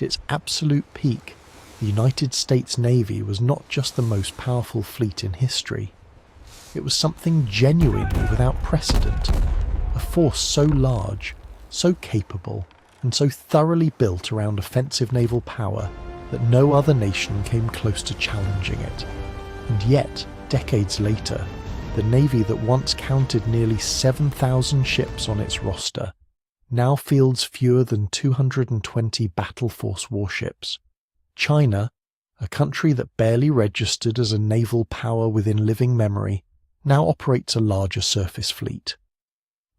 At its absolute peak, the United States Navy was not just the most powerful fleet in history. It was something genuinely without precedent, a force so large, so capable, and so thoroughly built around offensive naval power that no other nation came close to challenging it. And yet, decades later, the Navy that once counted nearly 7,000 ships on its roster now fields fewer than 220 battle force warships. China, a country that barely registered as a naval power within living memory, now operates a larger surface fleet.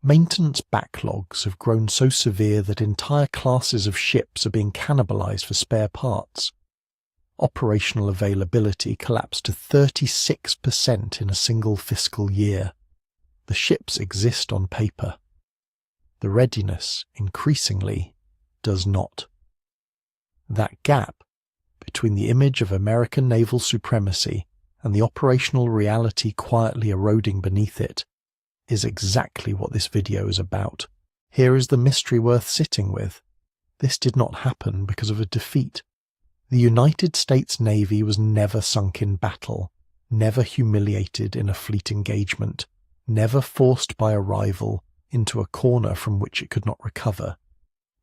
Maintenance backlogs have grown so severe that entire classes of ships are being cannibalized for spare parts. Operational availability collapsed to 36% in a single fiscal year. The ships exist on paper. The readiness, increasingly, does not. That gap between the image of American naval supremacy and the operational reality quietly eroding beneath it is exactly what this video is about. Here is the mystery worth sitting with. This did not happen because of a defeat. The United States Navy was never sunk in battle, never humiliated in a fleet engagement, never forced by a rival into a corner from which it could not recover.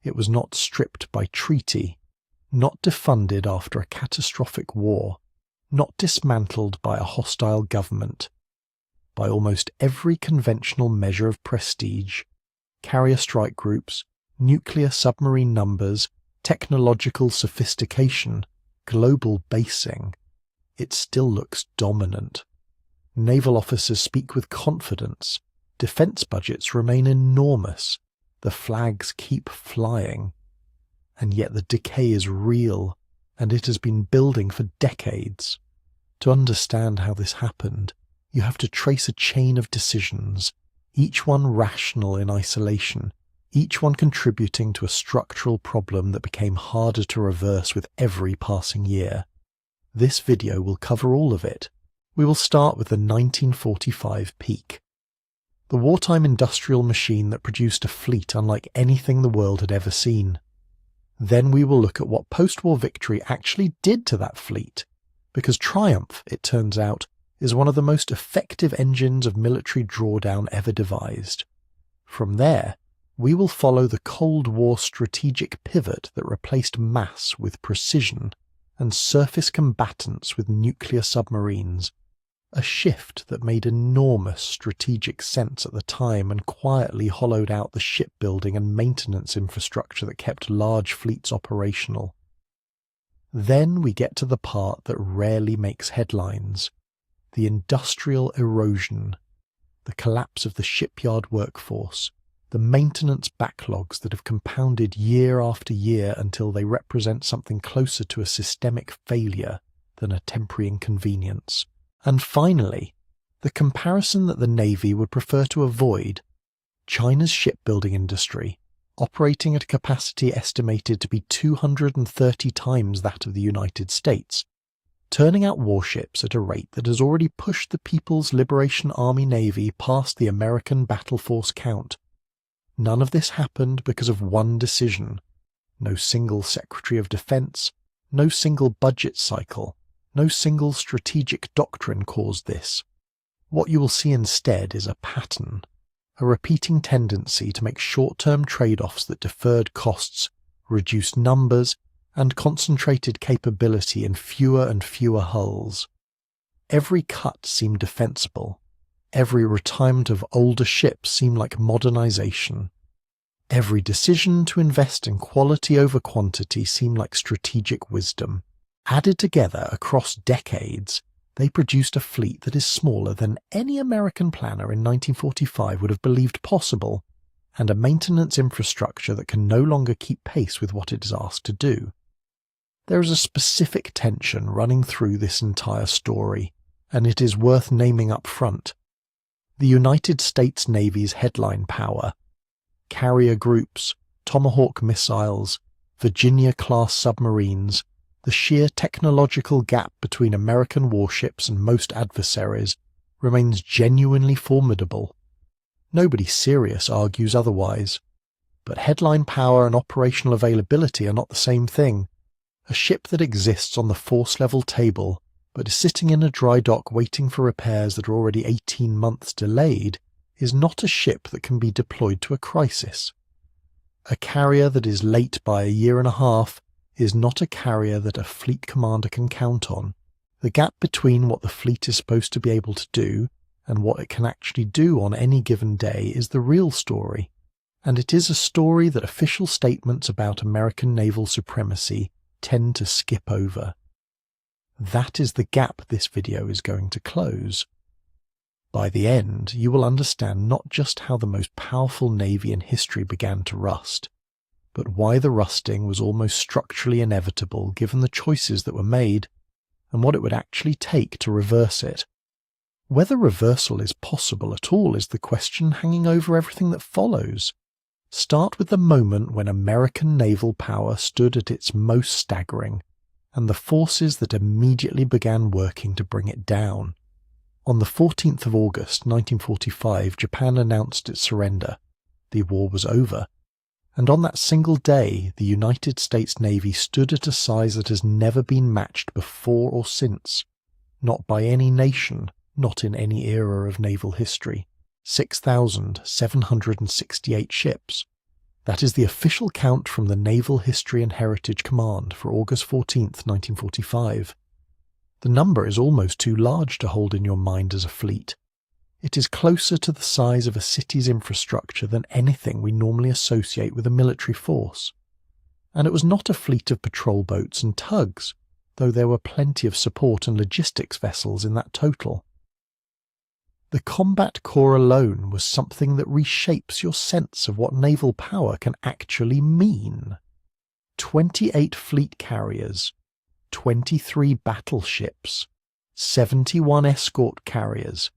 It was not stripped by treaty, not defunded after a catastrophic war, not dismantled by a hostile government. By almost every conventional measure of prestige, carrier strike groups, nuclear submarine numbers, technological sophistication, global basing, it still looks dominant. Naval officers speak with confidence. Defense budgets remain enormous. The flags keep flying. And yet the decay is real, and it has been building for decades. To understand how this happened, you have to trace a chain of decisions, each one rational in isolation, each one contributing to a structural problem that became harder to reverse with every passing year. This video will cover all of it. We will start with the 1945 peak. The wartime industrial machine that produced a fleet unlike anything the world had ever seen. Then we will look at what post-war victory actually did to that fleet, because triumph, it turns out, is one of the most effective engines of military drawdown ever devised. From there, we will follow the Cold War strategic pivot that replaced mass with precision and surface combatants with nuclear submarines, a shift that made enormous strategic sense at the time and quietly hollowed out the shipbuilding and maintenance infrastructure that kept large fleets operational. Then we get to the part that rarely makes headlines, the industrial erosion, the collapse of the shipyard workforce, the maintenance backlogs that have compounded year after year until they represent something closer to a systemic failure than a temporary inconvenience. And finally, the comparison that the Navy would prefer to avoid: China's shipbuilding industry, operating at a capacity estimated to be 230 times that of the United States, turning out warships at a rate that has already pushed the People's Liberation Army Navy past the American battle force count. None of this happened because of one decision. No single Secretary of Defense, no single budget cycle, no single strategic doctrine caused this. What you will see instead is a pattern, a repeating tendency to make short-term trade-offs that deferred costs, reduced numbers, and concentrated capability in fewer and fewer hulls. Every cut seemed defensible. Every retirement of older ships seemed like modernization. Every decision to invest in quality over quantity seemed like strategic wisdom. Added together across decades, they produced a fleet that is smaller than any American planner in 1945 would have believed possible, and a maintenance infrastructure that can no longer keep pace with what it is asked to do. There is a specific tension running through this entire story, and it is worth naming up front. The United States Navy's headline power, carrier groups, Tomahawk missiles, Virginia-class submarines, the sheer technological gap between American warships and most adversaries remains genuinely formidable. Nobody serious argues otherwise. But headline power and operational availability are not the same thing. A ship that exists on the force level table, but is sitting in a dry dock waiting for repairs that are already 18 months delayed, is not a ship that can be deployed to a crisis. A carrier that is late by a year and a half is not a carrier that a fleet commander can count on. The gap between what the fleet is supposed to be able to do and what it can actually do on any given day is the real story. And it is a story that official statements about American naval supremacy tend to skip over. That is the gap this video is going to close. By the end, you will understand not just how the most powerful navy in history began to rust, but why the rusting was almost structurally inevitable given the choices that were made, and what it would actually take to reverse it. Whether reversal is possible at all is the question hanging over everything that follows. Start with the moment when American naval power stood at its most staggering, and the forces that immediately began working to bring it down. On the 14th of August 1945, Japan announced its surrender. The war was over. And on that single day, the United States Navy stood at a size that has never been matched before or since. Not by any nation, not in any era of naval history. 6,768 ships. That is the official count from the Naval History and Heritage Command for August 14th, 1945. The number is almost too large to hold in your mind as a fleet. It is closer to the size of a city's infrastructure than anything we normally associate with a military force. And it was not a fleet of patrol boats and tugs, though there were plenty of support and logistics vessels in that total. The combat corps alone was something that reshapes your sense of what naval power can actually mean. 28 fleet carriers, 23 battleships, 71 escort carriers,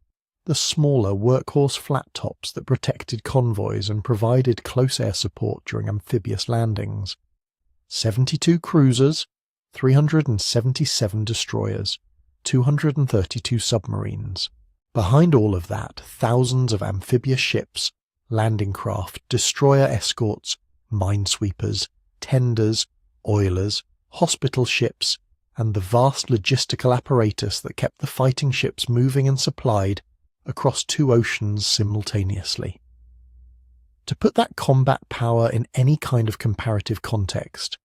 the smaller workhorse flat tops that protected convoys and provided close air support during amphibious landings, 72 cruisers, 377 destroyers, 232 submarines. Behind all of that, thousands of amphibious ships, landing craft, destroyer escorts, minesweepers, tenders, oilers, hospital ships, and the vast logistical apparatus that kept the fighting ships moving and supplied across two oceans simultaneously. To put that combat power in any kind of comparative context,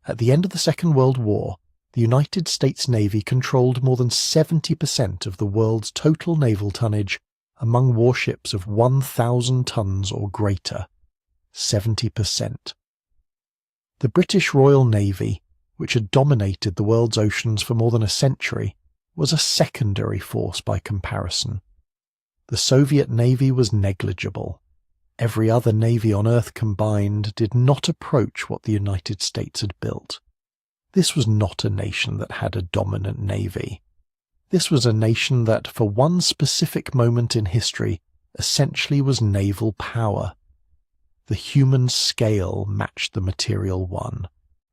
at the end of the Second World War, the United States Navy controlled more than 70% of the world's total naval tonnage among warships of 1,000 tons or greater. 70%. The British Royal Navy, which had dominated the world's oceans for more than a century, was a secondary force by comparison. The Soviet Navy was negligible. Every other navy on Earth combined did not approach what the United States had built. This was not a nation that had a dominant navy. This was a nation that, for one specific moment in history, essentially was naval power. The human scale matched the material one.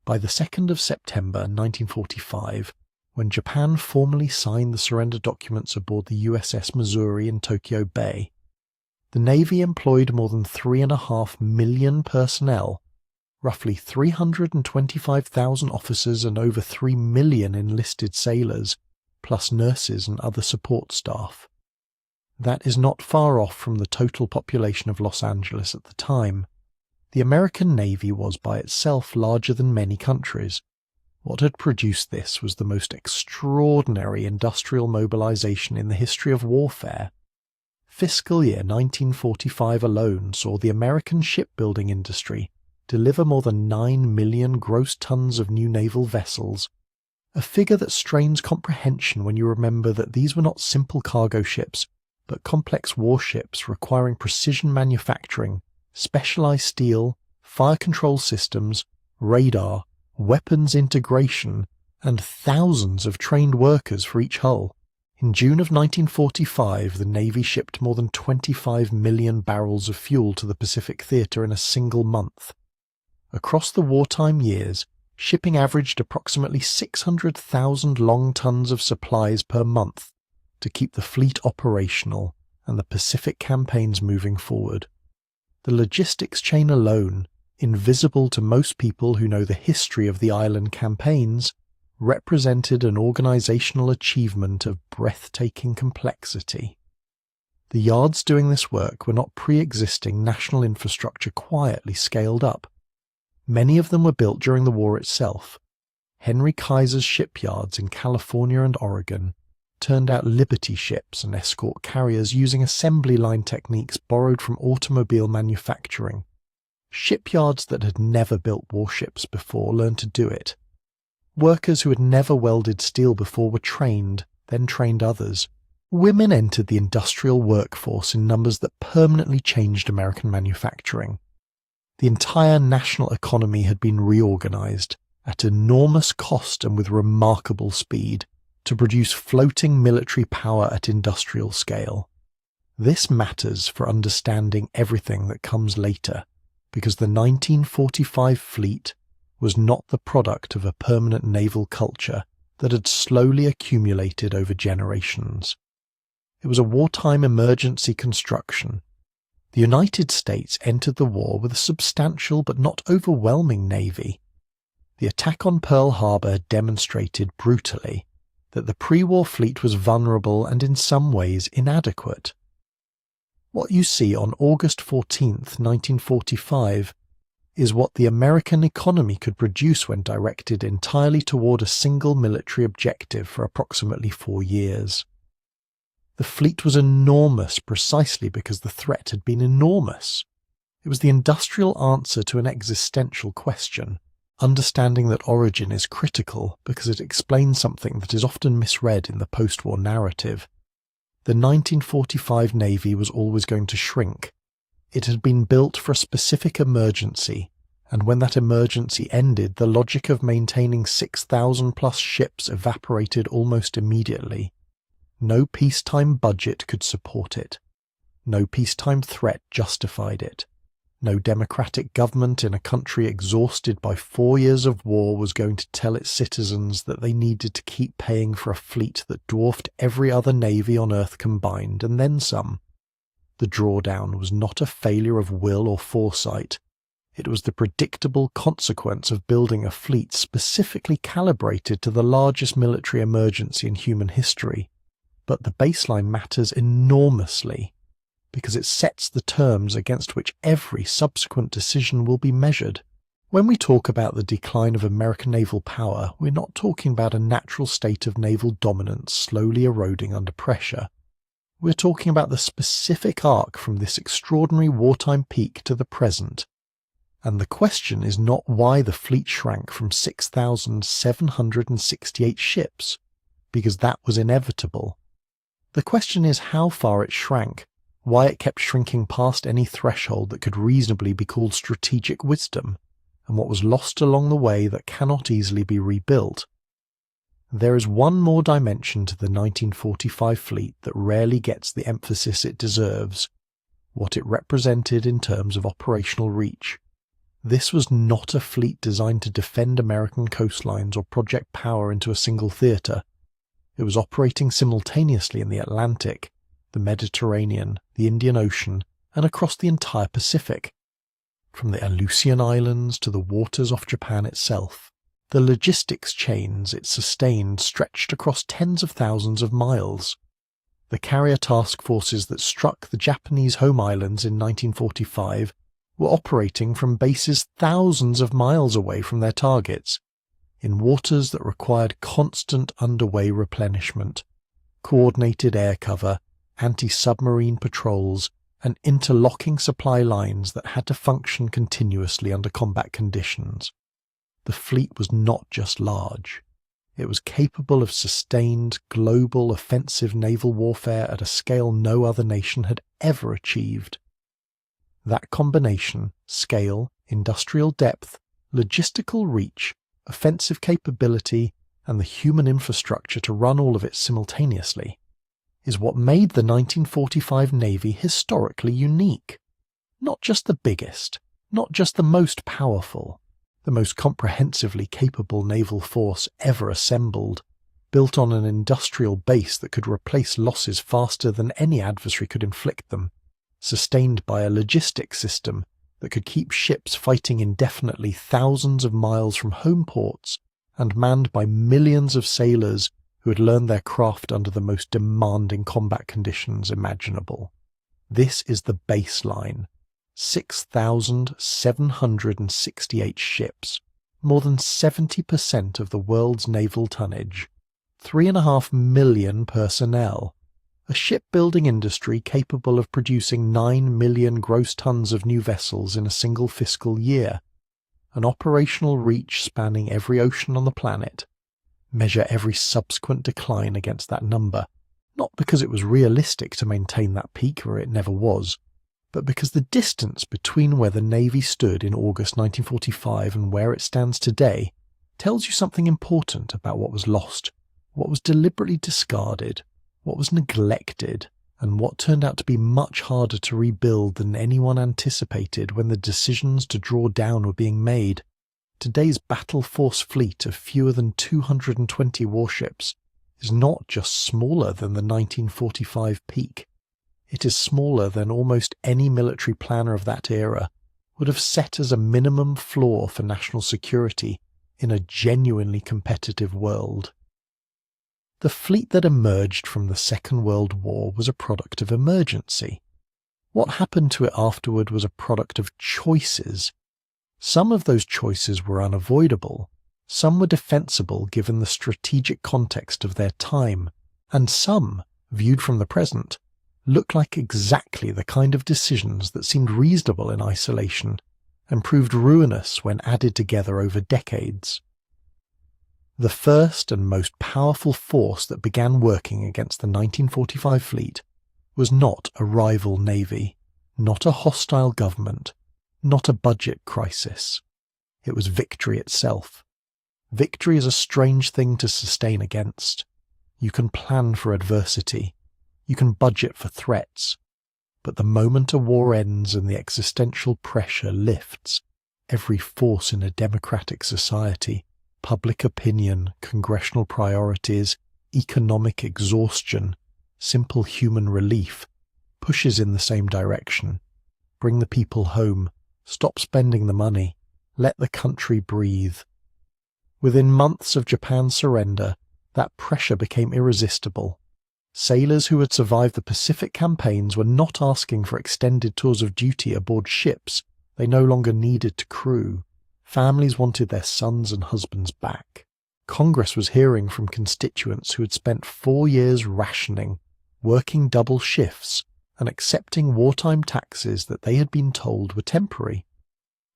By the 2nd of September 1945, when Japan formally signed the surrender documents aboard the USS Missouri in Tokyo Bay, the Navy employed more than 3.5 million personnel, roughly 325,000 officers and over 3 million enlisted sailors, plus nurses and other support staff. That is not far off from the total population of Los Angeles at the time. The American Navy was by itself larger than many countries. What had produced this was the most extraordinary industrial mobilization in the history of warfare. Fiscal year 1945 alone saw the American shipbuilding industry deliver more than 9 million gross tons of new naval vessels, a figure that strains comprehension when you remember that these were not simple cargo ships, but complex warships requiring precision manufacturing, specialized steel, fire control systems, radar, weapons integration, and thousands of trained workers for each hull. In June of 1945, the Navy shipped more than 25 million barrels of fuel to the Pacific Theater in a single month. Across the wartime years, shipping averaged approximately 600,000 long tons of supplies per month to keep the fleet operational and the Pacific campaigns moving forward. The logistics chain alone invisible to most people who know the history of the island campaigns, represented an organizational achievement of breathtaking complexity. The yards doing this work were not pre-existing national infrastructure quietly scaled up. Many of them were built during the war itself. Henry Kaiser's shipyards in California and Oregon turned out Liberty ships and escort carriers using assembly line techniques borrowed from automobile manufacturing. Shipyards that had never built warships before learned to do it. Workers who had never welded steel before were trained, then trained others. Women entered the industrial workforce in numbers that permanently changed American manufacturing. The entire national economy had been reorganized, at enormous cost and with remarkable speed, to produce floating military power at industrial scale. This matters for understanding everything that comes later, because the 1945 fleet was not the product of a permanent naval culture that had slowly accumulated over generations. It was a wartime emergency construction. The United States entered the war with a substantial but not overwhelming navy. The attack on Pearl Harbor demonstrated brutally that the pre-war fleet was vulnerable and in some ways inadequate. What you see on August 14, 1945, is what the American economy could produce when directed entirely toward a single military objective for approximately 4 years. The fleet was enormous precisely because the threat had been enormous. It was the industrial answer to an existential question. Understanding that origin is critical because it explains something that is often misread in the post-war narrative. The 1945 Navy was always going to shrink. It had been built for a specific emergency, and when that emergency ended, the logic of maintaining 6,000 plus ships evaporated almost immediately. No peacetime budget could support it. No peacetime threat justified it. No democratic government in a country exhausted by 4 years of war was going to tell its citizens that they needed to keep paying for a fleet that dwarfed every other navy on Earth combined, and then some. The drawdown was not a failure of will or foresight. It was the predictable consequence of building a fleet specifically calibrated to the largest military emergency in human history. But the baseline matters enormously, because it sets the terms against which every subsequent decision will be measured. When we talk about the decline of American naval power, we're not talking about a natural state of naval dominance slowly eroding under pressure. We're talking about the specific arc from this extraordinary wartime peak to the present. And the question is not why the fleet shrank from 6,768 ships, because that was inevitable. The question is how far it shrank, why it kept shrinking past any threshold that could reasonably be called strategic wisdom, and what was lost along the way that cannot easily be rebuilt. There is one more dimension to the 1945 fleet that rarely gets the emphasis it deserves, what it represented in terms of operational reach. This was not a fleet designed to defend American coastlines or project power into a single theatre. It was operating simultaneously in the Atlantic, the Mediterranean, the Indian Ocean, and across the entire Pacific. From the Aleutian Islands to the waters off Japan itself, the logistics chains it sustained stretched across tens of thousands of miles. The carrier task forces that struck the Japanese home islands in 1945 were operating from bases thousands of miles away from their targets, in waters that required constant underway replenishment, coordinated air cover, anti-submarine patrols, and interlocking supply lines that had to function continuously under combat conditions. The fleet was not just large. It was capable of sustained, global, offensive naval warfare at a scale no other nation had ever achieved. That combination, scale, industrial depth, logistical reach, offensive capability, and the human infrastructure to run all of it simultaneously, is what made the 1945 Navy historically unique. Not just the biggest, not just the most powerful, the most comprehensively capable naval force ever assembled, built on an industrial base that could replace losses faster than any adversary could inflict them, sustained by a logistics system that could keep ships fighting indefinitely thousands of miles from home ports and manned by millions of sailors who had learned their craft under the most demanding combat conditions imaginable. This is the baseline. 6,768 ships, more than 70% of the world's naval tonnage, 3.5 million personnel, a shipbuilding industry capable of producing 9 million gross tons of new vessels in a single fiscal year, an operational reach spanning every ocean on the planet. Measure every subsequent decline against that number, not because it was realistic to maintain that peak where it never was, but because the distance between where the Navy stood in August 1945 and where it stands today tells you something important about what was lost, what was deliberately discarded, what was neglected, and what turned out to be much harder to rebuild than anyone anticipated when the decisions to draw down were being made. Today's battle force fleet of fewer than 220 warships is not just smaller than the 1945 peak. It is smaller than almost any military planner of that era would have set as a minimum floor for national security in a genuinely competitive world. The fleet that emerged from the Second World War was a product of emergency. What happened to it afterward was a product of choices. Some of those choices were unavoidable, some were defensible given the strategic context of their time, and some, viewed from the present, look like exactly the kind of decisions that seemed reasonable in isolation and proved ruinous when added together over decades. The first and most powerful force that began working against the 1945 fleet was not a rival navy, not a hostile government, not a budget crisis. It was victory itself. Victory is a strange thing to sustain against. You can plan for adversity. You can budget for threats. But the moment a war ends and the existential pressure lifts, every force in a democratic society, public opinion, congressional priorities, economic exhaustion, simple human relief, pushes in the same direction. Bring the people home. Stop spending the money. Let the country breathe. Within months of Japan's surrender, that pressure became irresistible. Sailors who had survived the Pacific campaigns were not asking for extended tours of duty aboard ships they no longer needed to crew. Families wanted their sons and husbands back. Congress was hearing from constituents who had spent 4 years rationing, working double shifts, and accepting wartime taxes that they had been told were temporary.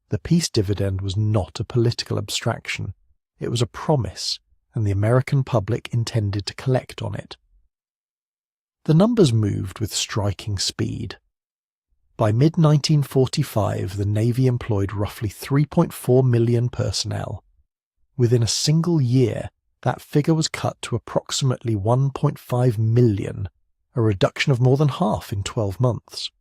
The peace dividend was not a political abstraction. It was a promise, and the American public intended to collect on it. The numbers moved with striking speed. By mid-1945, the Navy employed roughly 3.4 million personnel. Within a single year, that figure was cut to approximately 1.5 million, a reduction of more than half in 12 months.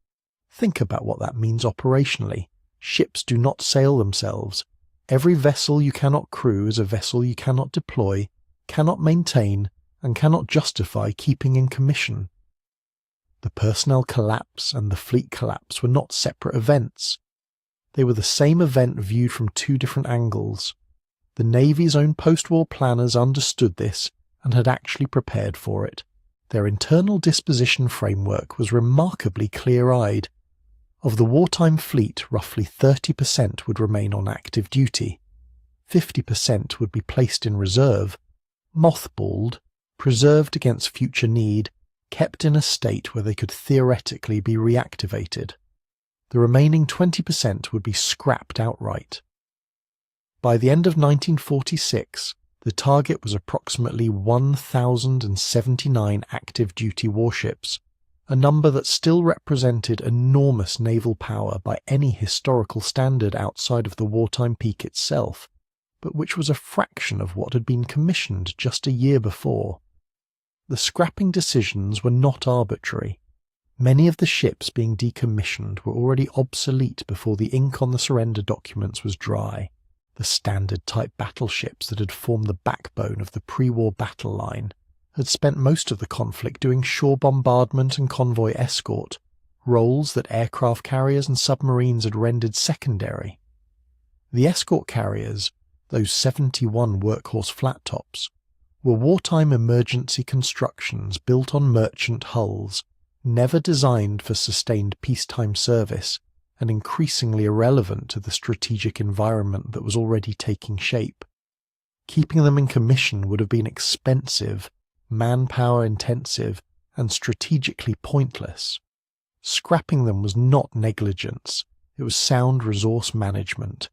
Think about what that means operationally. Ships do not sail themselves. Every vessel you cannot crew is a vessel you cannot deploy, cannot maintain, and cannot justify keeping in commission. The personnel collapse and the fleet collapse were not separate events. They were the same event viewed from two different angles. The Navy's own post-war planners understood this and had actually prepared for it. Their internal disposition framework was remarkably clear-eyed. Of the wartime fleet, roughly 30% would remain on active duty. 50% would be placed in reserve, mothballed, preserved against future need, kept in a state where they could theoretically be reactivated. The remaining 20% would be scrapped outright. By the end of 1946, the target was approximately 1,079 active duty warships, a number that still represented enormous naval power by any historical standard outside of the wartime peak itself, but which was a fraction of what had been commissioned just a year before. The scrapping decisions were not arbitrary. Many of the ships being decommissioned were already obsolete before the ink on the surrender documents was dry. The standard-type battleships that had formed the backbone of the pre-war battle line had spent most of the conflict doing shore bombardment and convoy escort, roles that aircraft carriers and submarines had rendered secondary. The escort carriers, those 71 workhorse flat tops, were wartime emergency constructions built on merchant hulls, never designed for sustained peacetime service and increasingly irrelevant to the strategic environment that was already taking shape. Keeping them in commission would have been expensive, manpower-intensive, and strategically pointless. Scrapping them was not negligence, it was sound resource management.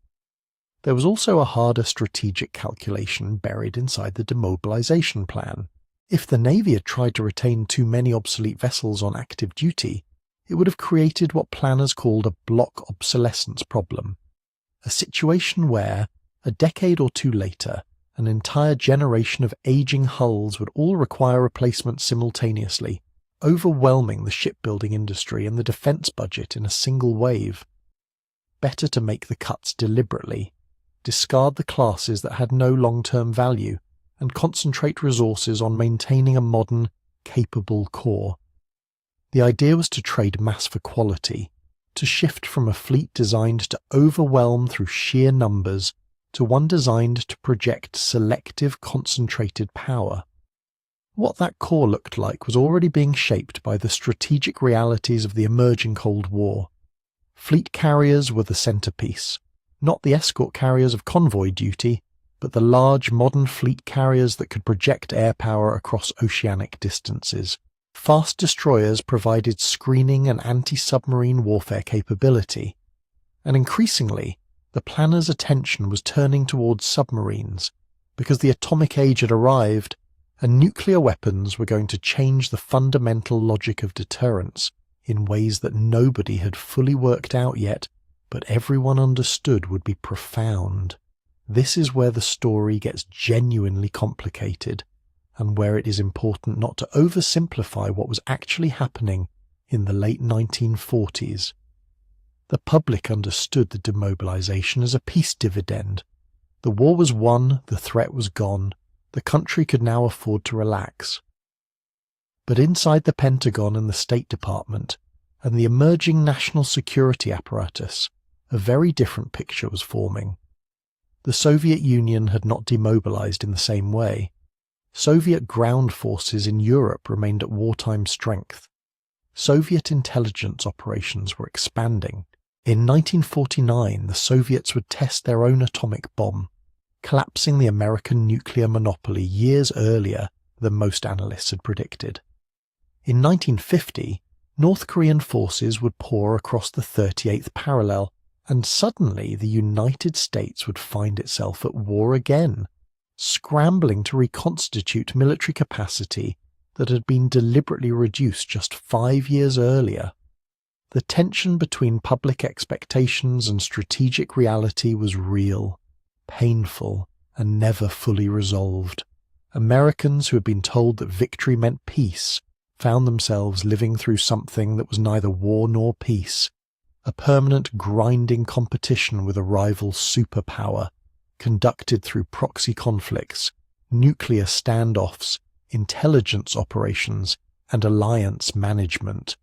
There was also a harder strategic calculation buried inside the demobilization plan. If the Navy had tried to retain too many obsolete vessels on active duty, it would have created what planners called a block obsolescence problem, a situation where, a decade or two later, an entire generation of aging hulls would all require replacement simultaneously, overwhelming the shipbuilding industry and the defence budget in a single wave. Better to make the cuts deliberately, discard the classes that had no long-term value, and concentrate resources on maintaining a modern, capable core. The idea was to trade mass for quality, to shift from a fleet designed to overwhelm through sheer numbers to one designed to project selective, concentrated power. What that core looked like was already being shaped by the strategic realities of the emerging Cold War. Fleet carriers were the centerpiece, not the escort carriers of convoy duty, but the large modern fleet carriers that could project air power across oceanic distances. Fast destroyers provided screening and anti-submarine warfare capability, and increasingly, the planners' attention was turning towards submarines, because the atomic age had arrived, and nuclear weapons were going to change the fundamental logic of deterrence in ways that nobody had fully worked out yet, but everyone understood would be profound. This is where the story gets genuinely complicated, and where it is important not to oversimplify what was actually happening in the late 1940s. The public understood the demobilization as a peace dividend. The war was won, the threat was gone, the country could now afford to relax. But inside the Pentagon and the State Department, and the emerging national security apparatus, a very different picture was forming. The Soviet Union had not demobilized in the same way. Soviet ground forces in Europe remained at wartime strength. Soviet intelligence operations were expanding. In 1949, the Soviets would test their own atomic bomb, collapsing the American nuclear monopoly years earlier than most analysts had predicted. In 1950, North Korean forces would pour across the 38th parallel, and suddenly the United States would find itself at war again, scrambling to reconstitute military capacity that had been deliberately reduced just 5 years earlier. The tension between public expectations and strategic reality was real, painful, and never fully resolved. Americans who had been told that victory meant peace found themselves living through something that was neither war nor peace, a permanent grinding competition with a rival superpower, conducted through proxy conflicts, nuclear standoffs, intelligence operations, and alliance management,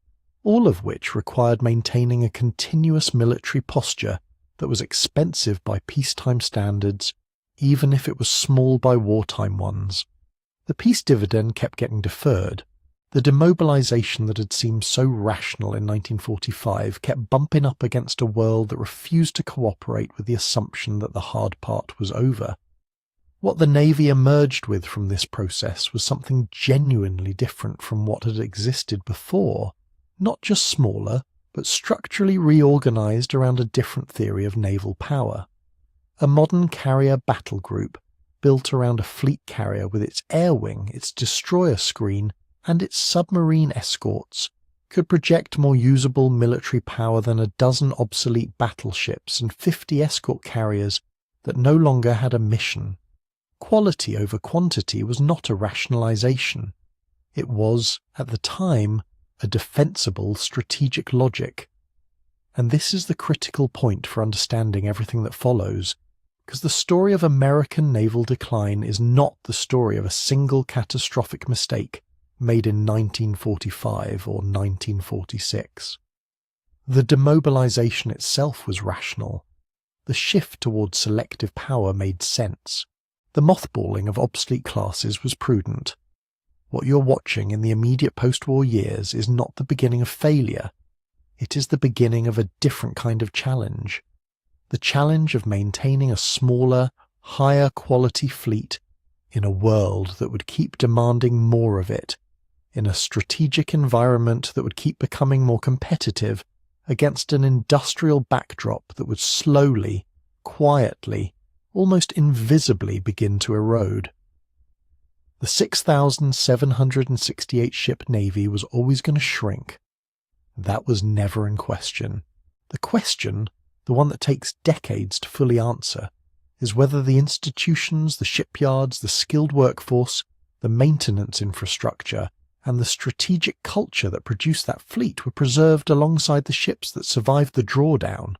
all of which required maintaining a continuous military posture that was expensive by peacetime standards, even if it was small by wartime ones. The peace dividend kept getting deferred. The demobilization that had seemed so rational in 1945 kept bumping up against a world that refused to cooperate with the assumption that the hard part was over. What the Navy emerged with from this process was something genuinely different from what had existed before, not just smaller, but structurally reorganized around a different theory of naval power. A modern carrier battle group built around a fleet carrier with its air wing, its destroyer screen, and its submarine escorts could project more usable military power than a dozen obsolete battleships and 50 escort carriers that no longer had a mission. Quality over quantity was not a rationalization. It was, at the time, a defensible strategic logic. And this is the critical point for understanding everything that follows, because the story of American naval decline is not the story of a single catastrophic mistake made in 1945 or 1946. The demobilization itself was rational. The shift towards selective power made sense. The mothballing of obsolete classes was prudent. What you're watching in the immediate post-war years is not the beginning of failure. It is the beginning of a different kind of challenge. The challenge of maintaining a smaller, higher quality fleet in a world that would keep demanding more of it, in a strategic environment that would keep becoming more competitive against an industrial backdrop that would slowly, quietly, almost invisibly begin to erode. The 6,768 ship navy was always going to shrink. That was never in question. The question, the one that takes decades to fully answer, is whether the institutions, the shipyards, the skilled workforce, the maintenance infrastructure, and the strategic culture that produced that fleet were preserved alongside the ships that survived the drawdown,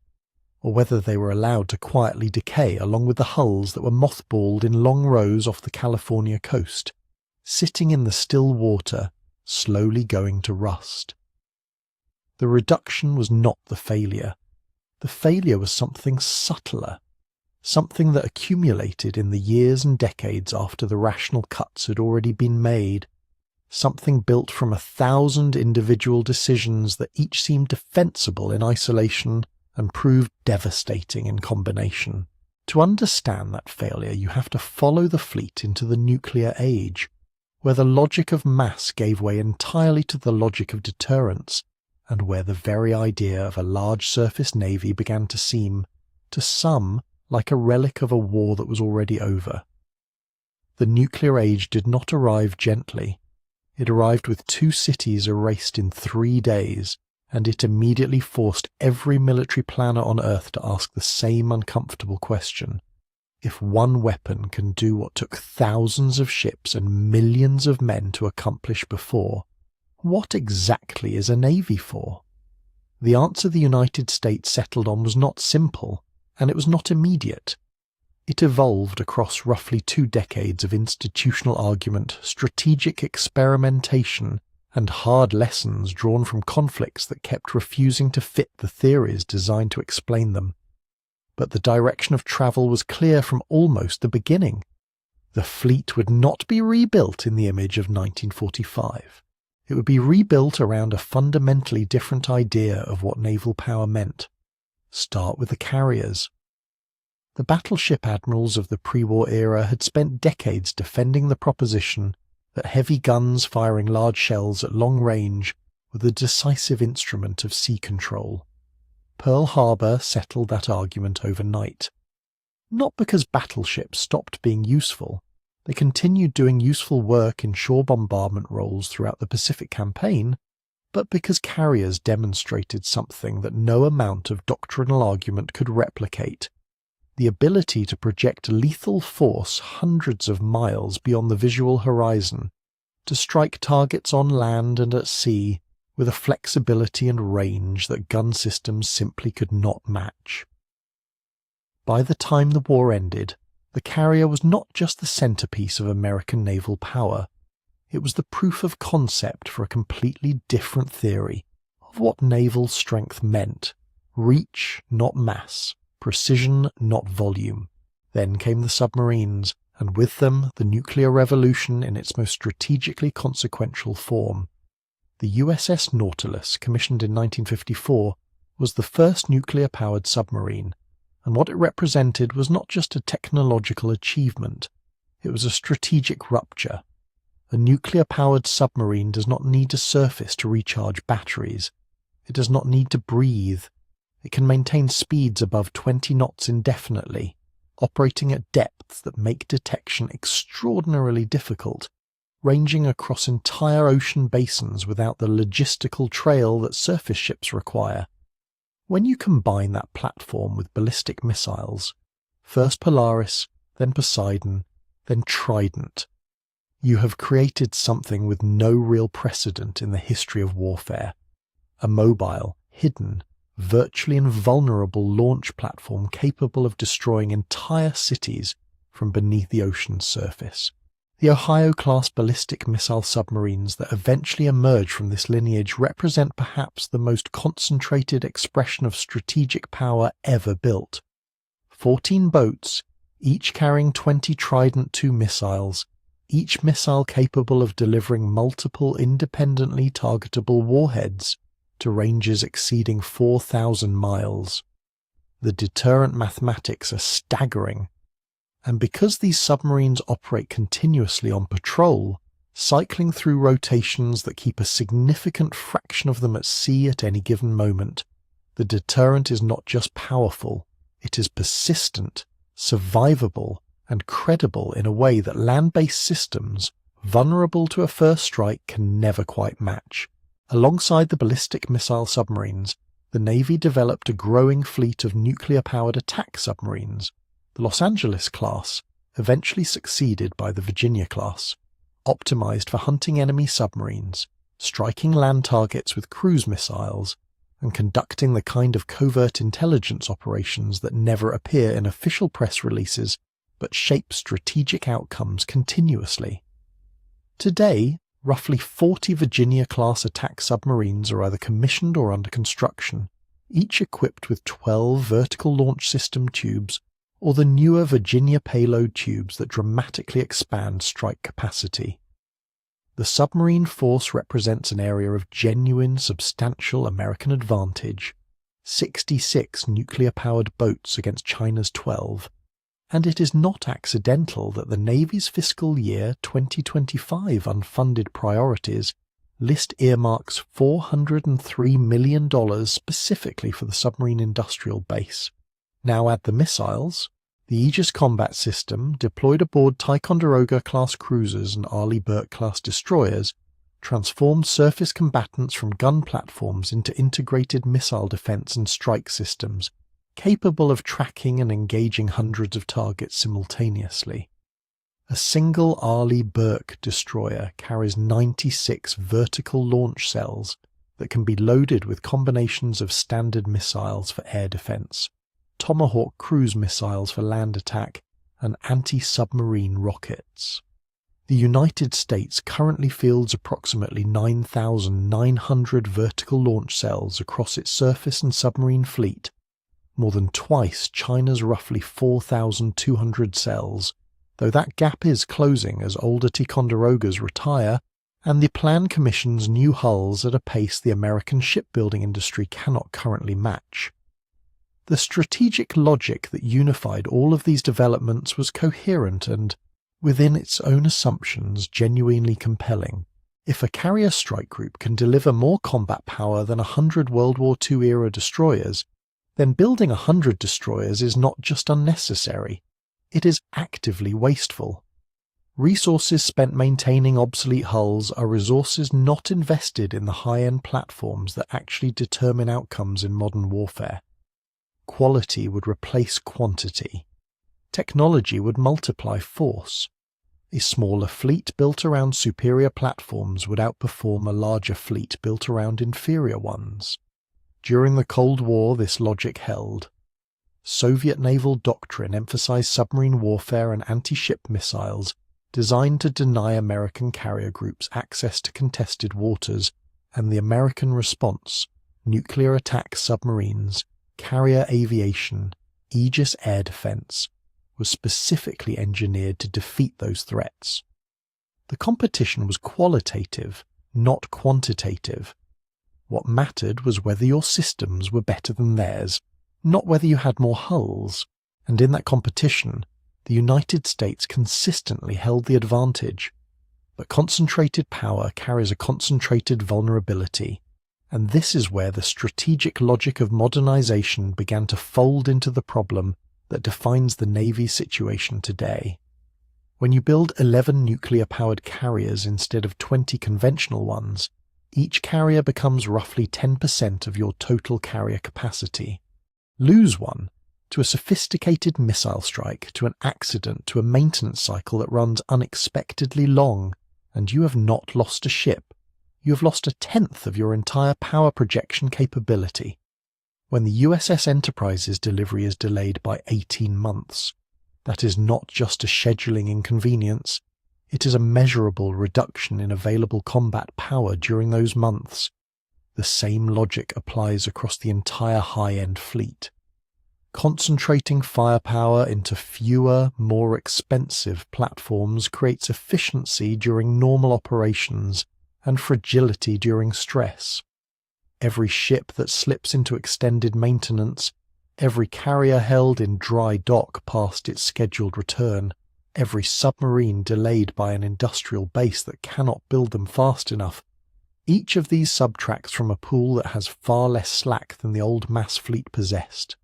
or whether they were allowed to quietly decay along with the hulls that were mothballed in long rows off the California coast, sitting in the still water, slowly going to rust. The reduction was not the failure. The failure was something subtler, something that accumulated in the years and decades after the rational cuts had already been made, something built from 1,000 individual decisions that each seemed defensible in isolation and proved devastating in combination. To understand that failure, you have to follow the fleet into the nuclear age, where the logic of mass gave way entirely to the logic of deterrence, and where the very idea of a large surface navy began to seem, to some, like a relic of a war that was already over. The nuclear age did not arrive gently. It arrived with 2 cities erased in 3 days, and it immediately forced every military planner on Earth to ask the same uncomfortable question. If one weapon can do what took thousands of ships and millions of men to accomplish before, what exactly is a navy for? The answer the United States settled on was not simple, and it was not immediate. It evolved across roughly 2 decades of institutional argument, strategic experimentation, and hard lessons drawn from conflicts that kept refusing to fit the theories designed to explain them. But the direction of travel was clear from almost the beginning. The fleet would not be rebuilt in the image of 1945. It would be rebuilt around a fundamentally different idea of what naval power meant. Start with the carriers. The battleship admirals of the pre-war era had spent decades defending the proposition that heavy guns firing large shells at long range were the decisive instrument of sea control. Pearl Harbor settled that argument overnight. Not because battleships stopped being useful. They continued doing useful work in shore bombardment roles throughout the Pacific Campaign, but because carriers demonstrated something that no amount of doctrinal argument could replicate: the ability to project lethal force hundreds of miles beyond the visual horizon, to strike targets on land and at sea with a flexibility and range that gun systems simply could not match. By the time the war ended, the carrier was not just the centerpiece of American naval power. It was the proof of concept for a completely different theory of what naval strength meant: reach, not mass, precision, not volume. Then came the submarines, and with them the nuclear revolution in its most strategically consequential form. The USS Nautilus, commissioned in 1954, was the first nuclear-powered submarine, and what it represented was not just a technological achievement, it was a strategic rupture. A nuclear-powered submarine does not need a surface to recharge batteries. It does not need to breathe. It can maintain speeds above 20 knots indefinitely, operating at depths that make detection extraordinarily difficult, ranging across entire ocean basins without the logistical trail that surface ships require. When you combine that platform with ballistic missiles, first Polaris, then Poseidon, then Trident, you have created something with no real precedent in the history of warfare: a mobile, hidden, virtually invulnerable launch platform capable of destroying entire cities from beneath the ocean's surface. The Ohio-class ballistic missile submarines that eventually emerge from this lineage represent perhaps the most concentrated expression of strategic power ever built. 14 boats, each carrying 20 Trident II missiles, each missile capable of delivering multiple independently targetable warheads to ranges exceeding 4,000 miles. The deterrent mathematics are staggering. And because these submarines operate continuously on patrol, cycling through rotations that keep a significant fraction of them at sea at any given moment, the deterrent is not just powerful, it is persistent, survivable, and credible in a way that land-based systems, vulnerable to a first strike, can never quite match. Alongside the ballistic missile submarines, the Navy developed a growing fleet of nuclear-powered attack submarines. The Los Angeles class, eventually succeeded by the Virginia class, optimized for hunting enemy submarines, striking land targets with cruise missiles, and conducting the kind of covert intelligence operations that never appear in official press releases but shape strategic outcomes continuously. Today, roughly 40 Virginia-class attack submarines are either commissioned or under construction, each equipped with 12 vertical launch system tubes or the newer Virginia payload tubes that dramatically expand strike capacity. The submarine force represents an area of genuine, substantial American advantage, 66 nuclear-powered boats against China's 12, and it is not accidental that the Navy's fiscal year 2025 unfunded priorities list earmarks $403 million specifically for the submarine industrial base. Now add the missiles, the Aegis combat system, deployed aboard Ticonderoga-class cruisers and Arleigh Burke-class destroyers, transformed surface combatants from gun platforms into integrated missile defense and strike systems, capable of tracking and engaging hundreds of targets simultaneously. A single Arleigh Burke destroyer carries 96 vertical launch cells that can be loaded with combinations of standard missiles for air defense, Tomahawk cruise missiles for land attack, and anti-submarine rockets. The United States currently fields approximately 9,900 vertical launch cells across its surface and submarine fleet, more than twice China's roughly 4,200 cells, though that gap is closing as older Ticonderogas retire and the plan commissions new hulls at a pace the American shipbuilding industry cannot currently match. The strategic logic that unified all of these developments was coherent and, within its own assumptions, genuinely compelling. If a carrier strike group can deliver more combat power than 100 World War II-era destroyers, then building 100 destroyers is not just unnecessary, it is actively wasteful. Resources spent maintaining obsolete hulls are resources not invested in the high-end platforms that actually determine outcomes in modern warfare. Quality would replace quantity. Technology would multiply force. A smaller fleet built around superior platforms would outperform a larger fleet built around inferior ones. During the Cold War, this logic held. Soviet naval doctrine emphasized submarine warfare and anti-ship missiles designed to deny American carrier groups access to contested waters, and the American response, nuclear attack submarines, carrier aviation, Aegis air defense, was specifically engineered to defeat those threats. The competition was qualitative, not quantitative. What mattered was whether your systems were better than theirs, not whether you had more hulls, and in that competition, the United States consistently held the advantage. But concentrated power carries a concentrated vulnerability, and this is where the strategic logic of modernization began to fold into the problem that defines the Navy's situation today. When you build 11 nuclear-powered carriers instead of 20 conventional ones, each carrier becomes roughly 10% of your total carrier capacity. Lose one, to a sophisticated missile strike, to an accident, to a maintenance cycle that runs unexpectedly long, and you have not lost a ship. You have lost 1/10 of your entire power projection capability. When the USS Enterprise's delivery is delayed by 18 months, that is not just a scheduling inconvenience, It is a measurable reduction in available combat power during those months. The same logic applies across the entire high-end fleet. Concentrating firepower into fewer, more expensive platforms creates efficiency during normal operations and fragility during stress. Every ship that slips into extended maintenance, every carrier held in dry dock past its scheduled return, every submarine delayed by an industrial base that cannot build them fast enough, each of these subtracts from a pool that has far less slack than the old mass fleet possessed.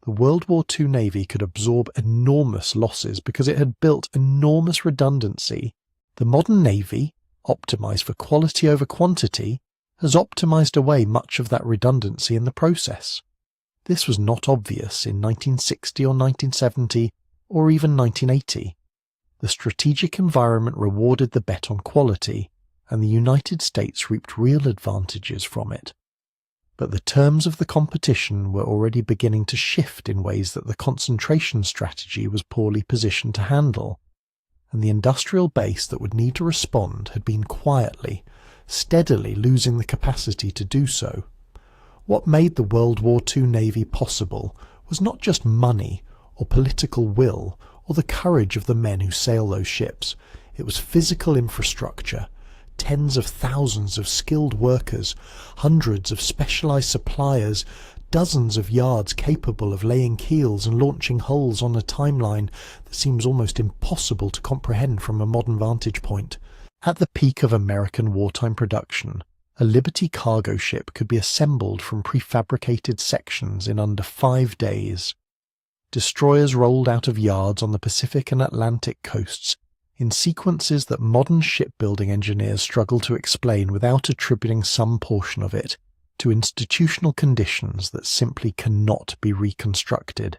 The World War II Navy could absorb enormous losses because it had built enormous redundancy. The modern Navy, optimized for quality over quantity, has optimized away much of that redundancy in the process. This was not obvious in 1960 or 1970 or even 1980. The strategic environment rewarded the bet on quality, and the United States reaped real advantages from it. But the terms of the competition were already beginning to shift in ways that the concentration strategy was poorly positioned to handle, and the industrial base that would need to respond had been quietly, steadily losing the capacity to do so. What made the World War II Navy possible was not just money or political will or the courage of the men who sail those ships. It was physical infrastructure, tens of thousands of skilled workers, hundreds of specialized suppliers, dozens of yards capable of laying keels and launching hulls on a timeline that seems almost impossible to comprehend from a modern vantage point. At the peak of American wartime production, a Liberty cargo ship could be assembled from prefabricated sections in under 5 days. Destroyers rolled out of yards on the Pacific and Atlantic coasts in sequences that modern shipbuilding engineers struggle to explain without attributing some portion of it to institutional conditions that simply cannot be reconstructed.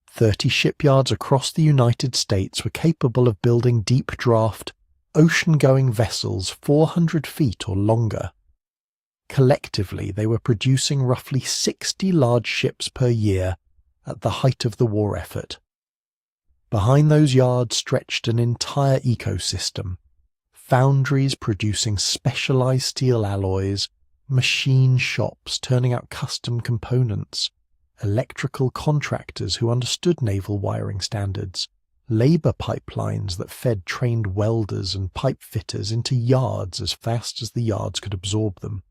30 shipyards across the United States were capable of building deep-draft, ocean-going vessels 400 feet or longer. Collectively, they were producing roughly 60 large ships per year at the height of the war effort. Behind those yards stretched an entire ecosystem: foundries producing specialized steel alloys, machine shops turning out custom components, electrical contractors who understood naval wiring standards, labour pipelines that fed trained welders and pipe fitters into yards as fast as the yards could absorb them.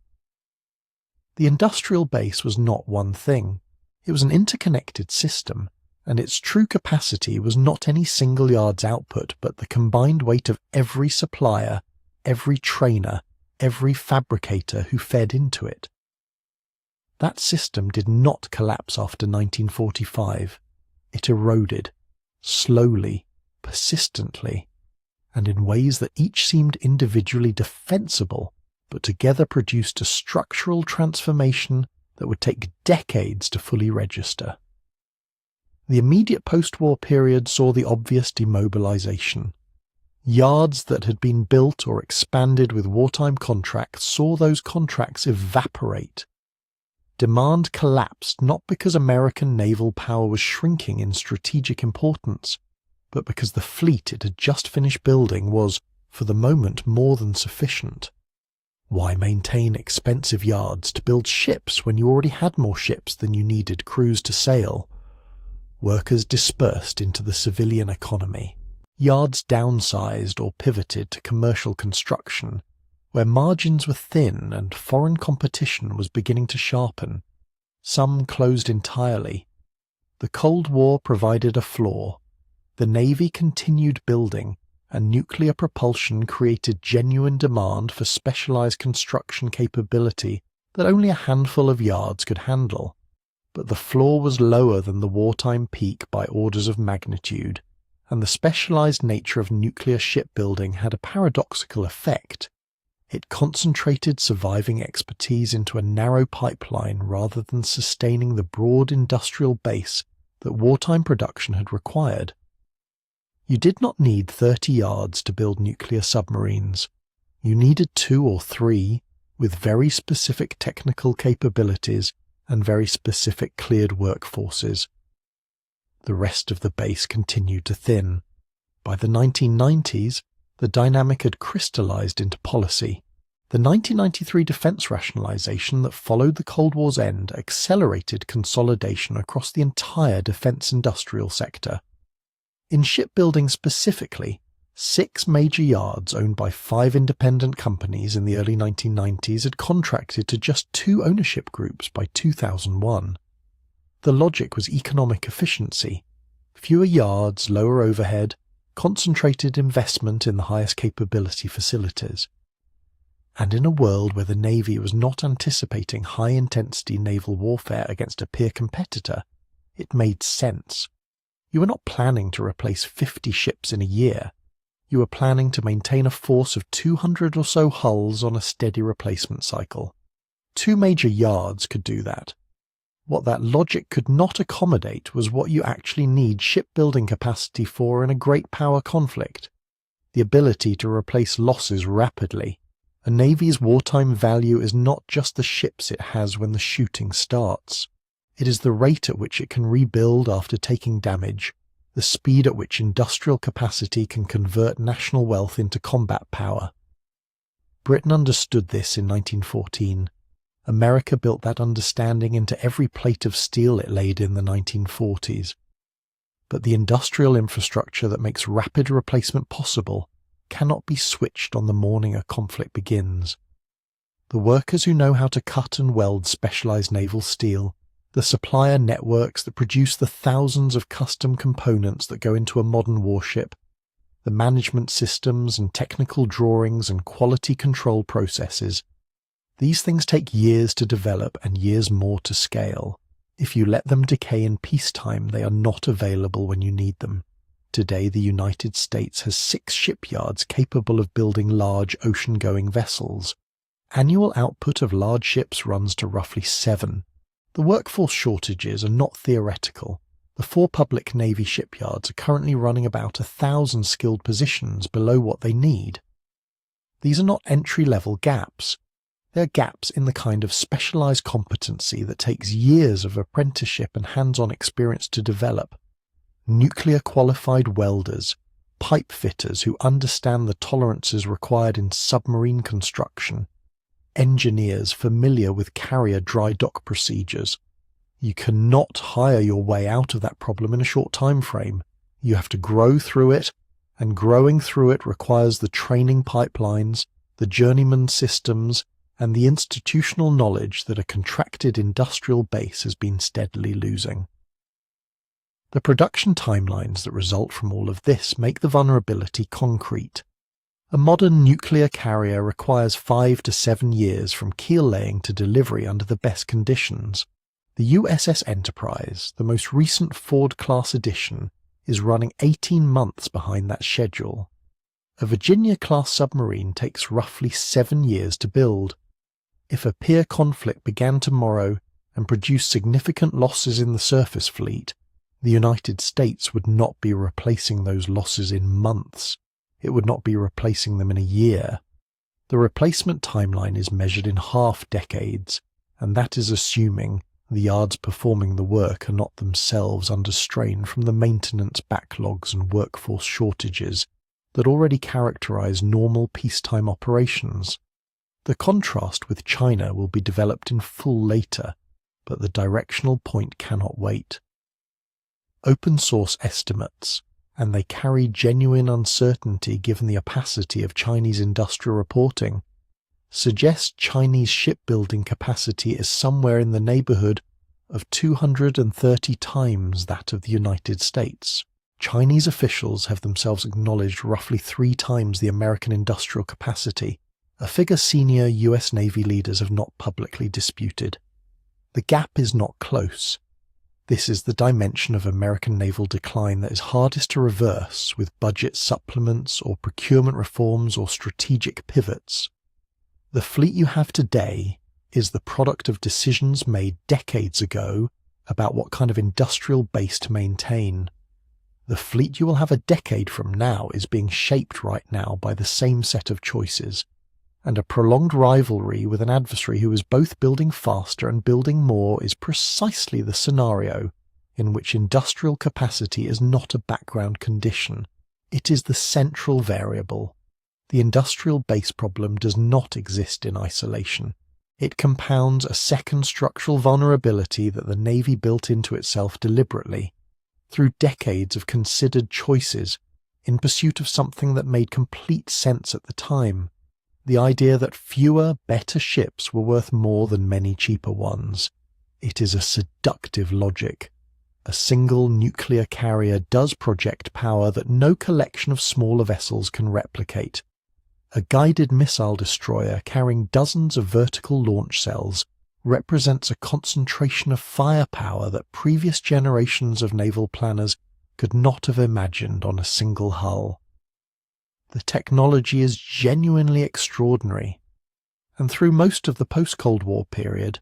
The industrial base was not one thing. It was an interconnected system, and its true capacity was not any single yard's output but the combined weight of every supplier, every trainer, every fabricator who fed into it. That system did not collapse after 1945. It eroded, slowly, persistently, and in ways that each seemed individually defensible, but together produced a structural transformation that would take decades to fully register. The immediate post-war period saw the obvious demobilization. Yards that had been built or expanded with wartime contracts saw those contracts evaporate. Demand collapsed not because American naval power was shrinking in strategic importance, but because the fleet it had just finished building was, for the moment, more than sufficient. Why maintain expensive yards to build ships when you already had more ships than you needed crews to sail? Workers dispersed into the civilian economy. Yards downsized or pivoted to commercial construction, where margins were thin and foreign competition was beginning to sharpen. Some closed entirely. The Cold War provided a flaw. The Navy continued building, and nuclear propulsion created genuine demand for specialized construction capability that only a handful of yards could handle. But the floor was lower than the wartime peak by orders of magnitude, and the specialized nature of nuclear shipbuilding had a paradoxical effect. It concentrated surviving expertise into a narrow pipeline rather than sustaining the broad industrial base that wartime production had required. You did not need 30 yards to build nuclear submarines. You needed 2 or 3 with very specific technical capabilities and very specific cleared workforces. The rest of the base continued to thin. By the 1990s, the dynamic had crystallized into policy. The 1993 defense rationalization that followed the Cold War's end accelerated consolidation across the entire defense industrial sector. In shipbuilding specifically, 6 major yards owned by 5 independent companies in the early 1990s had contracted to just 2 ownership groups by 2001. The logic was economic efficiency. Fewer yards, lower overhead, concentrated investment in the highest capability facilities. And in a world where the Navy was not anticipating high-intensity naval warfare against a peer competitor, it made sense. You were not planning to replace 50 ships in a year. You were planning to maintain a force of 200 or so hulls on a steady replacement cycle. 2 major yards could do that. What that logic could not accommodate was what you actually need shipbuilding capacity for in a great power conflict: the ability to replace losses rapidly. A Navy's wartime value is not just the ships it has when the shooting starts. It is the rate at which it can rebuild after taking damage, the speed at which industrial capacity can convert national wealth into combat power. Britain understood this in 1914. America built that understanding into every plate of steel it laid in the 1940s. But the industrial infrastructure that makes rapid replacement possible cannot be switched on the morning a conflict begins. The workers who know how to cut and weld specialized naval steel, the supplier networks that produce the thousands of custom components that go into a modern warship, the management systems and technical drawings and quality control processes, these things take years to develop and years more to scale. If you let them decay in peacetime, they are not available when you need them. Today, the United States has 6 shipyards capable of building large ocean-going vessels. Annual output of large ships runs to roughly 7. The workforce shortages are not theoretical. The 4 public Navy shipyards are currently running about 1,000 skilled positions below what they need. These are not entry-level gaps. They are gaps in the kind of specialized competency that takes years of apprenticeship and hands-on experience to develop. Nuclear-qualified welders, pipe fitters who understand the tolerances required in submarine construction, engineers familiar with carrier dry dock procedures. You cannot hire your way out of that problem in a short time frame. You have to grow through it, and growing through it requires the training pipelines, the journeyman systems, and the institutional knowledge that a contracted industrial base has been steadily losing. The production timelines that result from all of this make the vulnerability concrete. A modern nuclear carrier requires 5 to 7 years from keel laying to delivery under the best conditions. The USS Enterprise, the most recent Ford-class edition, is running 18 months behind that schedule. A Virginia-class submarine takes roughly 7 years to build. If a peer conflict began tomorrow and produced significant losses in the surface fleet, the United States would not be replacing those losses in months. It would not be replacing them in a year. The replacement timeline is measured in half-decades, and that is assuming the yards performing the work are not themselves under strain from the maintenance backlogs and workforce shortages that already characterize normal peacetime operations. The contrast with China will be developed in full later, but the directional point cannot wait. Open source estimates, and they carry genuine uncertainty given the opacity of Chinese industrial reporting, suggest Chinese shipbuilding capacity is somewhere in the neighborhood of 230 times that of the United States. Chinese officials have themselves acknowledged roughly 3 times the American industrial capacity, a figure senior US Navy leaders have not publicly disputed. The gap is not close. This is the dimension of American naval decline that is hardest to reverse with budget supplements or procurement reforms or strategic pivots. The fleet you have today is the product of decisions made decades ago about what kind of industrial base to maintain. The fleet you will have a decade from now is being shaped right now by the same set of choices, and a prolonged rivalry with an adversary who is both building faster and building more is precisely the scenario in which industrial capacity is not a background condition. It is the central variable. The industrial base problem does not exist in isolation. It compounds a second structural vulnerability that the Navy built into itself deliberately, through decades of considered choices in pursuit of something that made complete sense at the time. The idea that fewer, better ships were worth more than many cheaper ones. It is a seductive logic. A single nuclear carrier does project power that no collection of smaller vessels can replicate. A guided missile destroyer carrying dozens of vertical launch cells represents a concentration of firepower that previous generations of naval planners could not have imagined on a single hull. The technology is genuinely extraordinary, and through most of the post-Cold War period,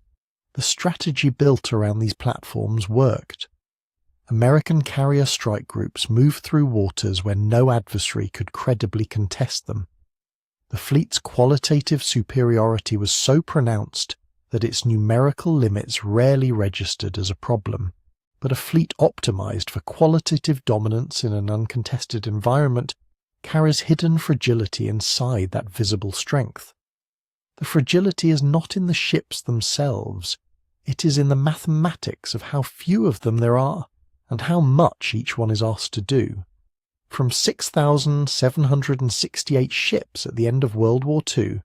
the strategy built around these platforms worked. American carrier strike groups moved through waters where no adversary could credibly contest them. The fleet's qualitative superiority was so pronounced that its numerical limits rarely registered as a problem, but a fleet optimized for qualitative dominance in an uncontested environment carries hidden fragility inside that visible strength. The fragility is not in the ships themselves, it is in the mathematics of how few of them there are and how much each one is asked to do. From 6,768 ships at the end of World War II,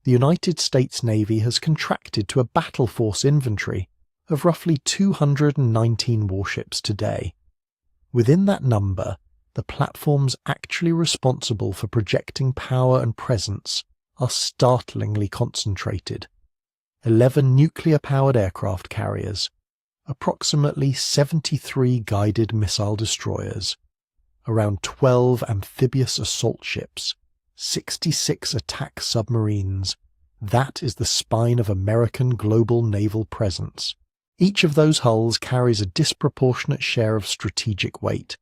the United States Navy has contracted to a battle force inventory of roughly 219 warships today. Within that number, the platforms actually responsible for projecting power and presence are startlingly concentrated. 11 nuclear-powered aircraft carriers, approximately 73 guided missile destroyers, around 12 amphibious assault ships, 66 attack submarines. That is the spine of American global naval presence. Each of those hulls carries a disproportionate share of strategic weight,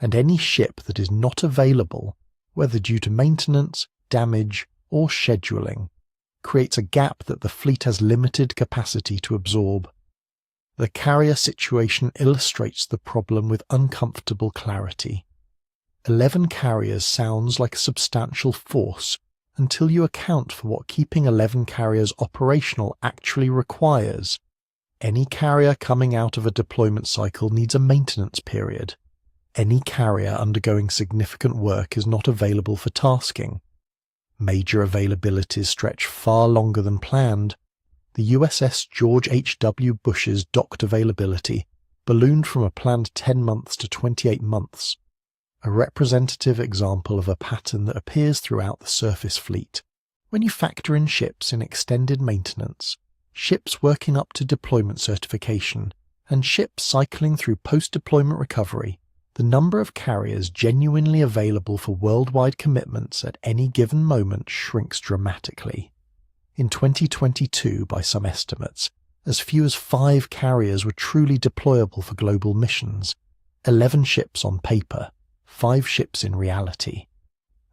and any ship that is not available, whether due to maintenance, damage, or scheduling, creates a gap that the fleet has limited capacity to absorb. The carrier situation illustrates the problem with uncomfortable clarity. 11 carriers sounds like a substantial force until you account for what keeping 11 carriers operational actually requires. Any carrier coming out of a deployment cycle needs a maintenance period. Any carrier undergoing significant work is not available for tasking. Major availabilities stretch far longer than planned. The USS George H.W. Bush's docked availability ballooned from a planned 10 months to 28 months, a representative example of a pattern that appears throughout the surface fleet. When you factor in ships in extended maintenance, ships working up to deployment certification, and ships cycling through post-deployment recovery, the number of carriers genuinely available for worldwide commitments at any given moment shrinks dramatically. In 2022, by some estimates, as few as 5 carriers were truly deployable for global missions, 11 ships on paper, 5 ships in reality.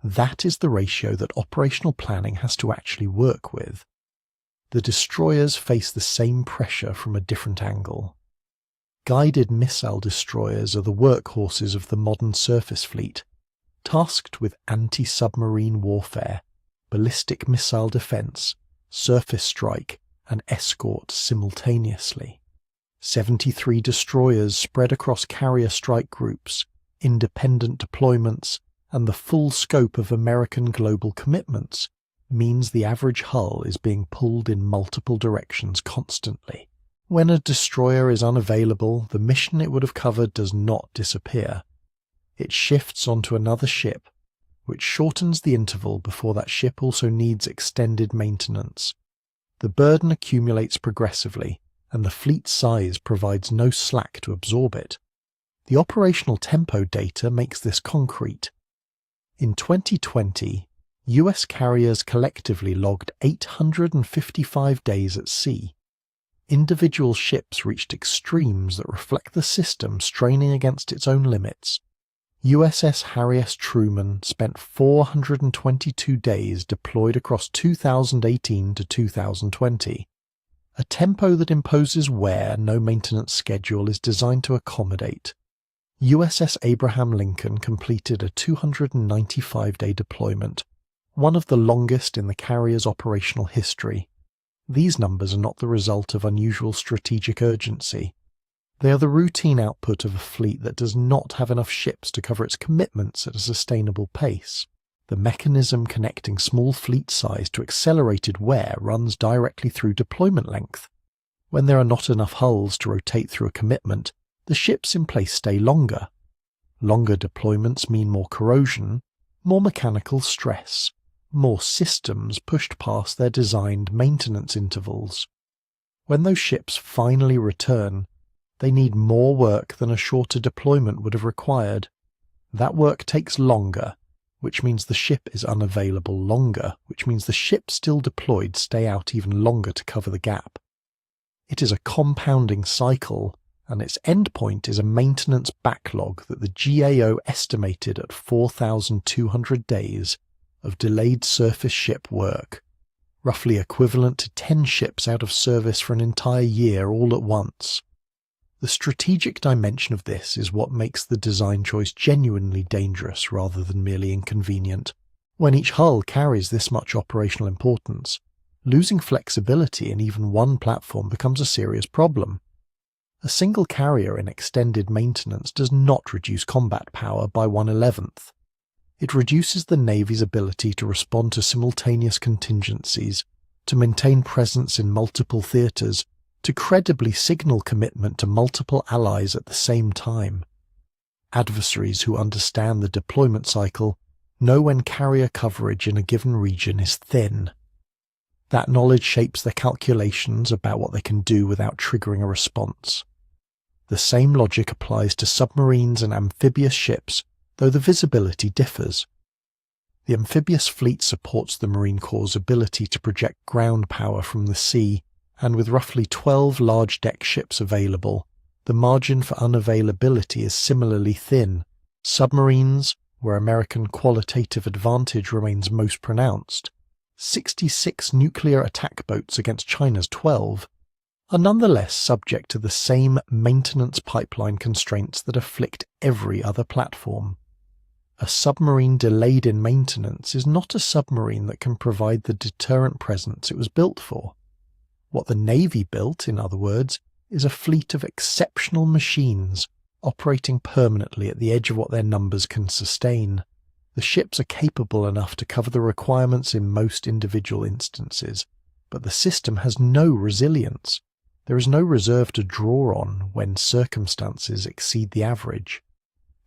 That is the ratio that operational planning has to actually work with. The destroyers face the same pressure from a different angle. Guided missile destroyers are the workhorses of the modern surface fleet, tasked with anti-submarine warfare, ballistic missile defense, surface strike, and escort simultaneously. 73 destroyers spread across carrier strike groups, independent deployments, and the full scope of American global commitments means the average hull is being pulled in multiple directions constantly. When a destroyer is unavailable, the mission it would have covered does not disappear. It shifts onto another ship, which shortens the interval before that ship also needs extended maintenance. The burden accumulates progressively, and the fleet size provides no slack to absorb it. The operational tempo data makes this concrete. In 2020, US carriers collectively logged 855 days at sea. Individual ships reached extremes that reflect the system straining against its own limits. USS Harry S. Truman spent 422 days deployed across 2018 to 2020, a tempo that imposes wear no maintenance schedule is designed to accommodate. USS Abraham Lincoln completed a 295-day deployment, one of the longest in the carrier's operational history. These numbers are not the result of unusual strategic urgency. They are the routine output of a fleet that does not have enough ships to cover its commitments at a sustainable pace. The mechanism connecting small fleet size to accelerated wear runs directly through deployment length. When there are not enough hulls to rotate through a commitment, the ships in place stay longer. Longer deployments mean more corrosion, more mechanical stress, more systems pushed past their designed maintenance intervals. When those ships finally return, they need more work than a shorter deployment would have required. That work takes longer, which means the ship is unavailable longer, which means the ships still deployed stay out even longer to cover the gap. It is a compounding cycle, and its endpoint is a maintenance backlog that the GAO estimated at 4,200 days of delayed surface ship work, roughly equivalent to 10 ships out of service for an entire year all at once. The strategic dimension of this is what makes the design choice genuinely dangerous rather than merely inconvenient. When each hull carries this much operational importance, losing flexibility in even one platform becomes a serious problem. A single carrier in extended maintenance does not reduce combat power by 1/11th. It reduces the Navy's ability to respond to simultaneous contingencies, to maintain presence in multiple theatres, to credibly signal commitment to multiple allies at the same time. Adversaries who understand the deployment cycle know when carrier coverage in a given region is thin. That knowledge shapes their calculations about what they can do without triggering a response. The same logic applies to submarines and amphibious ships, though the visibility differs. The amphibious fleet supports the Marine Corps' ability to project ground power from the sea, and with roughly 12 large deck ships available, the margin for unavailability is similarly thin. Submarines, where American qualitative advantage remains most pronounced, 66 nuclear attack boats against China's 12, are nonetheless subject to the same maintenance pipeline constraints that afflict every other platform. A submarine delayed in maintenance is not a submarine that can provide the deterrent presence it was built for. What the Navy built, in other words, is a fleet of exceptional machines operating permanently at the edge of what their numbers can sustain. The ships are capable enough to cover the requirements in most individual instances, but the system has no resilience. There is no reserve to draw on when circumstances exceed the average.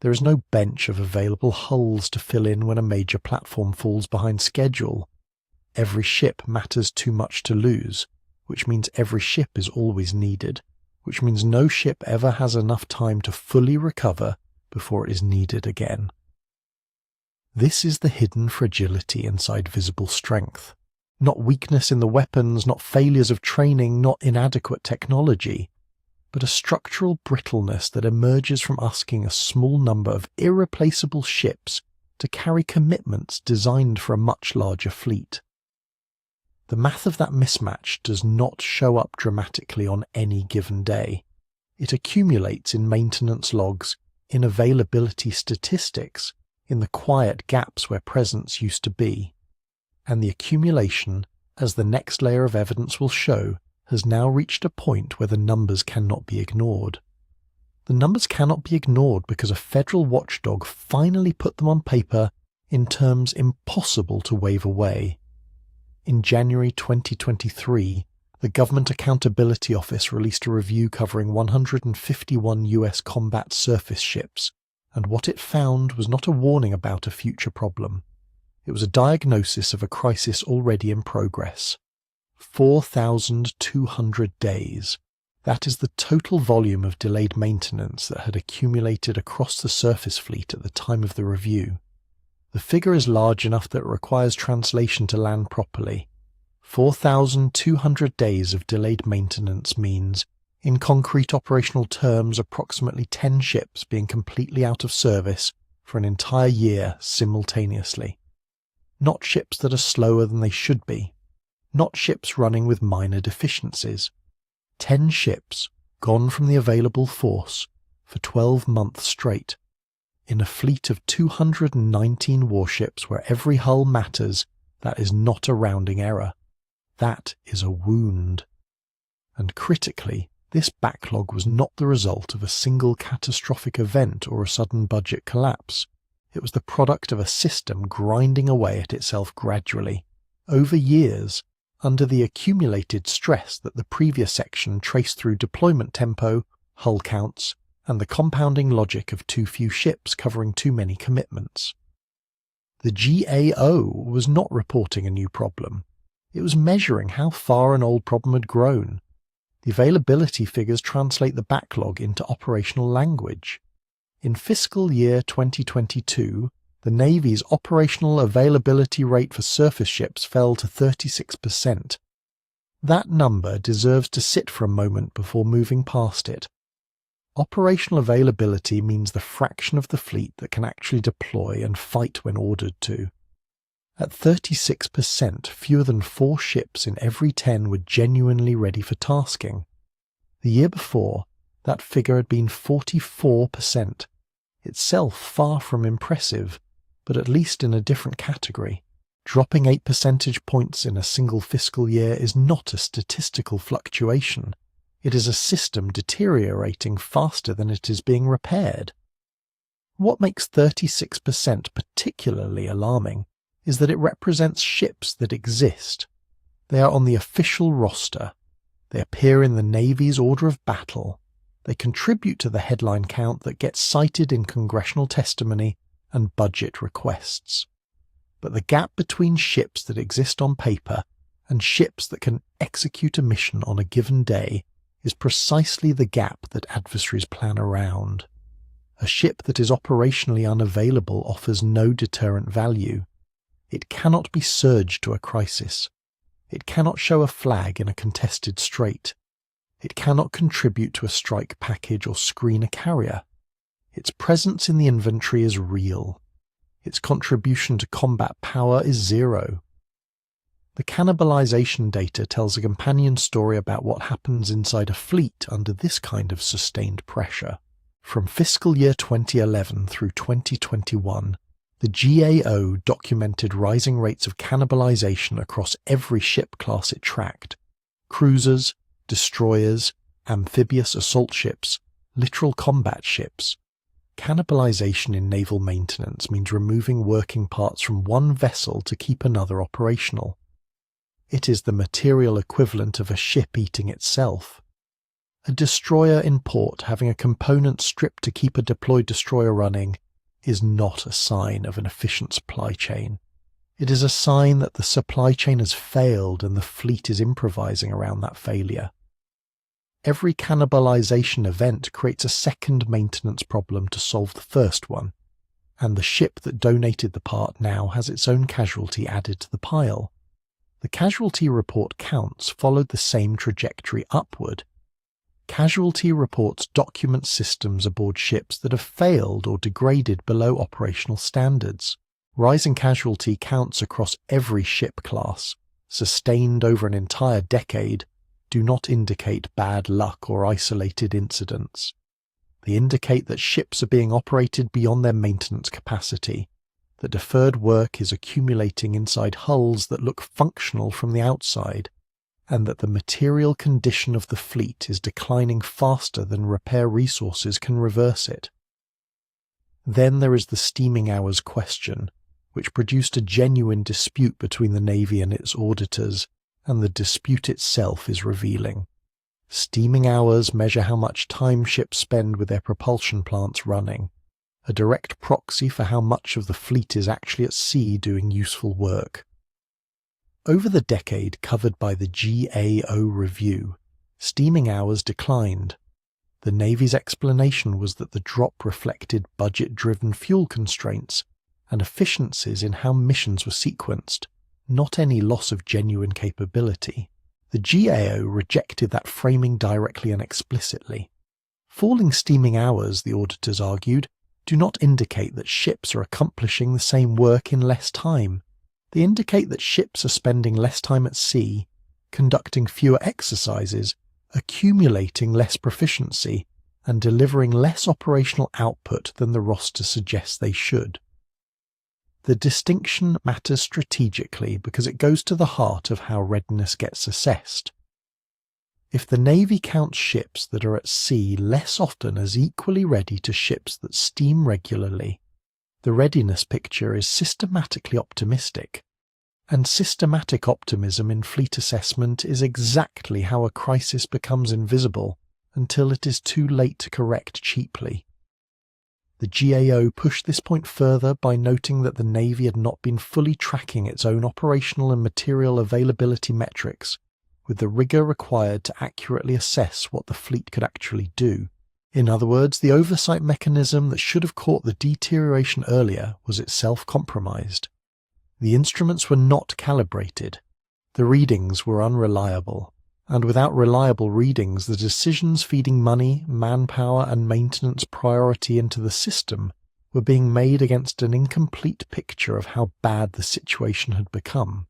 There is no bench of available hulls to fill in when a major platform falls behind schedule. Every ship matters too much to lose, which means every ship is always needed, which means no ship ever has enough time to fully recover before it is needed again. This is the hidden fragility inside visible strength. Not weakness in the weapons, not failures of training, not inadequate technology, but a structural brittleness that emerges from asking a small number of irreplaceable ships to carry commitments designed for a much larger fleet. The math of that mismatch does not show up dramatically on any given day. It accumulates in maintenance logs, in availability statistics, in the quiet gaps where presence used to be. And the accumulation, as the next layer of evidence will show, has now reached a point where the numbers cannot be ignored. The numbers cannot be ignored because a federal watchdog finally put them on paper in terms impossible to wave away. In January 2023, the Government Accountability Office released a review covering 151 US combat surface ships, and what it found was not a warning about a future problem. It was a diagnosis of a crisis already in progress. 4,200 days. That is the total volume of delayed maintenance that had accumulated across the surface fleet at the time of the review. The figure is large enough that it requires translation to land properly. 4,200 days of delayed maintenance means, in concrete operational terms, approximately 10 ships being completely out of service for an entire year simultaneously. Not ships that are slower than they should be. Not ships running with minor deficiencies. 10 ships gone from the available force for 12 months straight. In a fleet of 219 warships where every hull matters, that is not a rounding error. That is a wound. And critically, this backlog was not the result of a single catastrophic event or a sudden budget collapse. It was the product of a system grinding away at itself gradually, over years, under the accumulated stress that the previous section traced through deployment tempo, hull counts, and the compounding logic of too few ships covering too many commitments. The GAO was not reporting a new problem. It was measuring how far an old problem had grown. The availability figures translate the backlog into operational language. In fiscal year 2022, the Navy's operational availability rate for surface ships fell to 36%. That number deserves to sit for a moment before moving past it. Operational availability means the fraction of the fleet that can actually deploy and fight when ordered to. At 36%, fewer than 4 ships in every 10 were genuinely ready for tasking. The year before, that figure had been 44%, itself far from impressive, but at least in a different category. Dropping 8 percentage points in a single fiscal year is not a statistical fluctuation. It is a system deteriorating faster than it is being repaired. What makes 36% particularly alarming is that it represents ships that exist. They are on the official roster. They appear in the Navy's order of battle. They contribute to the headline count that gets cited in congressional testimony and budget requests. But the gap between ships that exist on paper and ships that can execute a mission on a given day is precisely the gap that adversaries plan around. A ship that is operationally unavailable offers no deterrent value. It cannot be surged to a crisis. It cannot show a flag in a contested strait. It cannot contribute to a strike package or screen a carrier. Its presence in the inventory is real. Its contribution to combat power is zero. The cannibalization data tells a companion story about what happens inside a fleet under this kind of sustained pressure. From fiscal year 2011 through 2021, the GAO documented rising rates of cannibalization across every ship class it tracked: cruisers, destroyers, amphibious assault ships, littoral combat ships. Cannibalization in naval maintenance means removing working parts from one vessel to keep another operational. It is the material equivalent of a ship eating itself. A destroyer in port having a component stripped to keep a deployed destroyer running is not a sign of an efficient supply chain. It is a sign that the supply chain has failed and the fleet is improvising around that failure. Every cannibalization event creates a second maintenance problem to solve the first one, and the ship that donated the part now has its own casualty added to the pile. The casualty report counts followed the same trajectory upward. Casualty reports document systems aboard ships that have failed or degraded below operational standards. Rising casualty counts across every ship class, sustained over an entire decade, do not indicate bad luck or isolated incidents. They indicate that ships are being operated beyond their maintenance capacity, that deferred work is accumulating inside hulls that look functional from the outside, and that the material condition of the fleet is declining faster than repair resources can reverse it. Then there is the steaming hours question, which produced a genuine dispute between the Navy and its auditors, and the dispute itself is revealing. Steaming hours measure how much time ships spend with their propulsion plants running, a direct proxy for how much of the fleet is actually at sea doing useful work. Over the decade covered by the GAO review, steaming hours declined. The Navy's explanation was that the drop reflected budget-driven fuel constraints and efficiencies in how missions were sequenced, not any loss of genuine capability. The GAO rejected that framing directly and explicitly. Falling steaming hours, the auditors argued, do not indicate that ships are accomplishing the same work in less time. They indicate that ships are spending less time at sea, conducting fewer exercises, accumulating less proficiency, and delivering less operational output than the roster suggests they should. The distinction matters strategically because it goes to the heart of how readiness gets assessed. If the Navy counts ships that are at sea less often as equally ready to ships that steam regularly, the readiness picture is systematically optimistic. And systematic optimism in fleet assessment is exactly how a crisis becomes invisible until it is too late to correct cheaply. The GAO pushed this point further by noting that the Navy had not been fully tracking its own operational and material availability metrics with the rigour required to accurately assess what the fleet could actually do. In other words, the oversight mechanism that should have caught the deterioration earlier was itself compromised. The instruments were not calibrated, the readings were unreliable, and without reliable readings, the decisions feeding money, manpower and maintenance priority into the system were being made against an incomplete picture of how bad the situation had become.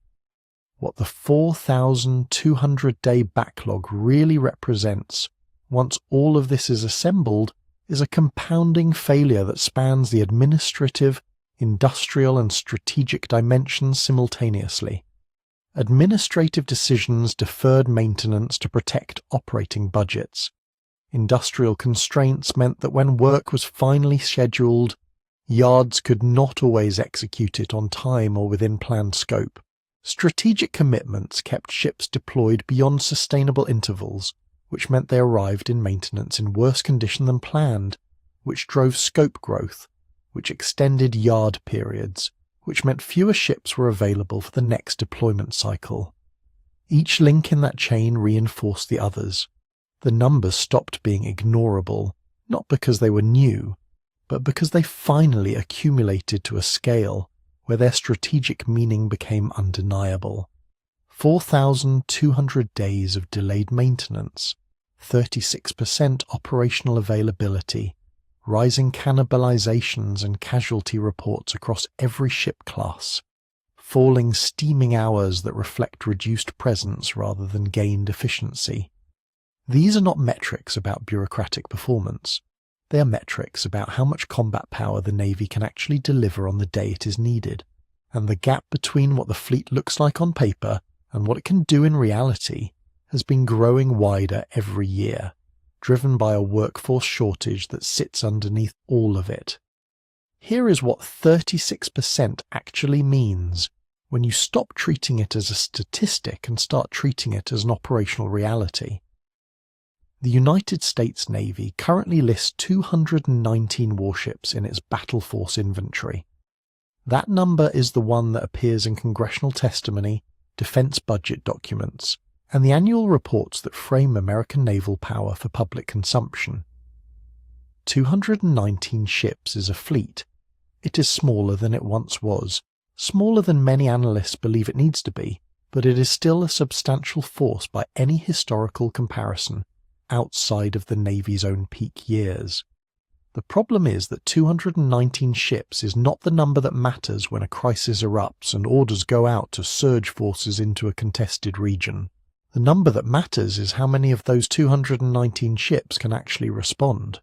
What the 4,200-day backlog really represents, once all of this is assembled, is a compounding failure that spans the administrative, industrial and strategic dimensions simultaneously. Administrative decisions deferred maintenance to protect operating budgets. Industrial constraints meant that when work was finally scheduled, yards could not always execute it on time or within planned scope. Strategic commitments kept ships deployed beyond sustainable intervals, which meant they arrived in maintenance in worse condition than planned, which drove scope growth, which extended yard periods, which meant fewer ships were available for the next deployment cycle. Each link in that chain reinforced the others. The numbers stopped being ignorable, not because they were new, but because they finally accumulated to a scale where their strategic meaning became undeniable. 4,200 days of delayed maintenance, 36% operational availability, rising cannibalizations and casualty reports across every ship class, falling steaming hours that reflect reduced presence rather than gained efficiency. These are not metrics about bureaucratic performance. They are metrics about how much combat power the Navy can actually deliver on the day it is needed, and the gap between what the fleet looks like on paper and what it can do in reality has been growing wider every year, driven by a workforce shortage that sits underneath all of it. Here is what 36% actually means when you stop treating it as a statistic and start treating it as an operational reality. The United States Navy currently lists 219 warships in its battle force inventory. That number is the one that appears in congressional testimony, defense budget documents, and the annual reports that frame American naval power for public consumption. 219 ships is a fleet. It is smaller than it once was, smaller than many analysts believe it needs to be, but it is still a substantial force by any historical comparison, outside of the Navy's own peak years. The problem is that 219 ships is not the number that matters when a crisis erupts and orders go out to surge forces into a contested region. The number that matters is how many of those 219 ships can actually respond.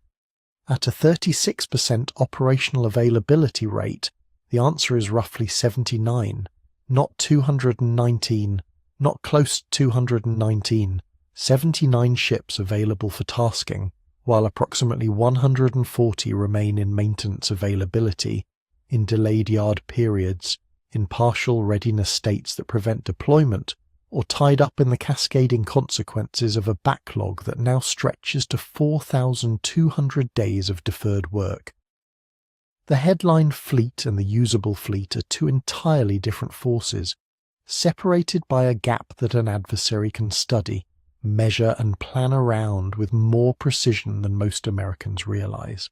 At a 36% operational availability rate, the answer is roughly 79, not 219, not close to 219, 79 ships available for tasking, while approximately 140 remain in maintenance availability, in delayed yard periods, in partial readiness states that prevent deployment, or tied up in the cascading consequences of a backlog that now stretches to 4,200 days of deferred work. The headline fleet and the usable fleet are two entirely different forces, separated by a gap that an adversary can study, measure and plan around with more precision than most Americans realize.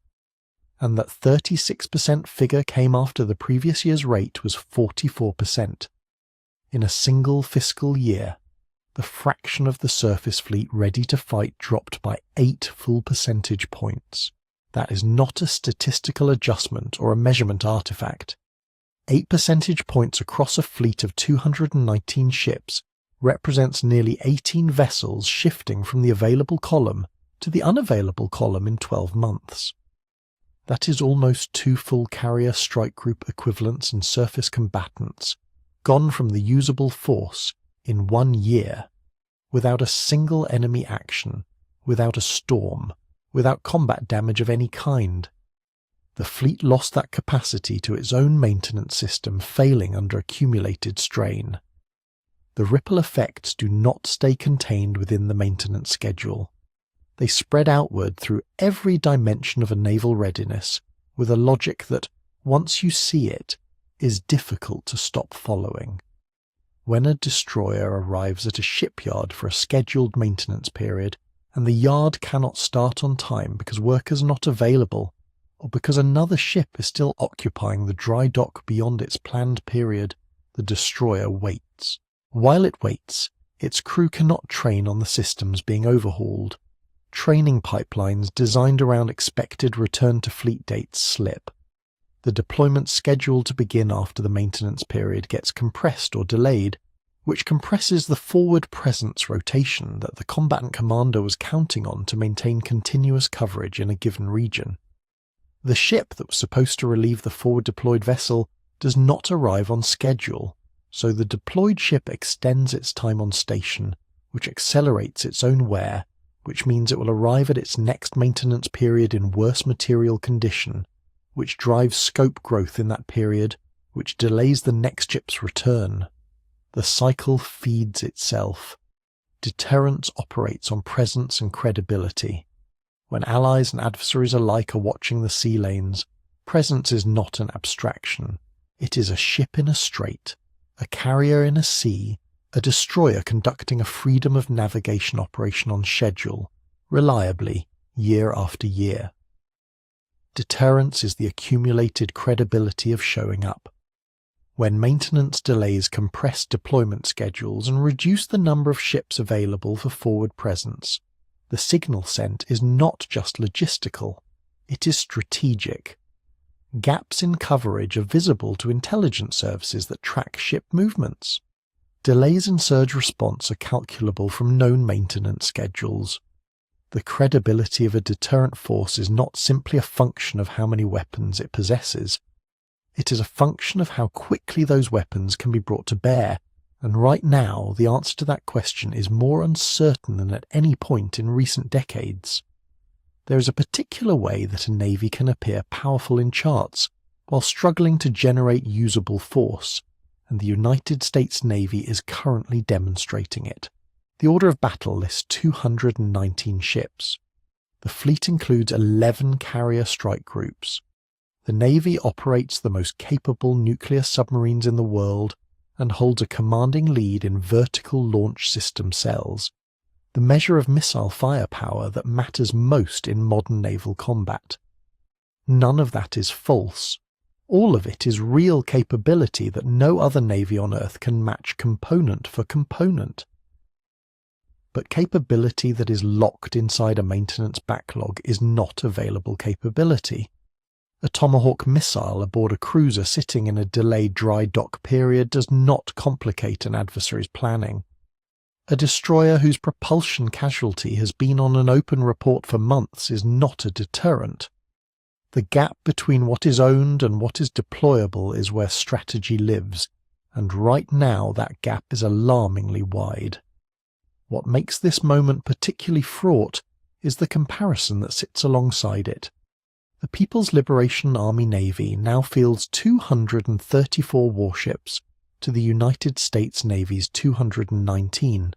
And that 36% figure came after the previous year's rate was 44%. In a single fiscal year, the fraction of the surface fleet ready to fight dropped by 8 full percentage points. That is not a statistical adjustment or a measurement artifact. 8 percentage points across a fleet of 219 ships represents nearly 18 vessels shifting from the available column to the unavailable column in 12 months. That is almost 2 full carrier strike group equivalents and surface combatants gone from the usable force in 1 year, without a single enemy action, without a storm, without combat damage of any kind. The fleet lost that capacity to its own maintenance system failing under accumulated strain. The ripple effects do not stay contained within the maintenance schedule. They spread outward through every dimension of a naval readiness with a logic that, once you see it, is difficult to stop following. When a destroyer arrives at a shipyard for a scheduled maintenance period and the yard cannot start on time because workers are not available, or because another ship is still occupying the dry dock beyond its planned period, the destroyer waits. While it waits, its crew cannot train on the systems being overhauled. Training pipelines designed around expected return to fleet dates slip. The deployment scheduled to begin after the maintenance period gets compressed or delayed, which compresses the forward presence rotation that the combatant commander was counting on to maintain continuous coverage in a given region. The ship that was supposed to relieve the forward deployed vessel does not arrive on schedule, so the deployed ship extends its time on station, which accelerates its own wear, which means it will arrive at its next maintenance period in worse material condition, which drives scope growth in that period, which delays the next ship's return. The cycle feeds itself. Deterrence operates on presence and credibility. When allies and adversaries alike are watching the sea lanes, presence is not an abstraction. It is a ship in a strait, a carrier in a sea, a destroyer conducting a freedom of navigation operation on schedule, reliably, year after year. Deterrence is the accumulated credibility of showing up. When maintenance delays compress deployment schedules and reduce the number of ships available for forward presence, the signal sent is not just logistical, it is strategic. Gaps in coverage are visible to intelligence services that track ship movements. Delays in surge response are calculable from known maintenance schedules. The credibility of a deterrent force is not simply a function of how many weapons it possesses. It is a function of how quickly those weapons can be brought to bear, and right now the answer to that question is more uncertain than at any point in recent decades. There is a particular way that a navy can appear powerful in charts while struggling to generate usable force, and the United States Navy is currently demonstrating it. The order of battle lists 219 ships. The fleet includes 11 carrier strike groups. The Navy operates the most capable nuclear submarines in the world and holds a commanding lead in vertical launch system cells, the measure of missile firepower that matters most in modern naval combat. None of that is false. All of it is real capability that no other navy on Earth can match component for component. But capability that is locked inside a maintenance backlog is not available capability. A Tomahawk missile aboard a cruiser sitting in a delayed dry dock period does not complicate an adversary's planning. A destroyer whose propulsion casualty has been on an open report for months is not a deterrent. The gap between what is owned and what is deployable is where strategy lives, and right now that gap is alarmingly wide. What makes this moment particularly fraught is the comparison that sits alongside it. The People's Liberation Army Navy now fields 234 warships to the United States Navy's 219,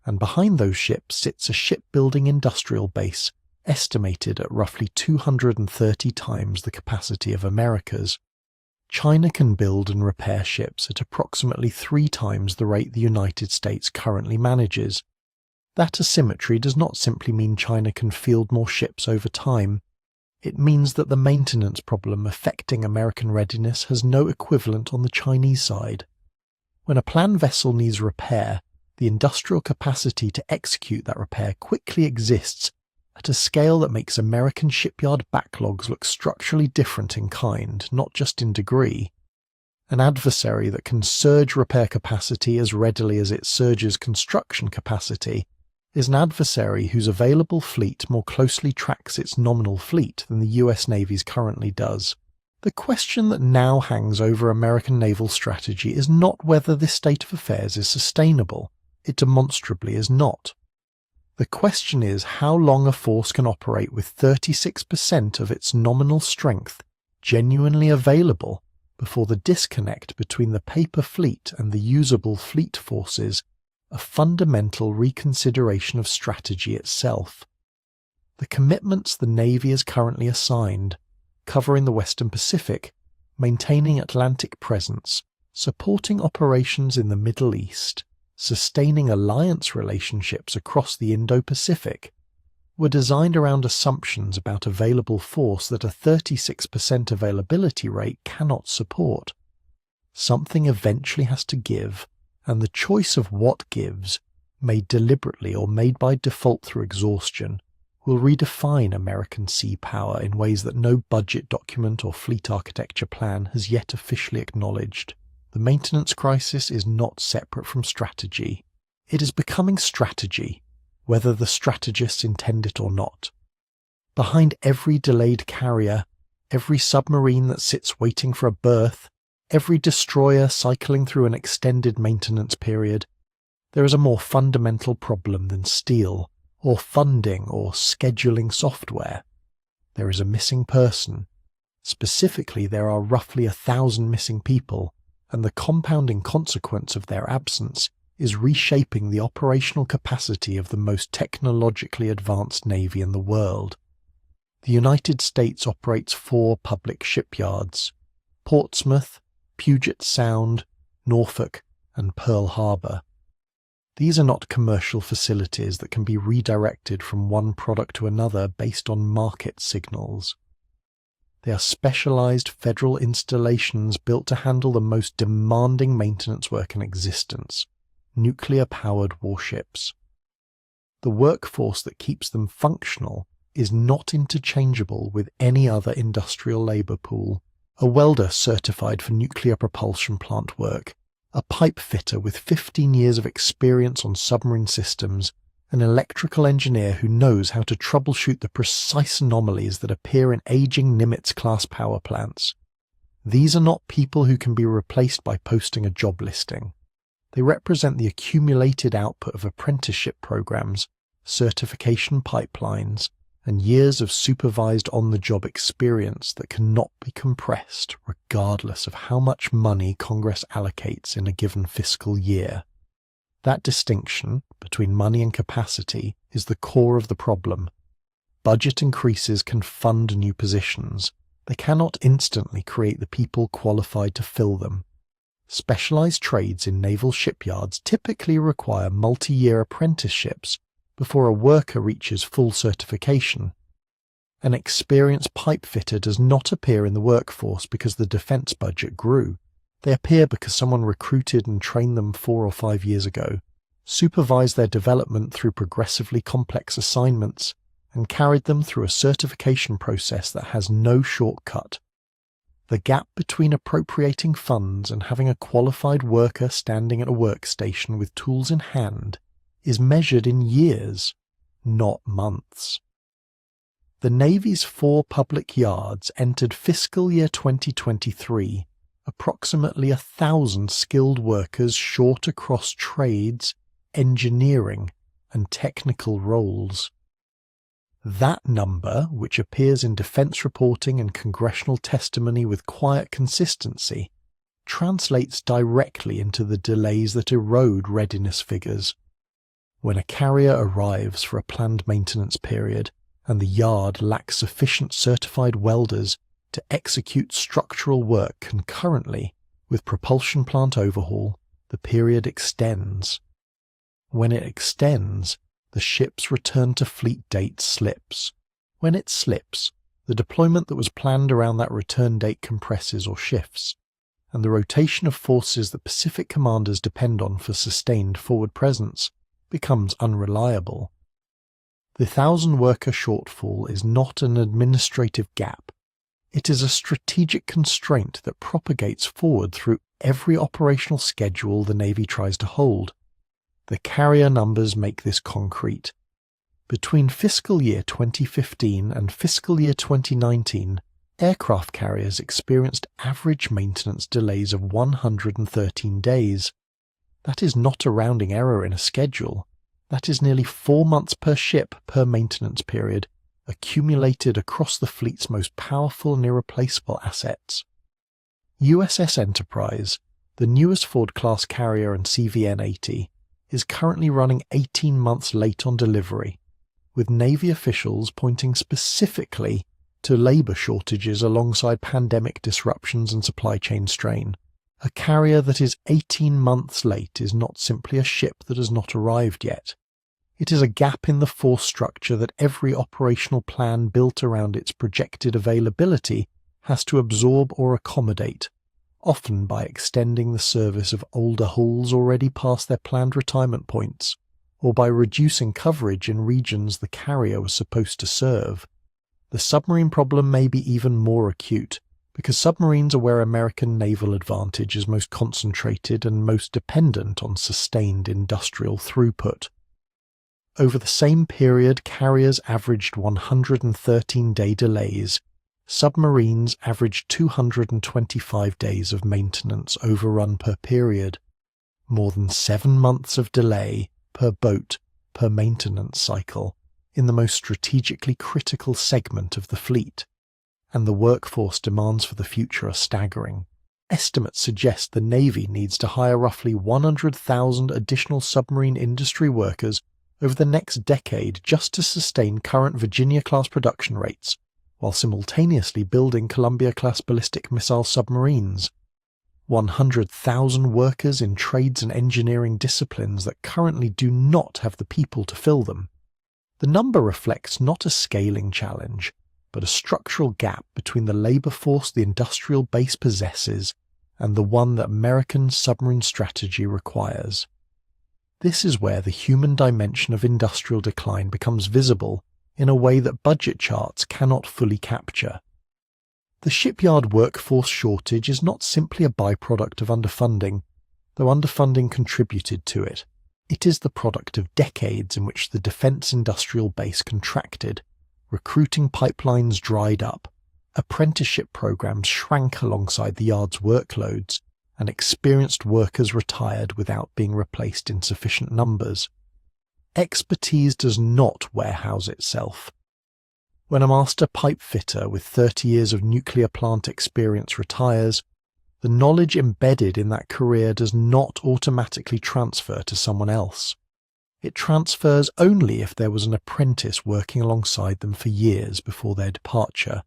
and behind those ships sits a shipbuilding industrial base estimated at roughly 230 times the capacity of America's. China can build and repair ships at approximately 3 times the rate the United States currently manages. That asymmetry does not simply mean China can field more ships over time. It means that the maintenance problem affecting American readiness has no equivalent on the Chinese side. When a planned vessel needs repair, the industrial capacity to execute that repair quickly exists at a scale that makes American shipyard backlogs look structurally different in kind, not just in degree. An adversary that can surge repair capacity as readily as it surges construction capacity is an adversary whose available fleet more closely tracks its nominal fleet than the US Navy's currently does. The question that now hangs over American naval strategy is not whether this state of affairs is sustainable. It demonstrably is not. The question is how long a force can operate with 36% of its nominal strength genuinely available before the disconnect between the paper fleet and the usable fleet forces a fundamental reconsideration of strategy itself. The commitments the Navy is currently assigned, covering the Western Pacific, maintaining Atlantic presence, supporting operations in the Middle East, sustaining alliance relationships across the Indo-Pacific, were designed around assumptions about available force that a 36% availability rate cannot support. Something eventually has to give, and the choice of what gives, made deliberately or made by default through exhaustion, will redefine American sea power in ways that no budget document or fleet architecture plan has yet officially acknowledged. The maintenance crisis is not separate from strategy. It is becoming strategy, whether the strategists intend it or not. Behind every delayed carrier, every submarine that sits waiting for a berth, every destroyer cycling through an extended maintenance period, there is a more fundamental problem than steel, or funding, or scheduling software. There is a missing person. Specifically, there are roughly 1,000 missing people, and the compounding consequence of their absence is reshaping the operational capacity of the most technologically advanced navy in the world. The United States operates 4 public shipyards: Portsmouth, Puget Sound, Norfolk, and Pearl Harbor. These are not commercial facilities that can be redirected from one product to another based on market signals. They are specialized federal installations built to handle the most demanding maintenance work in existence: nuclear-powered warships. The workforce that keeps them functional is not interchangeable with any other industrial labor pool. A welder certified for nuclear propulsion plant work, a pipe fitter with 15 years of experience on submarine systems, an electrical engineer who knows how to troubleshoot the precise anomalies that appear in aging Nimitz-class power plants. These are not people who can be replaced by posting a job listing. They represent the accumulated output of apprenticeship programs, certification pipelines, and years of supervised on-the-job experience that cannot be compressed regardless of how much money Congress allocates in a given fiscal year. That distinction between money and capacity is the core of the problem. Budget increases can fund new positions. They cannot instantly create the people qualified to fill them. Specialized trades in naval shipyards typically require multi-year apprenticeships before a worker reaches full certification. An experienced pipe fitter does not appear in the workforce because the defense budget grew. They appear because someone recruited and trained them 4 or 5 years ago, supervised their development through progressively complex assignments, and carried them through a certification process that has no shortcut. The gap between appropriating funds and having a qualified worker standing at a workstation with tools in hand is measured in years, not months. The Navy's 4 public yards entered fiscal year 2023 approximately 1,000 skilled workers short across trades, engineering, and technical roles. That number, which appears in defense reporting and congressional testimony with quiet consistency, translates directly into the delays that erode readiness figures. When a carrier arrives for a planned maintenance period and the yard lacks sufficient certified welders to execute structural work concurrently with propulsion plant overhaul, the period extends. When it extends, the ship's return to fleet date slips. When it slips, the deployment that was planned around that return date compresses or shifts, and the rotation of forces that Pacific commanders depend on for sustained forward presence becomes unreliable. The 1,000-worker shortfall is not an administrative gap. It is a strategic constraint that propagates forward through every operational schedule the Navy tries to hold. The carrier numbers make this concrete. Between fiscal year 2015 and fiscal year 2019, aircraft carriers experienced average maintenance delays of 113 days. That is not a rounding error in a schedule. That is nearly 4 months per ship per maintenance period, accumulated across the fleet's most powerful and irreplaceable assets. USS Enterprise, the newest Ford-class carrier and CVN-80, is currently running 18 months late on delivery, with Navy officials pointing specifically to labour shortages alongside pandemic disruptions and supply chain strain. A carrier that is 18 months late is not simply a ship that has not arrived yet. It is a gap in the force structure that every operational plan built around its projected availability has to absorb or accommodate, often by extending the service of older hulls already past their planned retirement points, or by reducing coverage in regions the carrier was supposed to serve. The submarine problem may be even more acute, because submarines are where American naval advantage is most concentrated and most dependent on sustained industrial throughput. Over the same period, carriers averaged 113-day delays. Submarines averaged 225 days of maintenance overrun per period, more than 7 months of delay per boat per maintenance cycle in the most strategically critical segment of the fleet. And the workforce demands for the future are staggering. Estimates suggest the Navy needs to hire roughly 100,000 additional submarine industry workers over the next decade just to sustain current Virginia-class production rates, while simultaneously building Columbia-class ballistic missile submarines. 100,000 workers in trades and engineering disciplines that currently do not have the people to fill them. The number reflects not a scaling challenge, but a structural gap between the labour force the industrial base possesses and the one that American submarine strategy requires. This is where the human dimension of industrial decline becomes visible in a way that budget charts cannot fully capture. The shipyard workforce shortage is not simply a byproduct of underfunding, though underfunding contributed to it. It is the product of decades in which the defence industrial base contracted, recruiting pipelines dried up, apprenticeship programs shrank alongside the yard's workloads, and experienced workers retired without being replaced in sufficient numbers. Expertise does not warehouse itself. When a master pipe fitter with 30 years of nuclear plant experience retires, the knowledge embedded in that career does not automatically transfer to someone else. It transfers only if there was an apprentice working alongside them for years before their departure,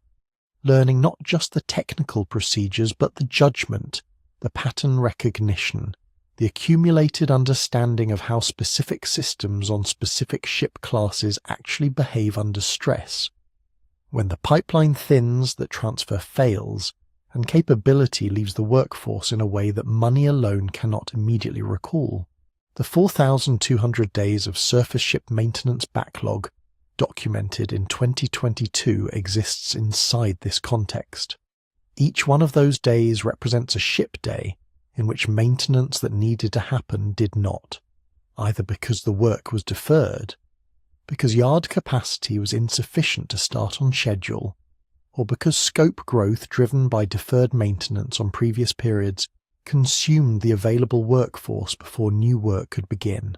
learning not just the technical procedures but the judgment, the pattern recognition, the accumulated understanding of how specific systems on specific ship classes actually behave under stress. When the pipeline thins, the transfer fails, and capability leaves the workforce in a way that money alone cannot immediately recall. The 4,200 days of surface ship maintenance backlog documented in 2022 exists inside this context. Each one of those days represents a ship day in which maintenance that needed to happen did not, either because the work was deferred, because yard capacity was insufficient to start on schedule, or because scope growth driven by deferred maintenance on previous periods consumed the available workforce before new work could begin.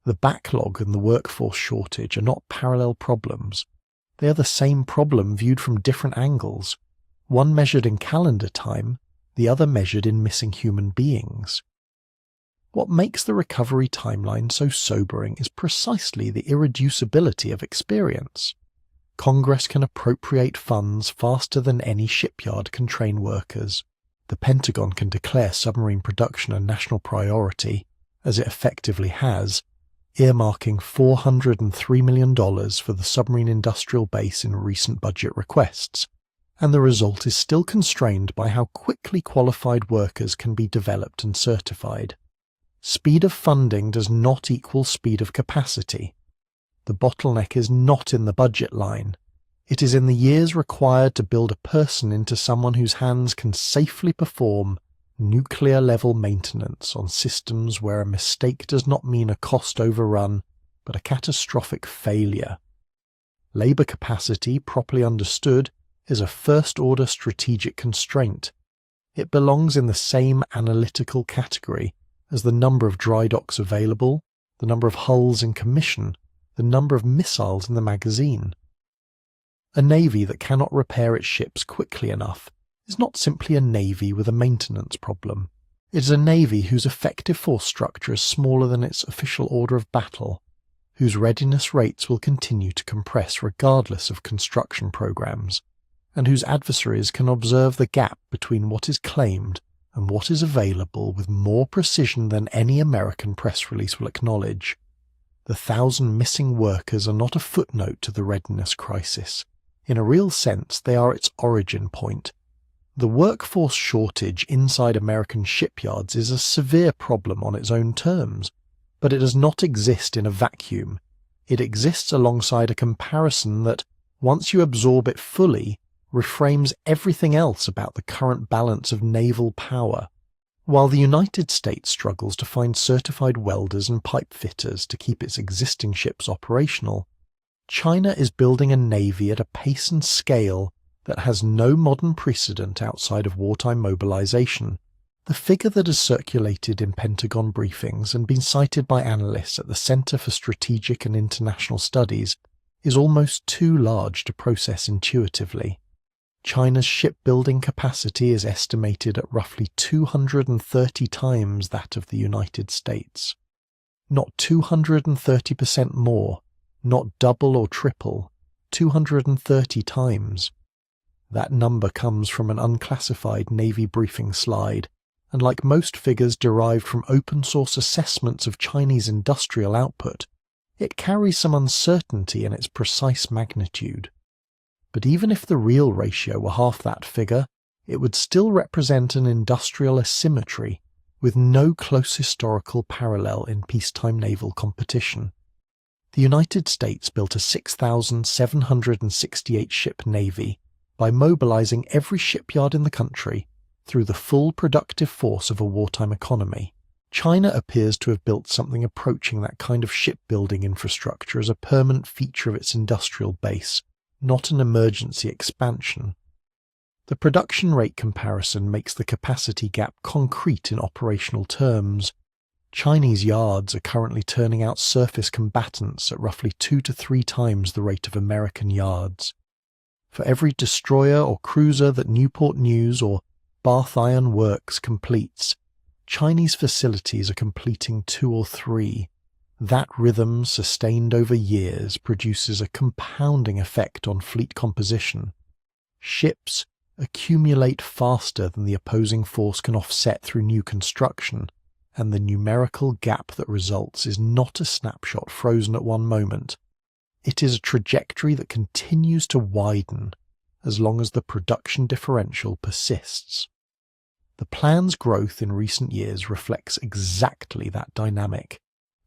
The backlog and the workforce shortage are not parallel problems. They are the same problem viewed from different angles, one measured in calendar time, the other measured in missing human beings. What makes the recovery timeline so sobering is precisely the irreducibility of experience. Congress can appropriate funds faster than any shipyard can train workers. The Pentagon can declare submarine production a national priority, as it effectively has, earmarking $403 million for the submarine industrial base in recent budget requests, and the result is still constrained by how quickly qualified workers can be developed and certified. Speed of funding does not equal speed of capacity. The bottleneck is not in the budget line. It is in the years required to build a person into someone whose hands can safely perform nuclear-level maintenance on systems where a mistake does not mean a cost overrun, but a catastrophic failure. Labour capacity, properly understood, is a first-order strategic constraint. It belongs in the same analytical category as the number of dry docks available, the number of hulls in commission, the number of missiles in the magazine. A navy that cannot repair its ships quickly enough is not simply a navy with a maintenance problem. It is a navy whose effective force structure is smaller than its official order of battle, whose readiness rates will continue to compress regardless of construction programs, and whose adversaries can observe the gap between what is claimed and what is available with more precision than any American press release will acknowledge. The 1,000 missing workers are not a footnote to the readiness crisis. In a real sense, they are its origin point. The workforce shortage inside American shipyards is a severe problem on its own terms, but it does not exist in a vacuum. It exists alongside a comparison that, once you absorb it fully, reframes everything else about the current balance of naval power. While the United States struggles to find certified welders and pipe fitters to keep its existing ships operational, China is building a navy at a pace and scale that has no modern precedent outside of wartime mobilization. The figure that has circulated in Pentagon briefings and been cited by analysts at the Center for Strategic and International Studies is almost too large to process intuitively. China's shipbuilding capacity is estimated at roughly 230 times that of the United States. Not 230% more, not double or triple, 230 times. That number comes from an unclassified Navy briefing slide, and like most figures derived from open-source assessments of Chinese industrial output, it carries some uncertainty in its precise magnitude. But even if the real ratio were half that figure, it would still represent an industrial asymmetry with no close historical parallel in peacetime naval competition. The United States built a 6,768 ship navy by mobilizing every shipyard in the country through the full productive force of a wartime economy. China appears to have built something approaching that kind of shipbuilding infrastructure as a permanent feature of its industrial base, not an emergency expansion. The production rate comparison makes the capacity gap concrete in operational terms. Chinese yards are currently turning out surface combatants at roughly 2 to 3 times the rate of American yards. For every destroyer or cruiser that Newport News or Bath Iron Works completes, Chinese facilities are completing 2 or 3. That rhythm, sustained over years, produces a compounding effect on fleet composition. Ships accumulate faster than the opposing force can offset through new construction, and the numerical gap that results is not a snapshot frozen at one moment. It is a trajectory that continues to widen as long as the production differential persists. The plan's growth in recent years reflects exactly that dynamic.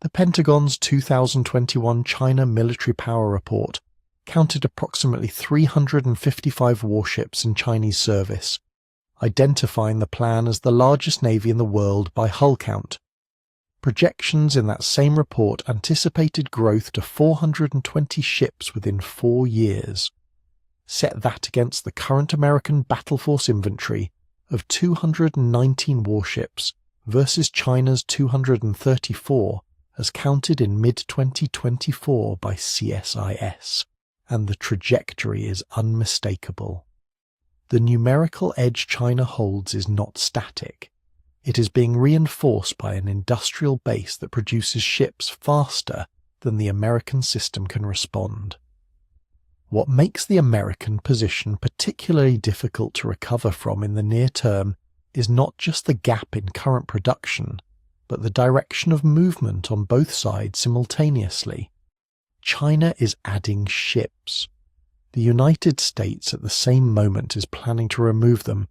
The Pentagon's 2021 China Military Power Report counted approximately 355 warships in Chinese service, identifying the plan as the largest navy in the world by hull count. Projections in that same report anticipated growth to 420 ships within 4 years. Set that against the current American battle force inventory of 219 warships versus China's 234 as counted in mid-2024 by CSIS, and the trajectory is unmistakable. The numerical edge China holds is not static. It is being reinforced by an industrial base that produces ships faster than the American system can respond. What makes the American position particularly difficult to recover from in the near term is not just the gap in current production, but the direction of movement on both sides simultaneously. China is adding ships. The United States at the same moment is planning to remove them.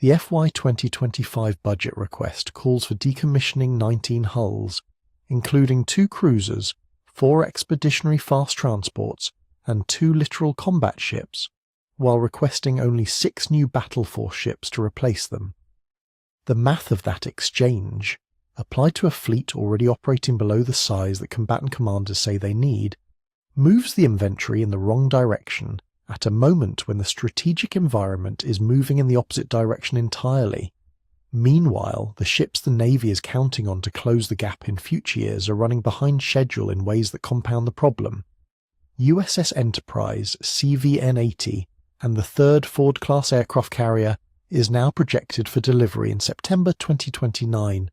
The FY 2025 budget request calls for decommissioning 19 hulls, including 2 cruisers, 4 expeditionary fast transports, and 2 littoral combat ships, while requesting only 6 new battle force ships to replace them. The math of that exchange, applied to a fleet already operating below the size that combatant commanders say they need, moves the inventory in the wrong direction at a moment when the strategic environment is moving in the opposite direction entirely. Meanwhile, the ships the Navy is counting on to close the gap in future years are running behind schedule in ways that compound the problem. USS Enterprise CVN-80 and the third Ford-class aircraft carrier is now projected for delivery in September 2029,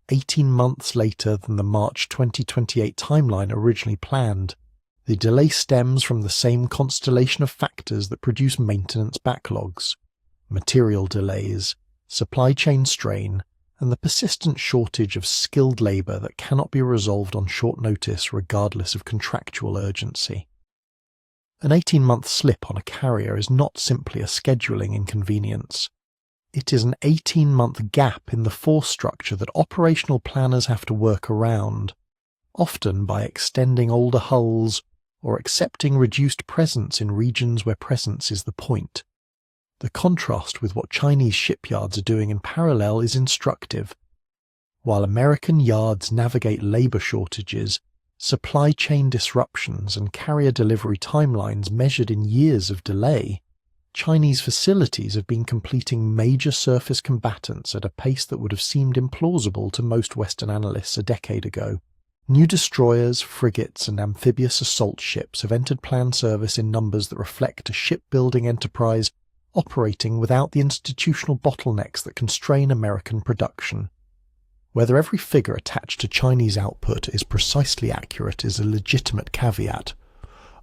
18 months later than the March 2028 timeline originally planned. The delay stems from the same constellation of factors that produce maintenance backlogs: material delays, supply chain strain, and the persistent shortage of skilled labour that cannot be resolved on short notice regardless of contractual urgency. An 18-month slip on a carrier is not simply a scheduling inconvenience. It is an 18-month gap in the force structure that operational planners have to work around, often by extending older hulls or accepting reduced presence in regions where presence is the point. The contrast with what Chinese shipyards are doing in parallel is instructive. While American yards navigate labour shortages, supply chain disruptions and carrier delivery timelines measured in years of delay, Chinese facilities have been completing major surface combatants at a pace that would have seemed implausible to most Western analysts a decade ago. New destroyers, frigates, and amphibious assault ships have entered planned service in numbers that reflect a shipbuilding enterprise operating without the institutional bottlenecks that constrain American production. Whether every figure attached to Chinese output is precisely accurate is a legitimate caveat.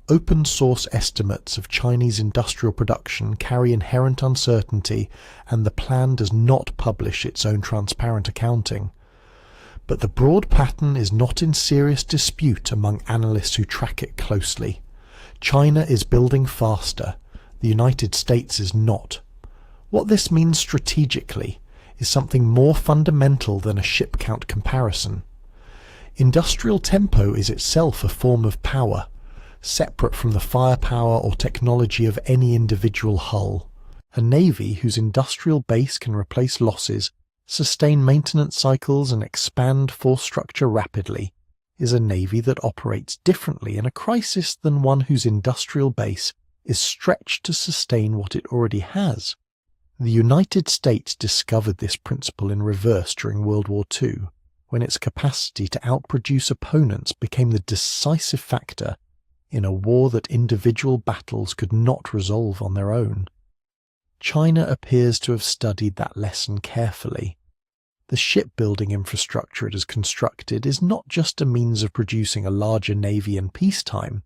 Open source estimates of Chinese industrial production carry inherent uncertainty, and the plan does not publish its own transparent accounting. But the broad pattern is not in serious dispute among analysts who track it closely. China is building faster. The United States is not. What this means strategically is something more fundamental than a ship count comparison. Industrial tempo is itself a form of power, separate from the firepower or technology of any individual hull. A navy whose industrial base can replace losses, sustain maintenance cycles, and expand force structure rapidly is a navy that operates differently in a crisis than one whose industrial base is stretched to sustain what it already has. The United States discovered this principle in reverse during World War II, when its capacity to outproduce opponents became the decisive factor in a war that individual battles could not resolve on their own. China appears to have studied that lesson carefully. The shipbuilding infrastructure it has constructed is not just a means of producing a larger navy in peacetime.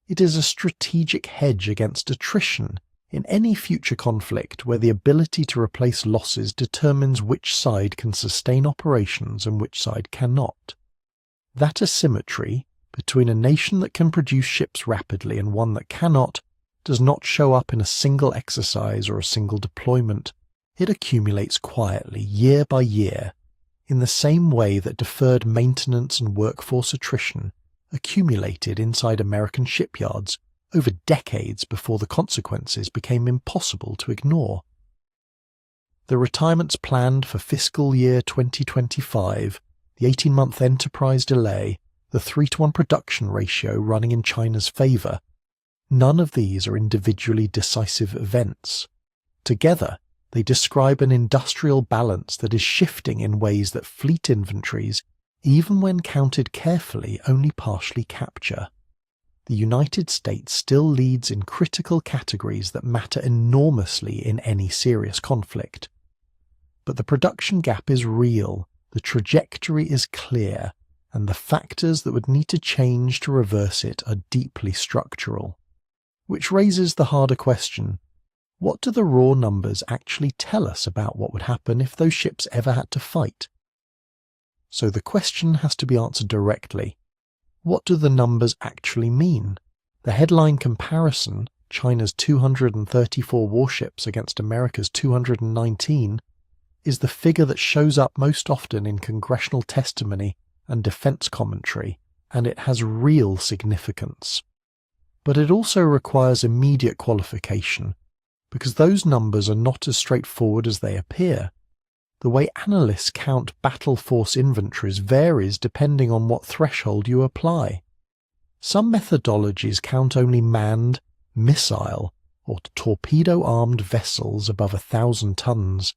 It is a strategic hedge against attrition in any future conflict where the ability to replace losses determines which side can sustain operations and which side cannot. That asymmetry between a nation that can produce ships rapidly and one that cannot does not show up in a single exercise or a single deployment. It accumulates quietly, year by year, in the same way that deferred maintenance and workforce attrition accumulated inside American shipyards over decades before the consequences became impossible to ignore. The retirements planned for fiscal year 2025, the 18-month enterprise delay, the 3-to-1 production ratio running in China's favour, none of these are individually decisive events. Together, they describe an industrial balance that is shifting in ways that fleet inventories, even when counted carefully, only partially capture. The United States still leads in critical categories that matter enormously in any serious conflict. But the production gap is real, the trajectory is clear, and the factors that would need to change to reverse it are deeply structural. Which raises the harder question: what do the raw numbers actually tell us about what would happen if those ships ever had to fight? So the question has to be answered directly. What do the numbers actually mean? The headline comparison, China's 234 warships against America's 219, is the figure that shows up most often in congressional testimony and defense commentary, and it has real significance. But it also requires immediate qualification, because those numbers are not as straightforward as they appear. the way analysts count battle force inventories varies depending on what threshold you apply. Some methodologies count only manned, missile, or torpedo-armed vessels above 1,000 tons,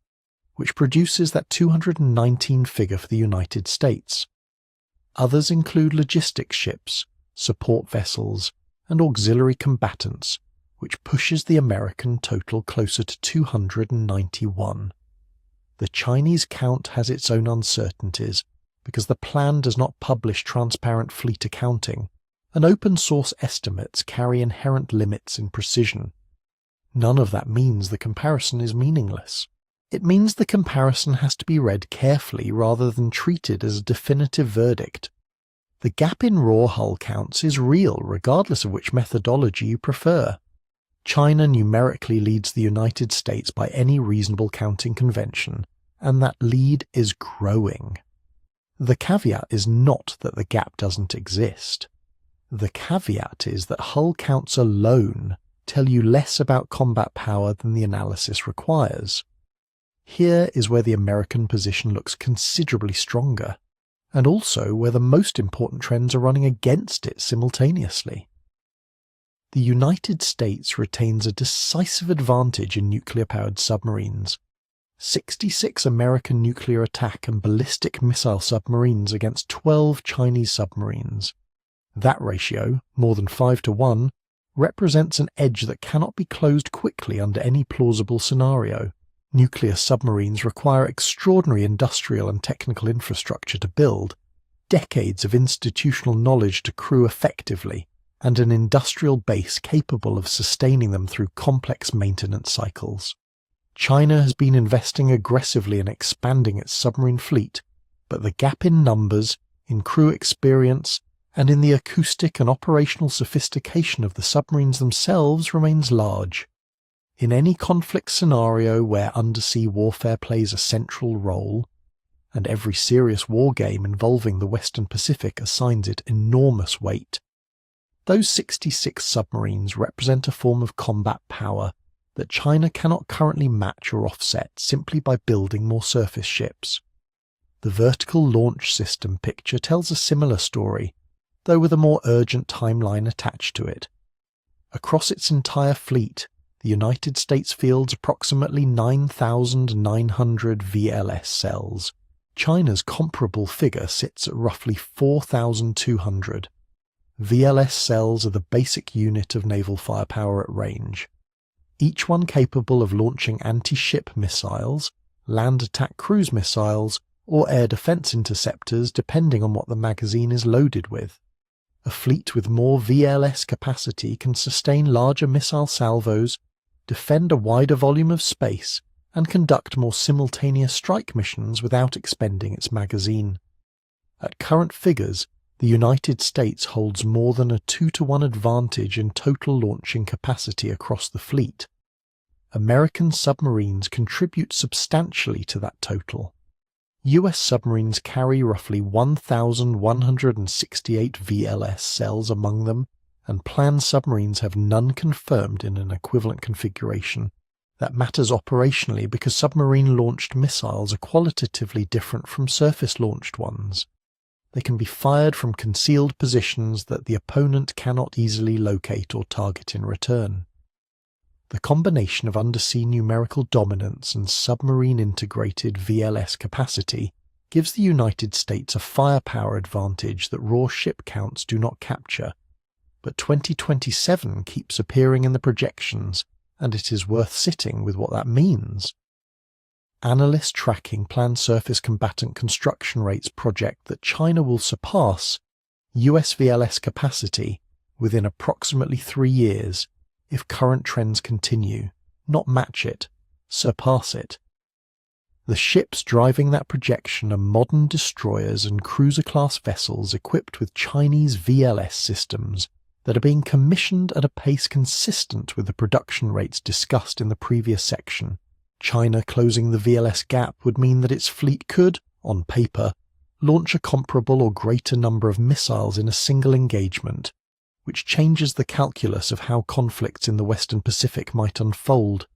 which produces that 219 figure for the United States. Others include logistics ships, support vessels, and auxiliary combatants, which pushes the American total closer to 291. The Chinese count has its own uncertainties because the plan does not publish transparent fleet accounting, and open-source estimates carry inherent limits in precision. None of that means the comparison is meaningless. It means the comparison has to be read carefully rather than treated as a definitive verdict. The gap in raw hull counts is real regardless of which methodology you prefer. China numerically leads the United States by any reasonable counting convention, and that lead is growing. The caveat is not that the gap doesn't exist. The caveat is that hull counts alone tell you less about combat power than the analysis requires. Here is where the American position looks considerably stronger, and also where the most important trends are running against it simultaneously. The United States retains a decisive advantage in nuclear-powered submarines. 66 American nuclear attack and ballistic missile submarines against 12 Chinese submarines. That ratio, more than 5-to-1, represents an edge that cannot be closed quickly under any plausible scenario. Nuclear submarines require extraordinary industrial and technical infrastructure to build, decades of institutional knowledge to crew effectively, and an industrial base capable of sustaining them through complex maintenance cycles. China has been investing aggressively in expanding its submarine fleet, but the gap in numbers, in crew experience, and in the acoustic and operational sophistication of the submarines themselves remains large. In any conflict scenario where undersea warfare plays a central role, and every serious war game involving the Western Pacific assigns it enormous weight, those 66 submarines represent a form of combat power that China cannot currently match or offset simply by building more surface ships. The vertical launch system picture tells a similar story, though with a more urgent timeline attached to it. Across its entire fleet, the United States fields approximately 9,900 VLS cells. China's comparable figure sits at roughly 4,200. VLS cells are the basic unit of naval firepower at range, each one capable of launching anti-ship missiles, land attack cruise missiles, or air defense interceptors depending on what the magazine is loaded with. A fleet with more VLS capacity can sustain larger missile salvos, defend a wider volume of space, and conduct more simultaneous strike missions without expending its magazine. At current figures, the United States holds more than a 2-to-1 advantage in total launching capacity across the fleet. American submarines contribute substantially to that total. US submarines carry roughly 1,168 VLS cells among them, and planned submarines have none confirmed in an equivalent configuration. That matters operationally because submarine-launched missiles are qualitatively different from surface-launched ones. They can be fired from concealed positions that the opponent cannot easily locate or target in return. The combination of undersea numerical dominance and submarine-integrated VLS capacity gives the United States a firepower advantage that raw ship counts do not capture, but 2027 keeps appearing in the projections, and it is worth sitting with what that means. Analysts tracking planned surface combatant construction rates project that China will surpass US VLS capacity within approximately 3 years if current trends continue, not match it, surpass it. The ships driving that projection are modern destroyers and cruiser-class vessels equipped with Chinese VLS systems that are being commissioned at a pace consistent with the production rates discussed in the previous section. China closing the VLS gap would mean that its fleet could, on paper, launch a comparable or greater number of missiles in a single engagement, which changes the calculus of how conflicts in the Western Pacific might unfold.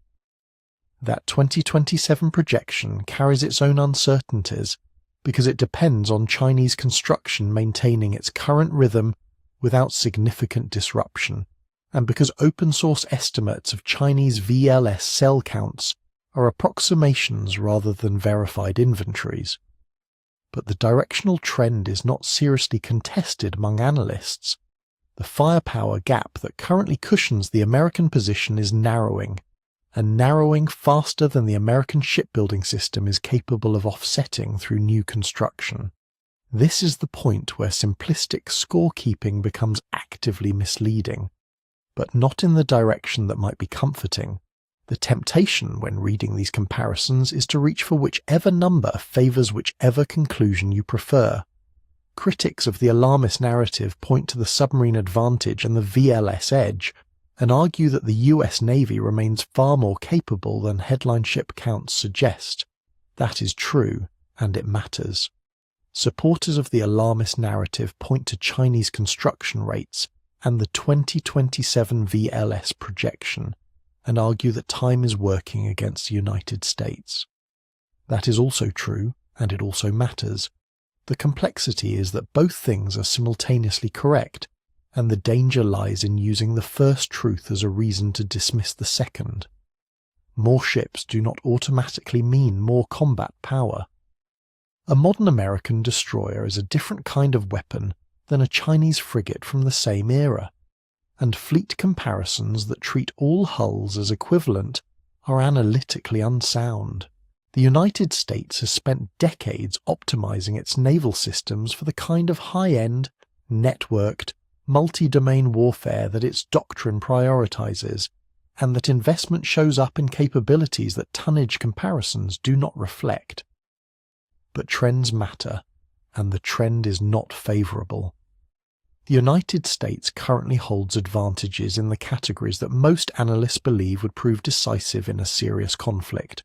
That 2027 projection carries its own uncertainties because it depends on Chinese construction maintaining its current rhythm without significant disruption, and because open-source estimates of Chinese VLS cell counts are approximations rather than verified inventories. But the directional trend is not seriously contested among analysts. The firepower gap that currently cushions the American position is narrowing, and narrowing faster than the American shipbuilding system is capable of offsetting through new construction. This is the point where simplistic scorekeeping becomes actively misleading, but not in the direction that might be comforting. The temptation when reading these comparisons is to reach for whichever number favours whichever conclusion you prefer. Critics of the alarmist narrative point to the submarine advantage and the VLS edge, and argue that the US Navy remains far more capable than headline ship counts suggest. That is true, and it matters. Supporters of the alarmist narrative point to Chinese construction rates and the 2027 VLS projection, and argue that time is working against the United States. That is also true, and it also matters. The complexity is that both things are simultaneously correct, and the danger lies in using the first truth as a reason to dismiss the second. More ships do not automatically mean more combat power. A modern American destroyer is a different kind of weapon than a Chinese frigate from the same era, and fleet comparisons that treat all hulls as equivalent are analytically unsound. The United States has spent decades optimizing its naval systems for the kind of high-end, networked, multi-domain warfare that its doctrine prioritizes, and that investment shows up in capabilities that tonnage comparisons do not reflect. But trends matter, and the trend is not favorable. The United States currently holds advantages in the categories that most analysts believe would prove decisive in a serious conflict: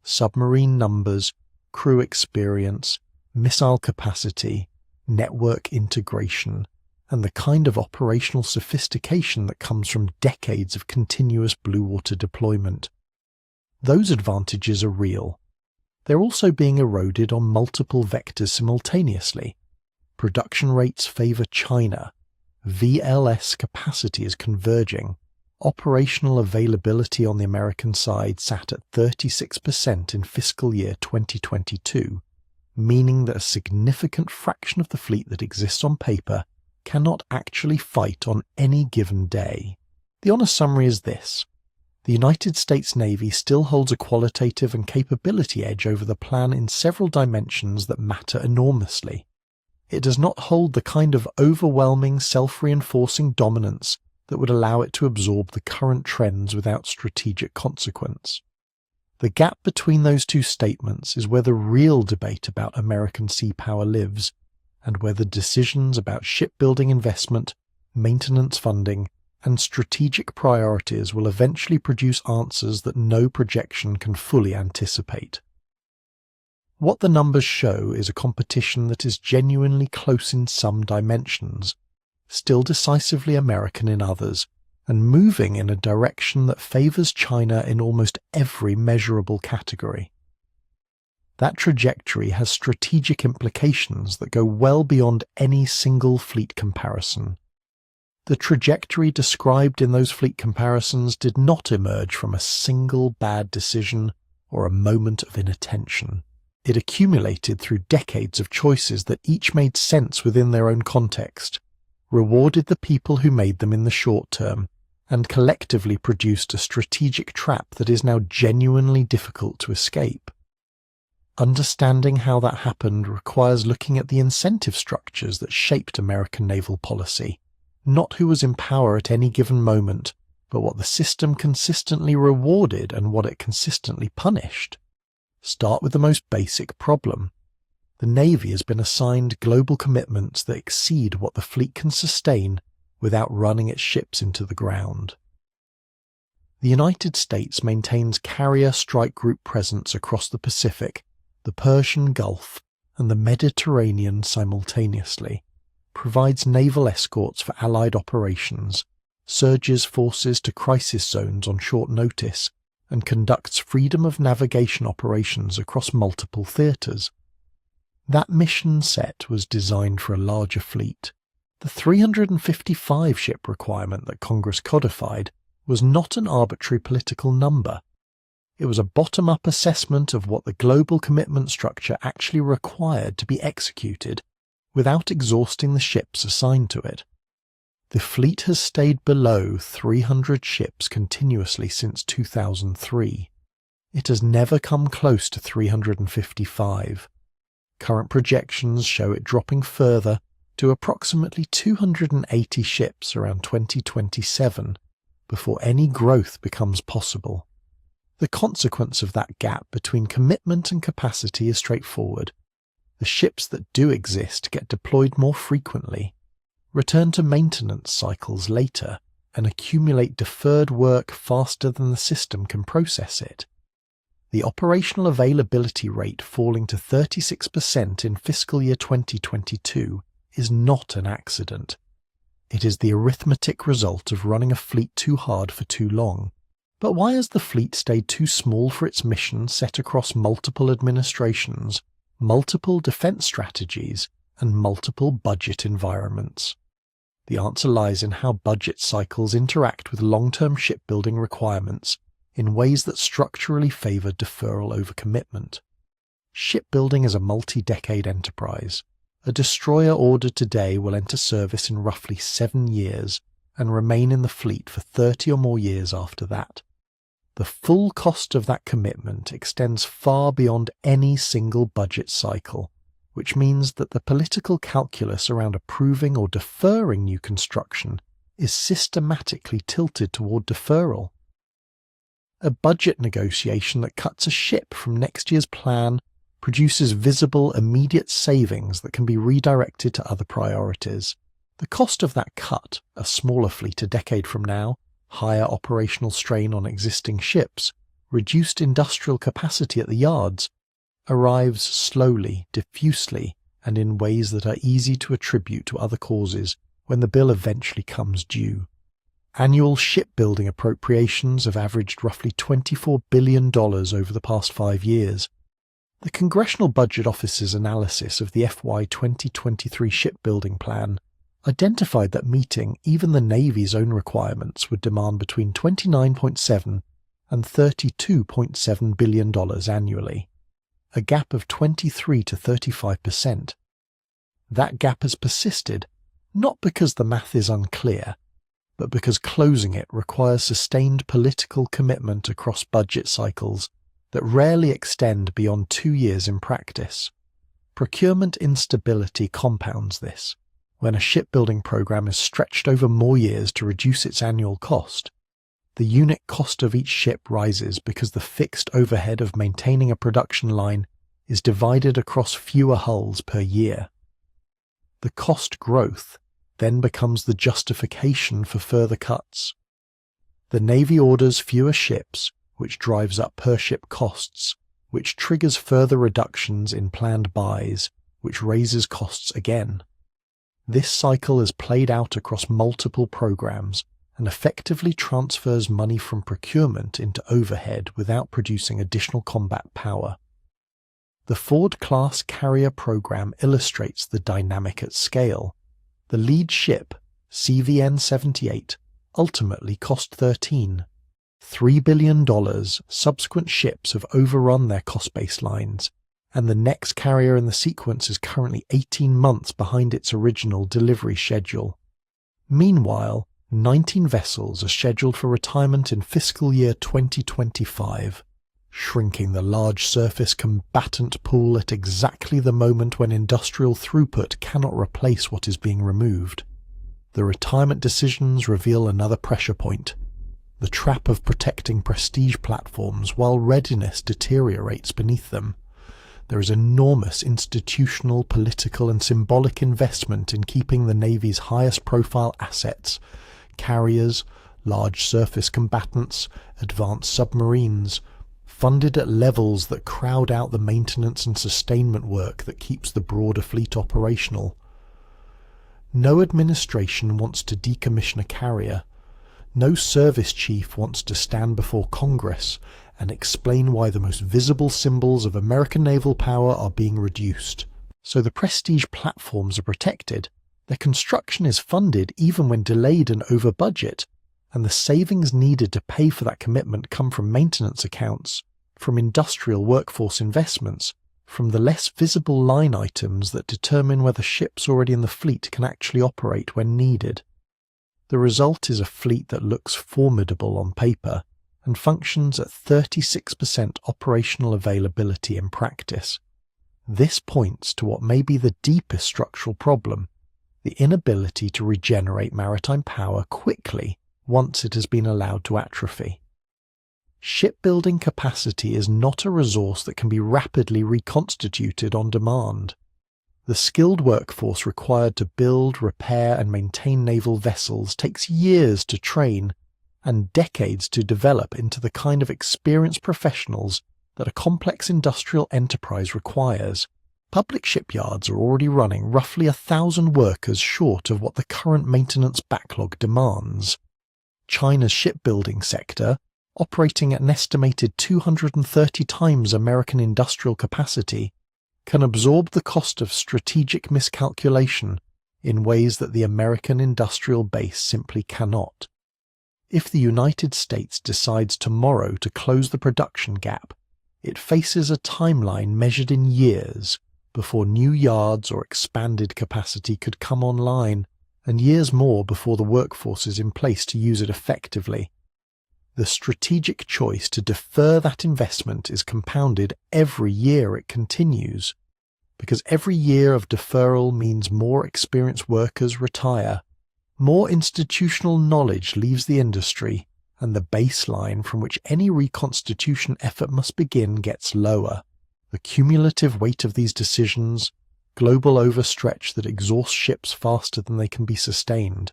submarine numbers, crew experience, missile capacity, network integration, and the kind of operational sophistication that comes from decades of continuous blue water deployment. Those advantages are real. They're also being eroded on multiple vectors simultaneously. Production rates favour China. VLS capacity is converging. Operational availability on the American side sat at 36% in fiscal year 2022, meaning that a significant fraction of the fleet that exists on paper cannot actually fight on any given day. The honest summary is this: the United States Navy still holds a qualitative and capability edge over the plan in several dimensions that matter enormously. It does not hold the kind of overwhelming self-reinforcing dominance that would allow it to absorb the current trends without strategic consequence. The gap between those two statements is where the real debate about American sea power lives, and where the decisions about shipbuilding investment, maintenance funding, and strategic priorities will eventually produce answers that no projection can fully anticipate. What the numbers show is a competition that is genuinely close in some dimensions, still decisively American in others, and moving in a direction that favours China in almost every measurable category. That trajectory has strategic implications that go well beyond any single fleet comparison. The trajectory described in those fleet comparisons did not emerge from a single bad decision or a moment of inattention. It accumulated through decades of choices that each made sense within their own context, rewarded the people who made them in the short term, and collectively produced a strategic trap that is now genuinely difficult to escape. Understanding how that happened requires looking at the incentive structures that shaped American naval policy, not who was in power at any given moment, but what the system consistently rewarded and what it consistently punished. Start with the most basic problem. The Navy has been assigned global commitments that exceed what the fleet can sustain without running its ships into the ground. The United States maintains carrier strike group presence across the Pacific, the Persian Gulf, and the Mediterranean simultaneously, provides naval escorts for Allied operations, surges forces to crisis zones on short notice, and conducts freedom of navigation operations across multiple theatres. That mission set was designed for a larger fleet. The 355 ship requirement that Congress codified was not an arbitrary political number. It was a bottom-up assessment of what the global commitment structure actually required to be executed without exhausting the ships assigned to it. The fleet has stayed below 300 ships continuously since 2003. It has never come close to 355. Current projections show it dropping further to approximately 280 ships around 2027 before any growth becomes possible. The consequence of that gap between commitment and capacity is straightforward. The ships that do exist get deployed more frequently, return to maintenance cycles later, and accumulate deferred work faster than the system can process it. The operational availability rate falling to 36% in fiscal year 2022 is not an accident. It is the arithmetic result of running a fleet too hard for too long. But why has the fleet stayed too small for its mission set across multiple administrations, multiple defense strategies, and multiple budget environments? The answer lies in how budget cycles interact with long-term shipbuilding requirements in ways that structurally favor deferral over commitment. Shipbuilding is a multi-decade enterprise. A destroyer ordered today will enter service in roughly 7 years and remain in the fleet for 30 or more years after that. The full cost of that commitment extends far beyond any single budget cycle, which means that the political calculus around approving or deferring new construction is systematically tilted toward deferral. A budget negotiation that cuts a ship from next year's plan produces visible, immediate savings that can be redirected to other priorities. The cost of that cut, a smaller fleet a decade from now, higher operational strain on existing ships, reduced industrial capacity at the yards, arrives slowly, diffusely, and in ways that are easy to attribute to other causes when the bill eventually comes due. Annual shipbuilding appropriations have averaged roughly $24 billion over the past 5 years. The Congressional Budget Office's analysis of the FY 2023 shipbuilding plan identified that meeting even the Navy's own requirements would demand between $29.7 and $32.7 billion annually, a gap of 23 to 35%. That gap has persisted, not because the math is unclear, but because closing it requires sustained political commitment across budget cycles that rarely extend beyond 2 years in practice. Procurement instability compounds this. When a shipbuilding program is stretched over more years to reduce its annual cost, the unit cost of each ship rises because the fixed overhead of maintaining a production line is divided across fewer hulls per year. The cost growth then becomes the justification for further cuts. The Navy orders fewer ships, which drives up per-ship costs, which triggers further reductions in planned buys, which raises costs again. This cycle is played out across multiple programs and effectively transfers money from procurement into overhead without producing additional combat power. The Ford-class carrier program illustrates the dynamic at scale. The lead ship, CVN-78, ultimately cost $13 billion. Subsequent ships have overrun their cost baselines, and the next carrier in the sequence is currently 18 months behind its original delivery schedule. Meanwhile, 19 vessels are scheduled for retirement in fiscal year 2025, shrinking the large surface combatant pool at exactly the moment when industrial throughput cannot replace what is being removed. The retirement decisions reveal another pressure point: the trap of protecting prestige platforms while readiness deteriorates beneath them. There is enormous institutional, political and symbolic investment in keeping the Navy's highest profile assets, carriers, large surface combatants, advanced submarines, funded at levels that crowd out the maintenance and sustainment work that keeps the broader fleet operational. No administration wants to decommission a carrier. No service chief wants to stand before Congress and explain why the most visible symbols of American naval power are being reduced. So the prestige platforms are protected, their construction is funded even when delayed and over budget, and the savings needed to pay for that commitment come from maintenance accounts, from industrial workforce investments, from the less visible line items that determine whether ships already in the fleet can actually operate when needed. The result is a fleet that looks formidable on paper and functions at 36% operational availability in practice. This points to what may be the deepest structural problem, the inability to regenerate maritime power quickly once it has been allowed to atrophy. Shipbuilding capacity is not a resource that can be rapidly reconstituted on demand. The skilled workforce required to build, repair and maintain naval vessels takes years to train and decades to develop into the kind of experienced professionals that a complex industrial enterprise requires. Public shipyards are already running roughly 1,000 workers short of what the current maintenance backlog demands. China's shipbuilding sector, operating at an estimated 230 times American industrial capacity, can absorb the cost of strategic miscalculation in ways that the American industrial base simply cannot. If the United States decides tomorrow to close the production gap, it faces a timeline measured in years before new yards or expanded capacity could come online, and years more before the workforce is in place to use it effectively. The strategic choice to defer that investment is compounded every year it continues, because every year of deferral means more experienced workers retire, more institutional knowledge leaves the industry, and the baseline from which any reconstitution effort must begin gets lower. The cumulative weight of these decisions, global overstretch that exhausts ships faster than they can be sustained,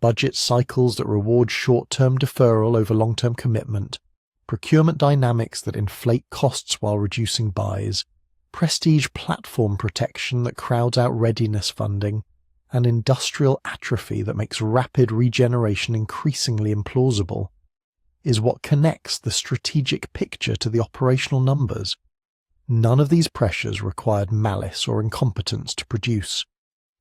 budget cycles that reward short-term deferral over long-term commitment, procurement dynamics that inflate costs while reducing buys, prestige platform protection that crowds out readiness funding, and industrial atrophy that makes rapid regeneration increasingly implausible, is what connects the strategic picture to the operational numbers. None of these pressures required malice or incompetence to produce.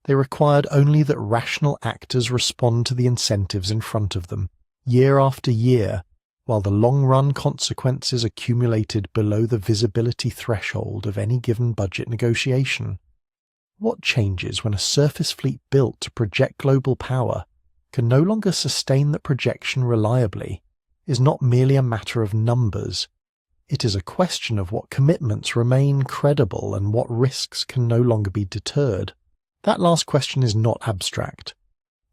They required only that rational actors respond to the incentives in front of them, year after year, while the long-run consequences accumulated below the visibility threshold of any given budget negotiation. What changes when a surface fleet built to project global power can no longer sustain that projection reliably is not merely a matter of numbers. It is a question of what commitments remain credible and what risks can no longer be deterred. That last question is not abstract.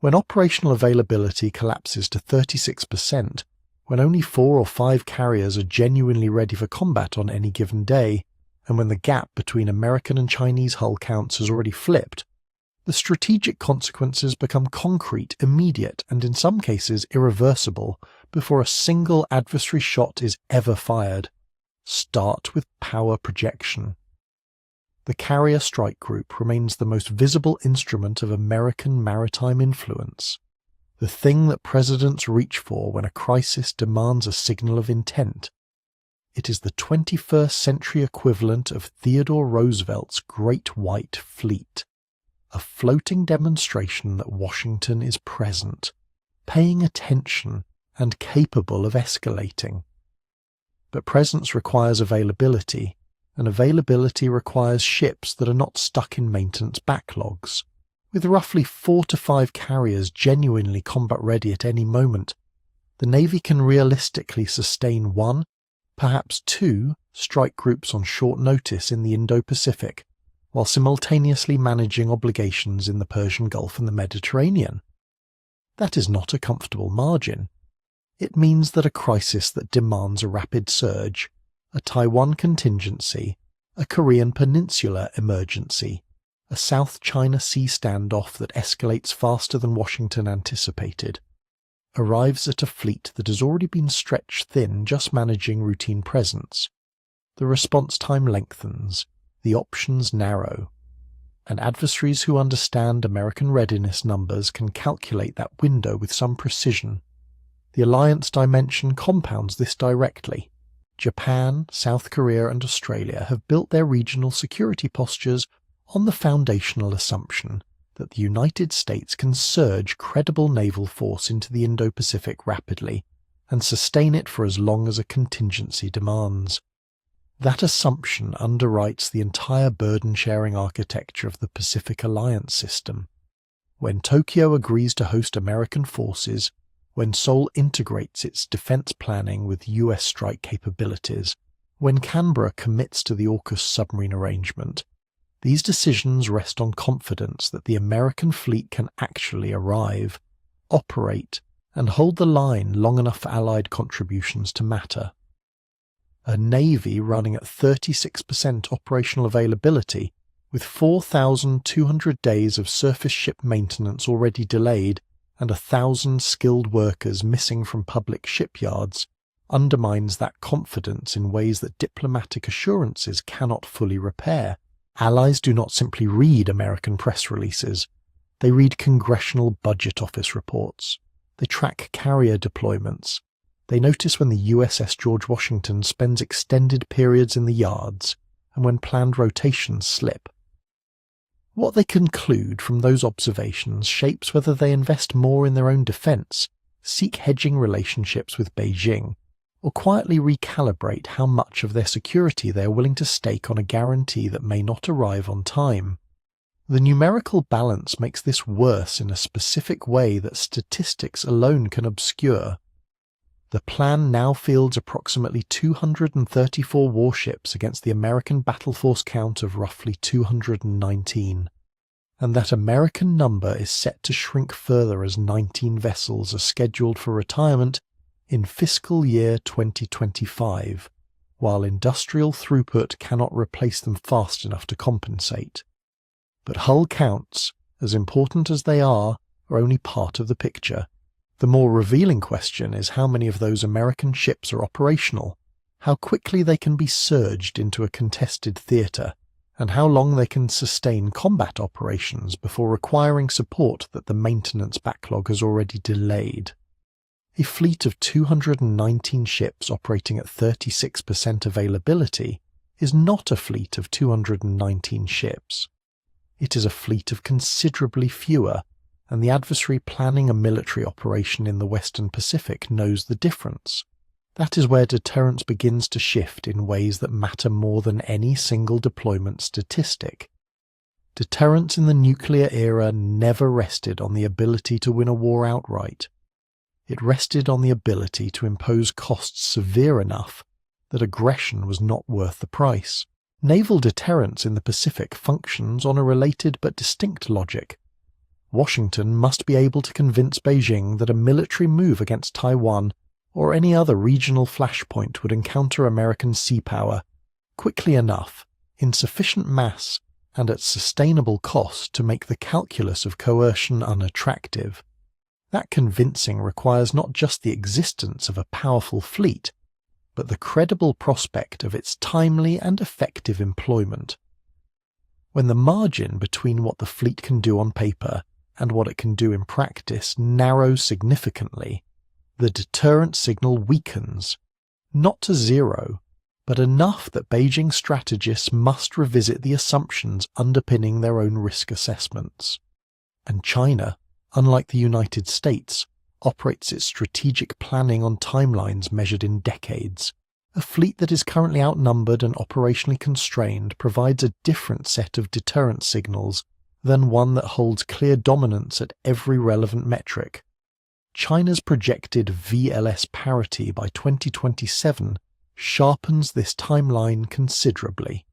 When operational availability collapses to 36%, when only 4 or 5 carriers are genuinely ready for combat on any given day, and when the gap between American and Chinese hull counts has already flipped, the strategic consequences become concrete, immediate, and in some cases irreversible before a single adversary shot is ever fired. Start with power projection. The carrier strike group remains the most visible instrument of American maritime influence, the thing that presidents reach for when a crisis demands a signal of intent. It is the 21st century equivalent of Theodore Roosevelt's Great White Fleet, a floating demonstration that Washington is present, paying attention and capable of escalating. But presence requires availability, and availability requires ships that are not stuck in maintenance backlogs. With roughly 4 to 5 carriers genuinely combat ready at any moment, the Navy can realistically sustain 1, perhaps 2 strike groups on short notice in the Indo-Pacific, while simultaneously managing obligations in the Persian Gulf and the Mediterranean. That is not a comfortable margin. It means that a crisis that demands a rapid surge, a Taiwan contingency, a Korean Peninsula emergency, a South China Sea standoff that escalates faster than Washington anticipated, arrives at a fleet that has already been stretched thin just managing routine presence. The response time lengthens, the options narrow, and adversaries who understand American readiness numbers can calculate that window with some precision. The alliance dimension compounds this directly. Japan, South Korea and Australia have built their regional security postures on the foundational assumption that the United States can surge credible naval force into the Indo-Pacific rapidly and sustain it for as long as a contingency demands. That assumption underwrites the entire burden-sharing architecture of the Pacific Alliance system. When Tokyo agrees to host American forces, when Seoul integrates its defense planning with US strike capabilities, when Canberra commits to the AUKUS submarine arrangement, these decisions rest on confidence that the American fleet can actually arrive, operate, and hold the line long enough for Allied contributions to matter. A Navy running at 36% operational availability, with 4,200 days of surface ship maintenance already delayed and 1,000 skilled workers missing from public shipyards, undermines that confidence in ways that diplomatic assurances cannot fully repair. Allies do not simply read American press releases. They read Congressional Budget Office reports. They track carrier deployments. They notice when the USS George Washington spends extended periods in the yards and when planned rotations slip. What they conclude from those observations shapes whether they invest more in their own defense, seek hedging relationships with Beijing, or quietly recalibrate how much of their security they are willing to stake on a guarantee that may not arrive on time. The numerical balance makes this worse in a specific way that statistics alone can obscure. The plan now fields approximately 234 warships against the American battle force count of roughly 219, and that American number is set to shrink further as 19 vessels are scheduled for retirement in fiscal year 2025, while industrial throughput cannot replace them fast enough to compensate. But hull counts, as important as they are only part of the picture. The more revealing question is how many of those American ships are operational, how quickly they can be surged into a contested theatre, and how long they can sustain combat operations before requiring support that the maintenance backlog has already delayed. A fleet of 219 ships operating at 36% availability is not a fleet of 219 ships. It is a fleet of considerably fewer, and the adversary planning a military operation in the Western Pacific knows the difference. That is where deterrence begins to shift in ways that matter more than any single deployment statistic. Deterrence in the nuclear era never rested on the ability to win a war outright. It rested on the ability to impose costs severe enough that aggression was not worth the price. Naval deterrence in the Pacific functions on a related but distinct logic. Washington must be able to convince Beijing that a military move against Taiwan or any other regional flashpoint would encounter American sea power quickly enough, in sufficient mass, and at sustainable cost to make the calculus of coercion unattractive. That convincing requires not just the existence of a powerful fleet, but the credible prospect of its timely and effective employment. When the margin between what the fleet can do on paper and what it can do in practice narrows significantly, the deterrent signal weakens, not to zero, but enough that Beijing strategists must revisit the assumptions underpinning their own risk assessments. And China, unlike the United States, operates its strategic planning on timelines measured in decades. A fleet that is currently outnumbered and operationally constrained provides a different set of deterrent signals than one that holds clear dominance at every relevant metric. China's projected VLS parity by 2027 sharpens this timeline considerably.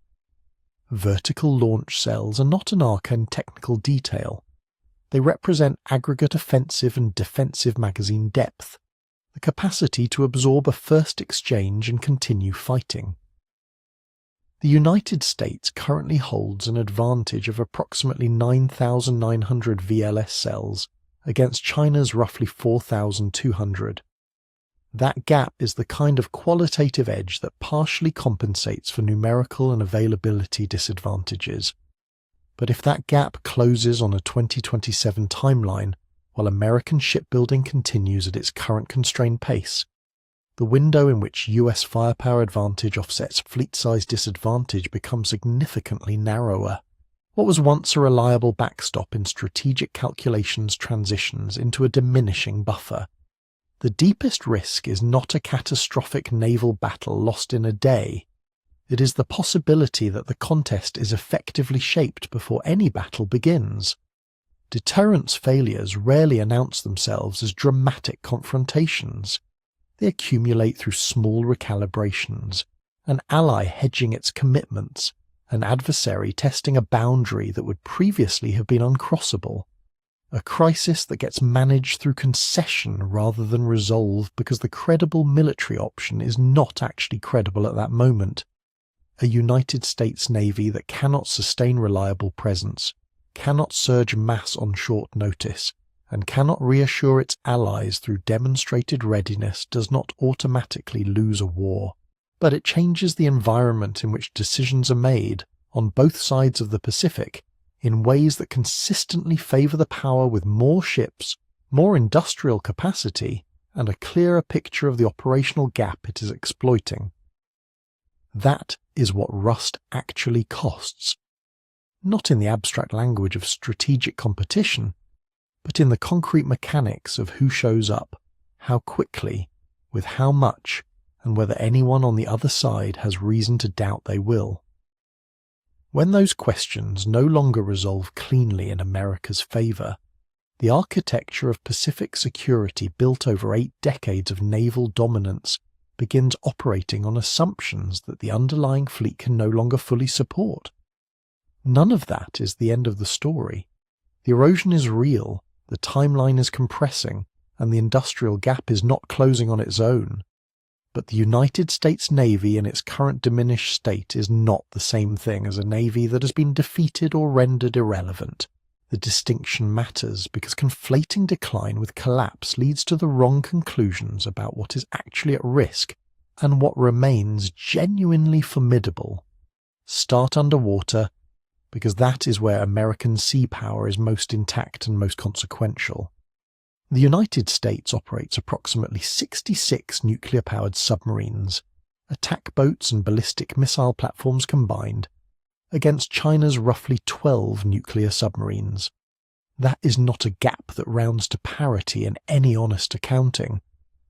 Vertical launch cells are not an arcane technical detail. They represent aggregate offensive and defensive magazine depth, the capacity to absorb a first exchange and continue fighting. The United States currently holds an advantage of approximately 9,900 VLS cells against China's roughly 4,200. That gap is the kind of qualitative edge that partially compensates for numerical and availability disadvantages. But if that gap closes on a 2027 timeline, while American shipbuilding continues at its current constrained pace, the window in which US firepower advantage offsets fleet size disadvantage becomes significantly narrower. What was once a reliable backstop in strategic calculations transitions into a diminishing buffer. The deepest risk is not a catastrophic naval battle lost in a day. It is the possibility that the contest is effectively shaped before any battle begins. Deterrence failures rarely announce themselves as dramatic confrontations. They accumulate through small recalibrations, an ally hedging its commitments, an adversary testing a boundary that would previously have been uncrossable, a crisis that gets managed through concession rather than resolved because the credible military option is not actually credible at that moment. A United States Navy that cannot sustain reliable presence, cannot surge mass on short notice, and cannot reassure its allies through demonstrated readiness does not automatically lose a war, but it changes the environment in which decisions are made on both sides of the Pacific in ways that consistently favour the power with more ships, more industrial capacity, and a clearer picture of the operational gap it is exploiting. That is what rust actually costs, not in the abstract language of strategic competition, but in the concrete mechanics of who shows up, how quickly, with how much, and whether anyone on the other side has reason to doubt they will. When those questions no longer resolve cleanly in America's favour, the architecture of Pacific security built over 8 decades of naval dominance begins operating on assumptions that the underlying fleet can no longer fully support. None of that is the end of the story. The erosion is real, the timeline is compressing, and the industrial gap is not closing on its own. But the United States Navy in its current diminished state is not the same thing as a navy that has been defeated or rendered irrelevant. The distinction matters because conflating decline with collapse leads to the wrong conclusions about what is actually at risk and what remains genuinely formidable. Start underwater, because that is where American sea power is most intact and most consequential. The United States operates approximately 66 nuclear-powered submarines, attack boats and ballistic missile platforms combined, against China's roughly 12 nuclear submarines. That is not a gap that rounds to parity in any honest accounting.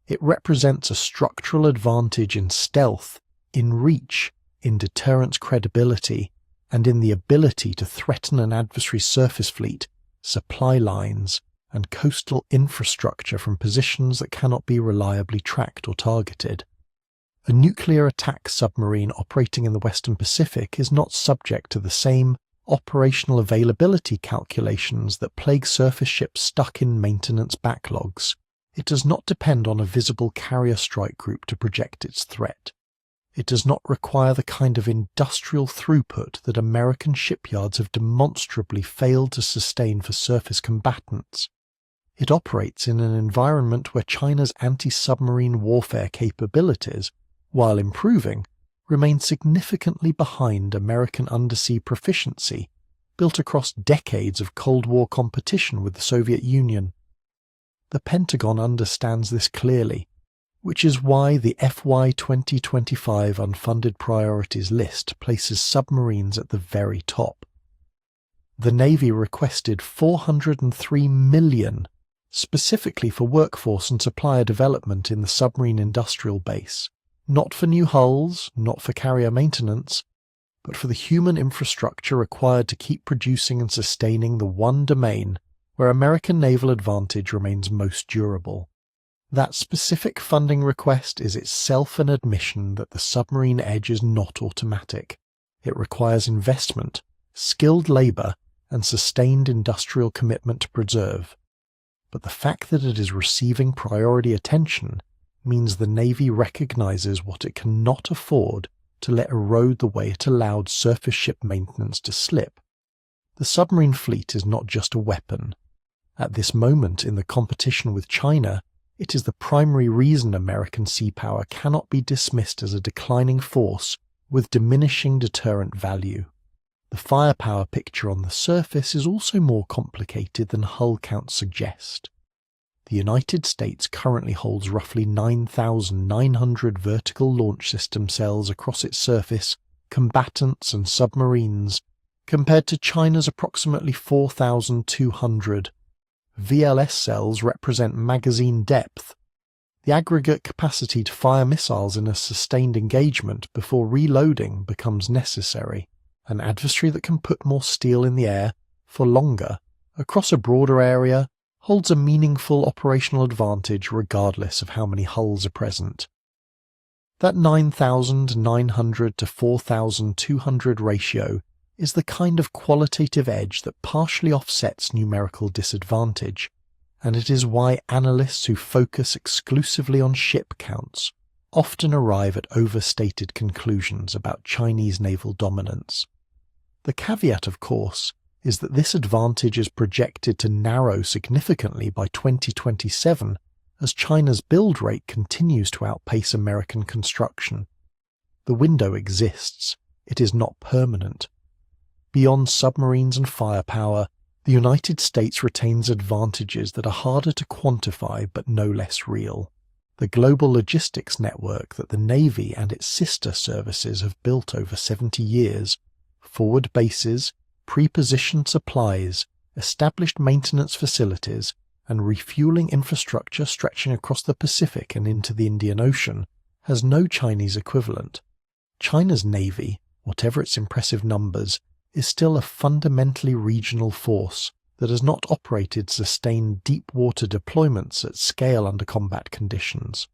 It represents a structural advantage in stealth, in reach, in deterrence credibility, and in the ability to threaten an adversary's surface fleet, supply lines, and coastal infrastructure from positions that cannot be reliably tracked or targeted. A nuclear attack submarine operating in the Western Pacific is not subject to the same operational availability calculations that plague surface ships stuck in maintenance backlogs. It does not depend on a visible carrier strike group to project its threat. It does not require the kind of industrial throughput that American shipyards have demonstrably failed to sustain for surface combatants. It operates in an environment where China's anti-submarine warfare capabilities, while improving, remain significantly behind American undersea proficiency, built across decades of Cold War competition with the Soviet Union. The Pentagon understands this clearly, which is why the FY 2025 unfunded priorities list places submarines at the very top. The Navy requested $403 million specifically for workforce and supplier development in the submarine industrial base, not for new hulls, not for carrier maintenance, but for the human infrastructure required to keep producing and sustaining the one domain where American naval advantage remains most durable. That specific funding request is itself an admission that the submarine edge is not automatic. It requires investment, skilled labour, and sustained industrial commitment to preserve. But the fact that it is receiving priority attention means the Navy recognises what it cannot afford to let erode the way it allowed surface ship maintenance to slip. The submarine fleet is not just a weapon. At this moment in the competition with China, it is the primary reason American sea power cannot be dismissed as a declining force with diminishing deterrent value. The firepower picture on the surface is also more complicated than hull counts suggest. The United States currently holds roughly 9,900 vertical launch system cells across its surface, combatants and submarines, compared to China's approximately 4,200. VLS cells represent magazine depth, the aggregate capacity to fire missiles in a sustained engagement before reloading becomes necessary. An adversary that can put more steel in the air for longer across a broader area holds a meaningful operational advantage regardless of how many hulls are present. That 9,900 to 4,200 ratio is the kind of qualitative edge that partially offsets numerical disadvantage, and it is why analysts who focus exclusively on ship counts often arrive at overstated conclusions about Chinese naval dominance. The caveat, of course, is that this advantage is projected to narrow significantly by 2027 as China's build rate continues to outpace American construction. The window exists, it is not permanent. Beyond submarines and firepower, the United States retains advantages that are harder to quantify but no less real. The global logistics network that the Navy and its sister services have built over 70 years, forward bases, pre-positioned supplies, established maintenance facilities, and refueling infrastructure stretching across the Pacific and into the Indian Ocean, has no Chinese equivalent. China's Navy, whatever its impressive numbers, is still a fundamentally regional force that has not operated sustained deep-water deployments at scale under combat conditions.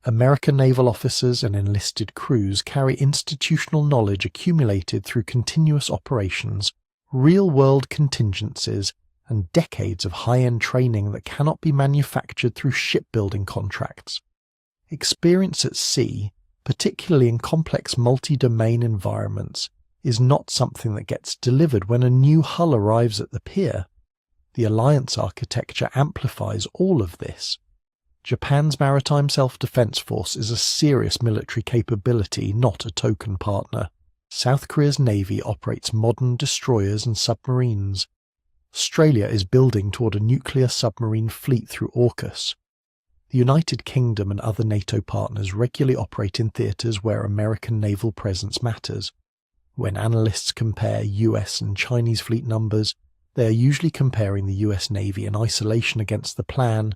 American naval officers and enlisted crews carry institutional knowledge accumulated through continuous operations, real-world contingencies, and decades of high-end training that cannot be manufactured through shipbuilding contracts. Experience at sea, particularly in complex multi-domain environments, is not something that gets delivered when a new hull arrives at the pier. The alliance architecture amplifies all of this. Japan's maritime self-defense force is a serious military capability, not a token partner. South Korea's navy operates modern destroyers and submarines. Australia is building toward a nuclear submarine fleet through AUKUS. The United Kingdom and other NATO partners regularly operate in theatres where American naval presence matters. When analysts compare US and Chinese fleet numbers, they are usually comparing the US Navy in isolation against the plan,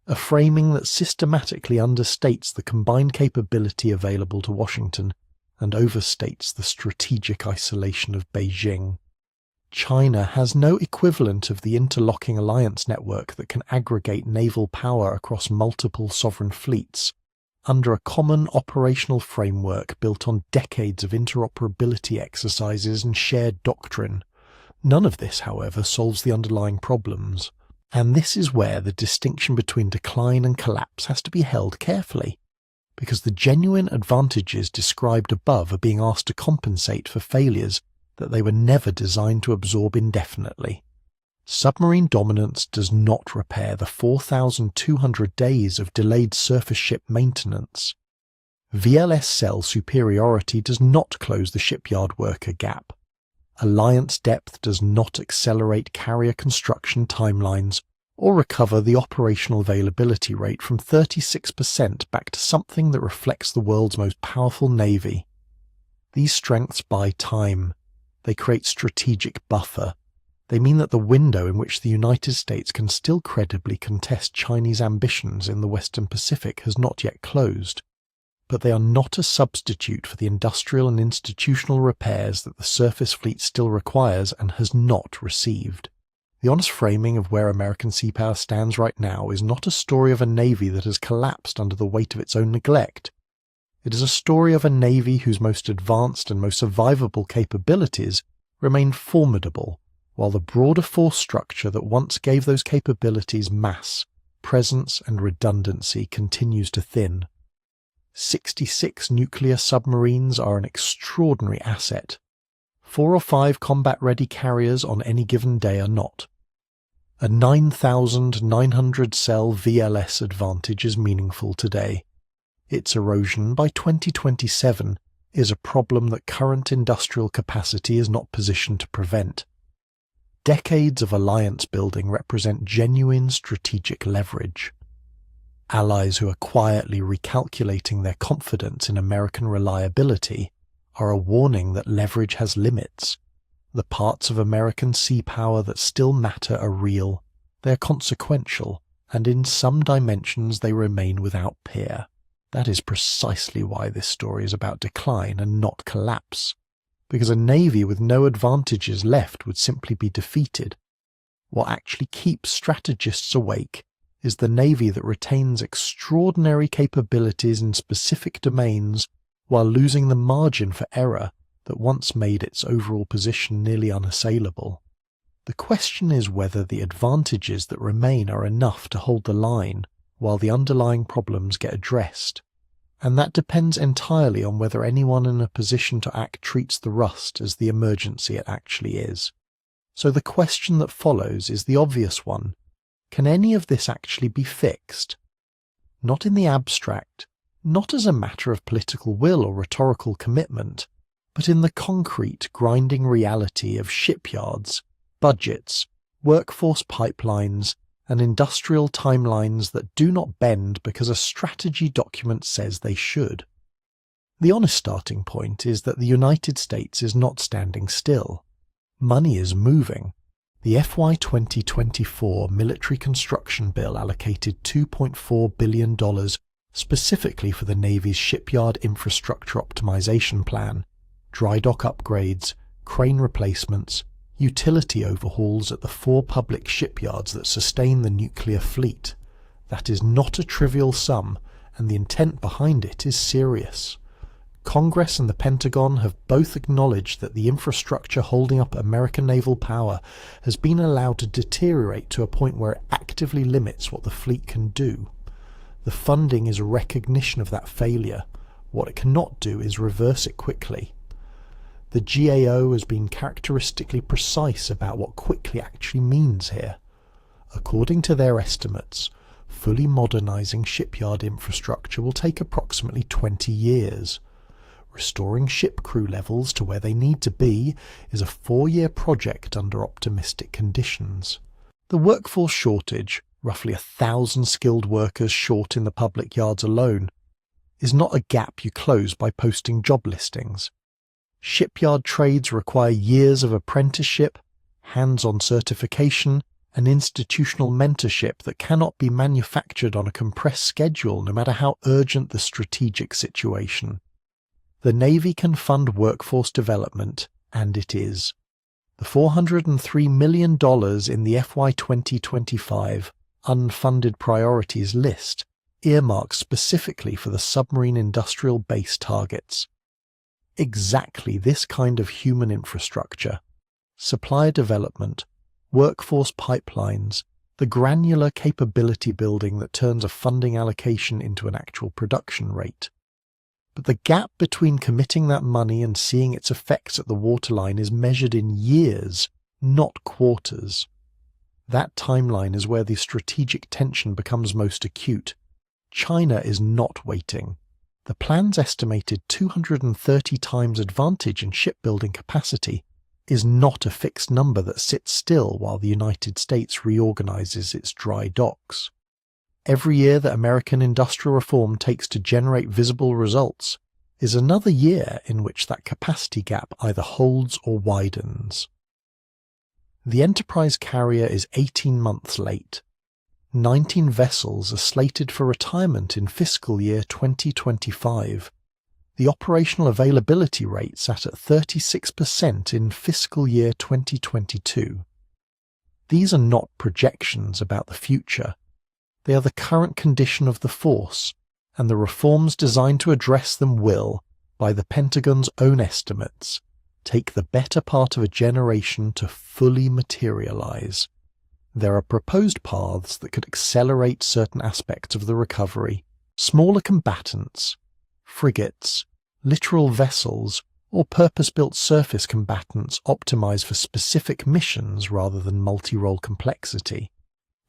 a framing that systematically understates the combined capability available to Washington and overstates the strategic isolation of Beijing. China has no equivalent of the interlocking alliance network that can aggregate naval power across multiple sovereign fleets, under a common operational framework built on decades of interoperability exercises and shared doctrine. None of this, however, solves the underlying problems, and this is where the distinction between decline and collapse has to be held carefully, because the genuine advantages described above are being asked to compensate for failures that they were never designed to absorb indefinitely. Submarine dominance does not repair the 4,200 days of delayed surface ship maintenance. VLS cell superiority does not close the shipyard worker gap. Alliance depth does not accelerate carrier construction timelines or recover the operational availability rate from 36% back to something that reflects the world's most powerful navy. These strengths buy time. They create strategic buffer. They mean that the window in which the United States can still credibly contest Chinese ambitions in the Western Pacific has not yet closed, but they are not a substitute for the industrial and institutional repairs that the surface fleet still requires and has not received. The honest framing of where American sea power stands right now is not a story of a navy that has collapsed under the weight of its own neglect. It is a story of a navy whose most advanced and most survivable capabilities remain formidable, while the broader force structure that once gave those capabilities mass, presence and redundancy continues to thin. 66 nuclear submarines are an extraordinary asset. 4 or 5 combat-ready carriers on any given day are not. A 9,900 cell VLS advantage is meaningful today. Its erosion by 2027 is a problem that current industrial capacity is not positioned to prevent. Decades of alliance building represent genuine strategic leverage. Allies who are quietly recalculating their confidence in American reliability are a warning that leverage has limits. The parts of American sea power that still matter are real, they are consequential, and in some dimensions they remain without peer. That is precisely why this story is about decline and not collapse, because a navy with no advantages left would simply be defeated. What actually keeps strategists awake is the navy that retains extraordinary capabilities in specific domains while losing the margin for error that once made its overall position nearly unassailable. The question is whether the advantages that remain are enough to hold the line while the underlying problems get addressed, and that depends entirely on whether anyone in a position to act treats the rust as the emergency it actually is. So the question that follows is the obvious one. Can any of this actually be fixed? Not in the abstract, not as a matter of political will or rhetorical commitment, but in the concrete, grinding reality of shipyards, budgets, workforce pipelines, and industrial timelines that do not bend because a strategy document says they should. The honest starting point is that the United States is not standing still. Money is moving. The FY 2024 military construction bill allocated $2.4 billion specifically for the Navy's shipyard infrastructure optimization plan, dry dock upgrades, crane replacements, utility overhauls at the 4 public shipyards that sustain the nuclear fleet. That is not a trivial sum, and the intent behind it is serious. Congress and the Pentagon have both acknowledged that the infrastructure holding up American naval power has been allowed to deteriorate to a point where it actively limits what the fleet can do. The funding is a recognition of that failure. What it cannot do is reverse it quickly. The GAO has been characteristically precise about what quickly actually means here. According to their estimates, fully modernizing shipyard infrastructure will take approximately 20 years. Restoring ship crew levels to where they need to be is a 4-year project under optimistic conditions. The workforce shortage, roughly 1,000 skilled workers short in the public yards alone, is not a gap you close by posting job listings. Shipyard trades require years of apprenticeship, hands-on certification, and institutional mentorship that cannot be manufactured on a compressed schedule no matter how urgent the strategic situation. The Navy can fund workforce development, and it is. The $403 million in the FY 2025 unfunded priorities list earmarked specifically for the submarine industrial base targets. Exactly this kind of human infrastructure, supplier development, workforce pipelines, the granular capability building that turns a funding allocation into an actual production rate. But the gap between committing that money and seeing its effects at the waterline is measured in years, not quarters. That timeline is where the strategic tension becomes most acute. China is not waiting. The plan's estimated 230 times advantage in shipbuilding capacity is not a fixed number that sits still while the United States reorganizes its dry docks. Every year that American industrial reform takes to generate visible results is another year in which that capacity gap either holds or widens. The Enterprise carrier is 18 months late. 19 vessels are slated for retirement in fiscal year 2025. The operational availability rate sat at 36% in fiscal year 2022. These are not projections about the future. They are the current condition of the force, and the reforms designed to address them will, by the Pentagon's own estimates, take the better part of a generation to fully materialize. There are proposed paths that could accelerate certain aspects of the recovery. Smaller combatants, frigates, littoral vessels, or purpose-built surface combatants optimized for specific missions rather than multi-role complexity,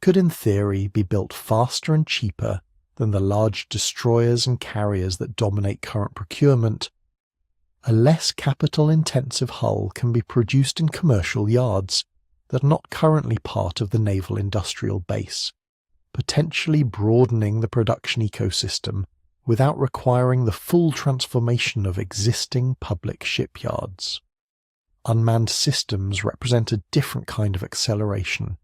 could in theory be built faster and cheaper than the large destroyers and carriers that dominate current procurement, a less capital-intensive hull can be produced in commercial yards that are not currently part of the naval industrial base, potentially broadening the production ecosystem without requiring the full transformation of existing public shipyards. Unmanned systems represent a different kind of acceleration.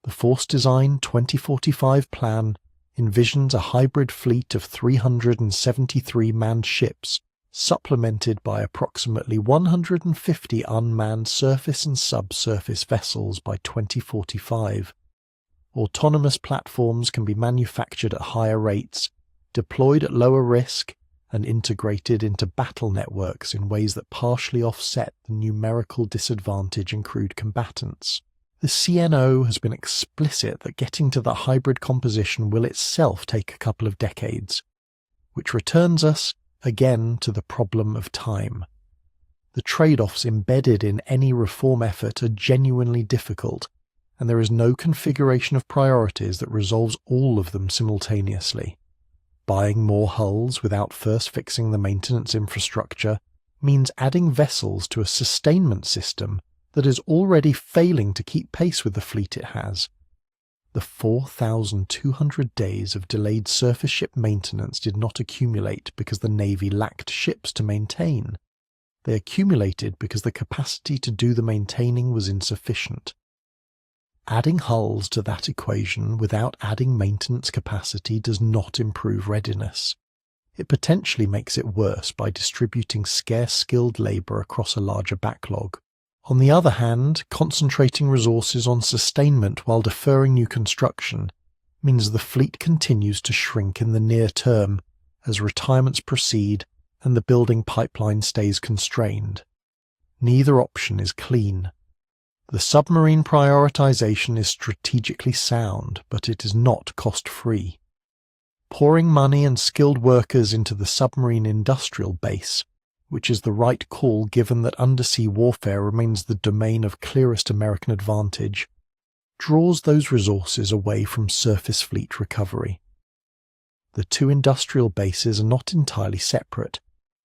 The Force Design 2045 plan envisions a hybrid fleet of 373 manned ships, supplemented by approximately 150 unmanned surface and subsurface vessels by 2045. Autonomous platforms can be manufactured at higher rates, deployed at lower risk, and integrated into battle networks in ways that partially offset the numerical disadvantage in crewed combatants. The CNO has been explicit that getting to the hybrid composition will itself take a couple of decades, which returns us again to the problem of time. The trade-offs embedded in any reform effort are genuinely difficult, and there is no configuration of priorities that resolves all of them simultaneously. Buying more hulls without first fixing the maintenance infrastructure means adding vessels to a sustainment system that is already failing to keep pace with the fleet it has. The 4,200 days of delayed surface ship maintenance did not accumulate because the Navy lacked ships to maintain. They accumulated because the capacity to do the maintaining was insufficient. Adding hulls to that equation without adding maintenance capacity does not improve readiness. It potentially makes it worse by distributing scarce skilled labour across a larger backlog. On the other hand, concentrating resources on sustainment while deferring new construction means the fleet continues to shrink in the near term as retirements proceed and the building pipeline stays constrained. Neither option is clean. The submarine prioritization is strategically sound, but it is not cost-free. Pouring money and skilled workers into the submarine industrial base, which is the right call given that undersea warfare remains the domain of clearest American advantage, draws those resources away from surface fleet recovery. The two industrial bases are not entirely separate.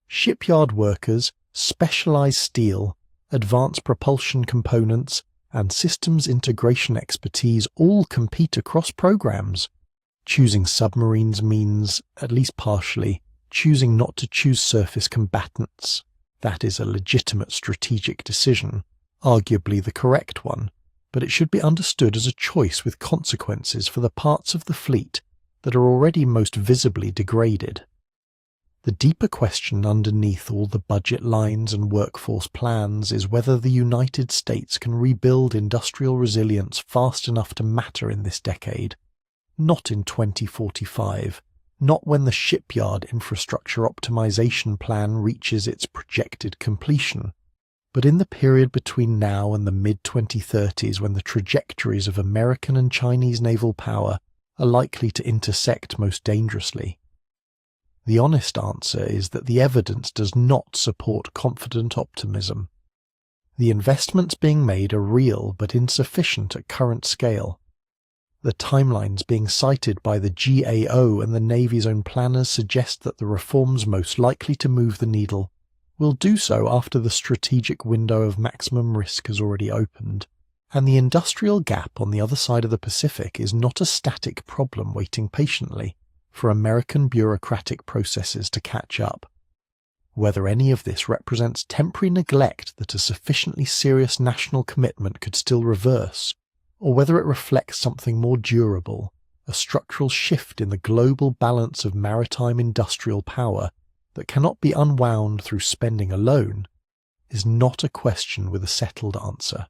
Shipyard workers, specialized steel, advanced propulsion components, and systems integration expertise all compete across programs. Choosing submarines means, at least partially, choosing not to choose surface combatants. That is a legitimate strategic decision, arguably the correct one, but it should be understood as a choice with consequences for the parts of the fleet that are already most visibly degraded. The deeper question underneath all the budget lines and workforce plans is whether the United States can rebuild industrial resilience fast enough to matter in this decade. Not in 2045, not when the shipyard infrastructure optimization plan reaches its projected completion, but in the period between now and the mid-2030s when the trajectories of American and Chinese naval power are likely to intersect most dangerously. The honest answer is that the evidence does not support confident optimism. The investments being made are real but insufficient at current scale. The timelines being cited by the GAO and the Navy's own planners suggest that the reforms most likely to move the needle will do so after the strategic window of maximum risk has already opened, and the industrial gap on the other side of the Pacific is not a static problem waiting patiently for American bureaucratic processes to catch up. Whether any of this represents temporary neglect that a sufficiently serious national commitment could still reverse, or whether it reflects something more durable, a structural shift in the global balance of maritime industrial power that cannot be unwound through spending alone, is not a question with a settled answer.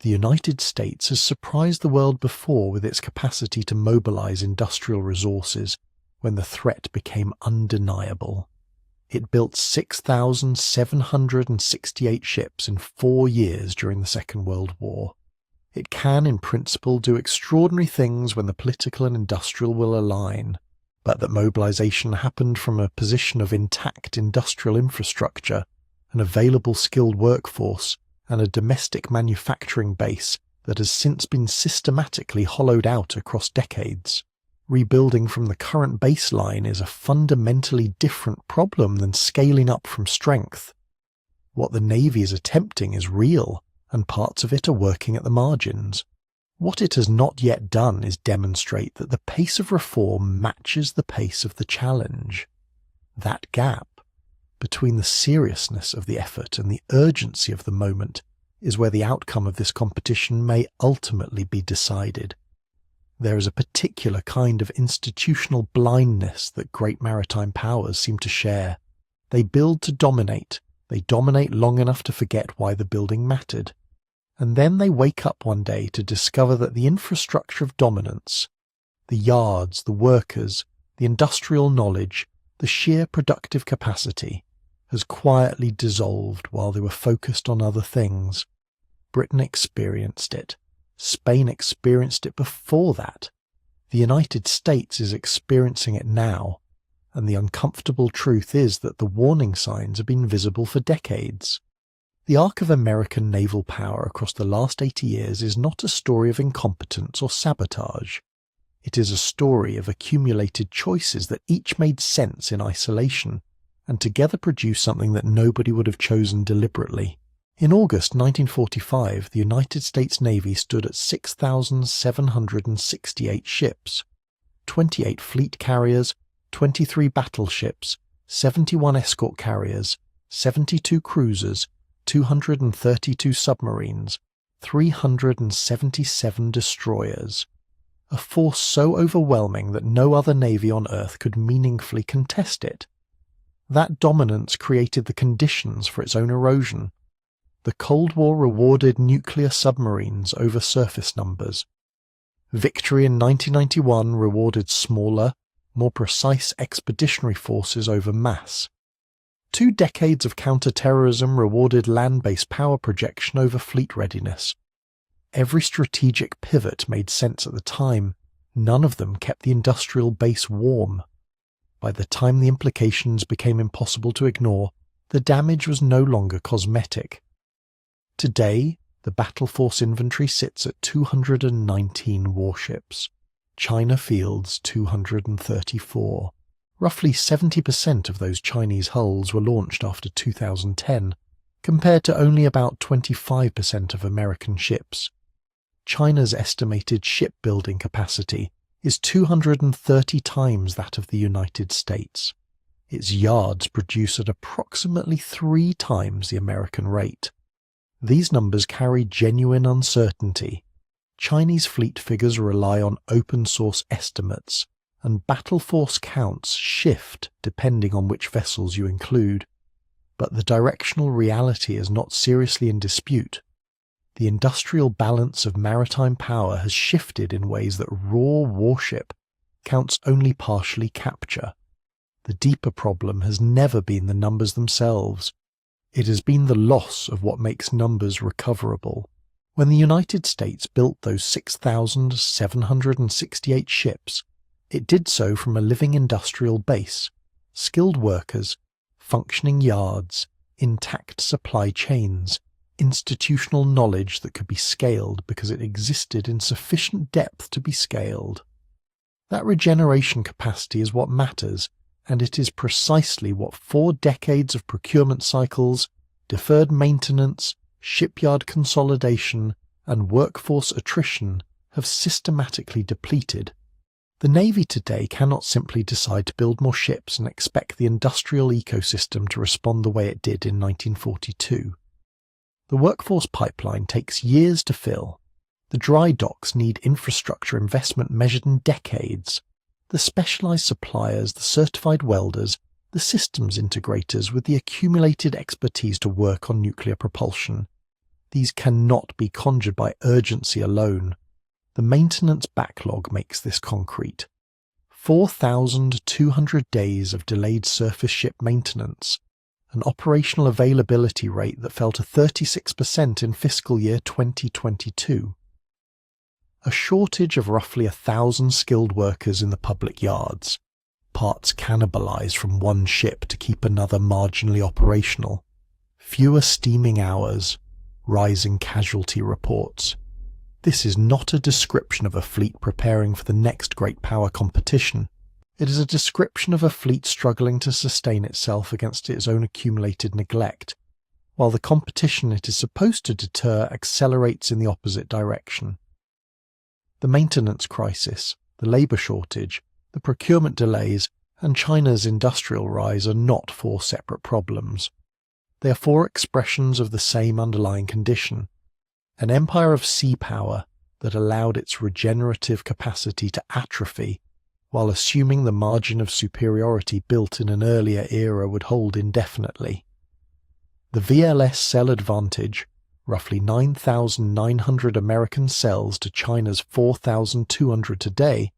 The United States has surprised the world before with its capacity to mobilize industrial resources when the threat became undeniable. It built 6,768 ships in 4 years during the Second World War. It can, in principle, do extraordinary things when the political and industrial will align, but that mobilization happened from a position of intact industrial infrastructure, an available skilled workforce, and a domestic manufacturing base that has since been systematically hollowed out across decades. Rebuilding from the current baseline is a fundamentally different problem than scaling up from strength. What the Navy is attempting is real, and parts of it are working at the margins. What it has not yet done is demonstrate that the pace of reform matches the pace of the challenge. That gap between the seriousness of the effort and the urgency of the moment is where the outcome of this competition may ultimately be decided. There is a particular kind of institutional blindness that great maritime powers seem to share. They build to dominate. They dominate long enough to forget why the building mattered. And then they wake up one day to discover that the infrastructure of dominance, the yards, the workers, the industrial knowledge, the sheer productive capacity, has quietly dissolved while they were focused on other things. Britain experienced it. Spain experienced it before that. The United States is experiencing it now, and the uncomfortable truth is that the warning signs have been visible for decades. The arc of American naval power across the last 80 years is not a story of incompetence or sabotage. It is a story of accumulated choices that each made sense in isolation, and together produced something that nobody would have chosen deliberately. In August 1945, the United States Navy stood at 6,768 ships, 28 fleet carriers, 23 battleships, 71 escort carriers, 72 cruisers, 232 submarines, 377 destroyers. A force so overwhelming that no other navy on Earth could meaningfully contest it. That dominance created the conditions for its own erosion. The Cold War rewarded nuclear submarines over surface numbers. Victory in 1991 rewarded smaller, more precise expeditionary forces over mass. 2 decades of counter-terrorism rewarded land-based power projection over fleet readiness. Every strategic pivot made sense at the time. None of them kept the industrial base warm. By the time the implications became impossible to ignore, the damage was no longer cosmetic. Today, the battle force inventory sits at 219 warships. China fields 234. Roughly 70% of those Chinese hulls were launched after 2010, compared to only about 25% of American ships. China's estimated shipbuilding capacity is 230 times that of the United States. Its yards produce at approximately 3 times the American rate. These numbers carry genuine uncertainty. Chinese fleet figures rely on open-source estimates, and battle force counts shift depending on which vessels you include. But the directional reality is not seriously in dispute. The industrial balance of maritime power has shifted in ways that raw warship counts only partially capture. The deeper problem has never been the numbers themselves. It has been the loss of what makes numbers recoverable. When the United States built those 6,768 ships, it did so from a living industrial base, skilled workers, functioning yards, intact supply chains, institutional knowledge that could be scaled because it existed in sufficient depth to be scaled. That regeneration capacity is what matters, and it is precisely what 4 decades of procurement cycles, deferred maintenance, shipyard consolidation, and workforce attrition have systematically depleted. The Navy today cannot simply decide to build more ships and expect the industrial ecosystem to respond the way it did in 1942. The workforce pipeline takes years to fill. The dry docks need infrastructure investment measured in decades. The specialized suppliers, the certified welders, the systems integrators with the accumulated expertise to work on nuclear propulsion. These cannot be conjured by urgency alone. The maintenance backlog makes this concrete. 4,200 days of delayed surface ship maintenance, an operational availability rate that fell to 36% in fiscal year 2022. A shortage of roughly 1,000 skilled workers in the public yards, parts cannibalized from one ship to keep another marginally operational, fewer steaming hours, rising casualty reports. This is not a description of a fleet preparing for the next great power competition. It is a description of a fleet struggling to sustain itself against its own accumulated neglect, while the competition it is supposed to deter accelerates in the opposite direction. The maintenance crisis, the labour shortage, the procurement delays, and China's industrial rise are not four separate problems. They are four expressions of the same underlying condition: an empire of sea power that allowed its regenerative capacity to atrophy while assuming the margin of superiority built in an earlier era would hold indefinitely. The VLS cell advantage, roughly 9,900 American cells to China's 4,200 today,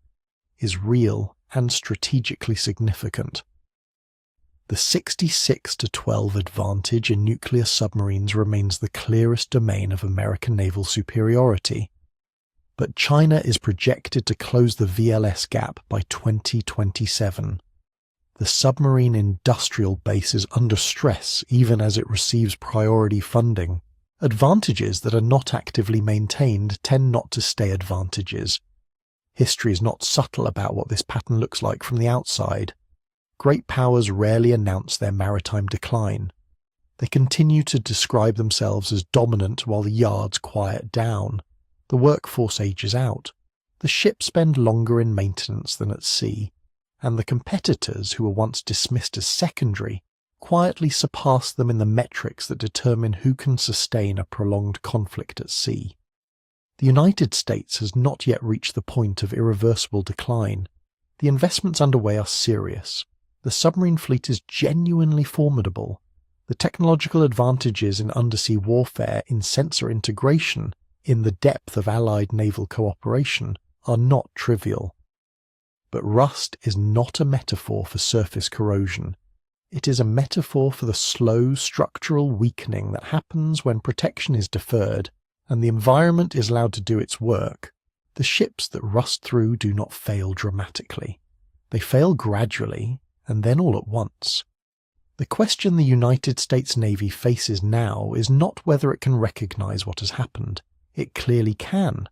is real and strategically significant. The 66-12 advantage in nuclear submarines remains the clearest domain of American naval superiority, but China is projected to close the VLS gap by 2027. The submarine industrial base is under stress even as it receives priority funding. Advantages that are not actively maintained tend not to stay advantages. History is not subtle about what this pattern looks like from the outside. Great powers rarely announce their maritime decline. They continue to describe themselves as dominant while the yards quiet down. The workforce ages out. The ships spend longer in maintenance than at sea, and the competitors who were once dismissed as secondary quietly surpass them in the metrics that determine who can sustain a prolonged conflict at sea. The United States has not yet reached the point of irreversible decline. The investments underway are serious. The submarine fleet is genuinely formidable. The technological advantages in undersea warfare, in sensor integration, in the depth of Allied naval cooperation, are not trivial. But rust is not a metaphor for surface corrosion. It is a metaphor for the slow structural weakening that happens when protection is deferred and the environment is allowed to do its work. The ships that rust through do not fail dramatically. They fail gradually, and then all at once. The question the United States Navy faces now is not whether it can recognize what has happened. It clearly can.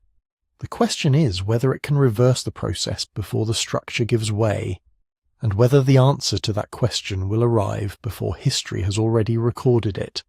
The question is whether it can reverse the process before the structure gives way, and whether the answer to that question will arrive before history has already recorded it.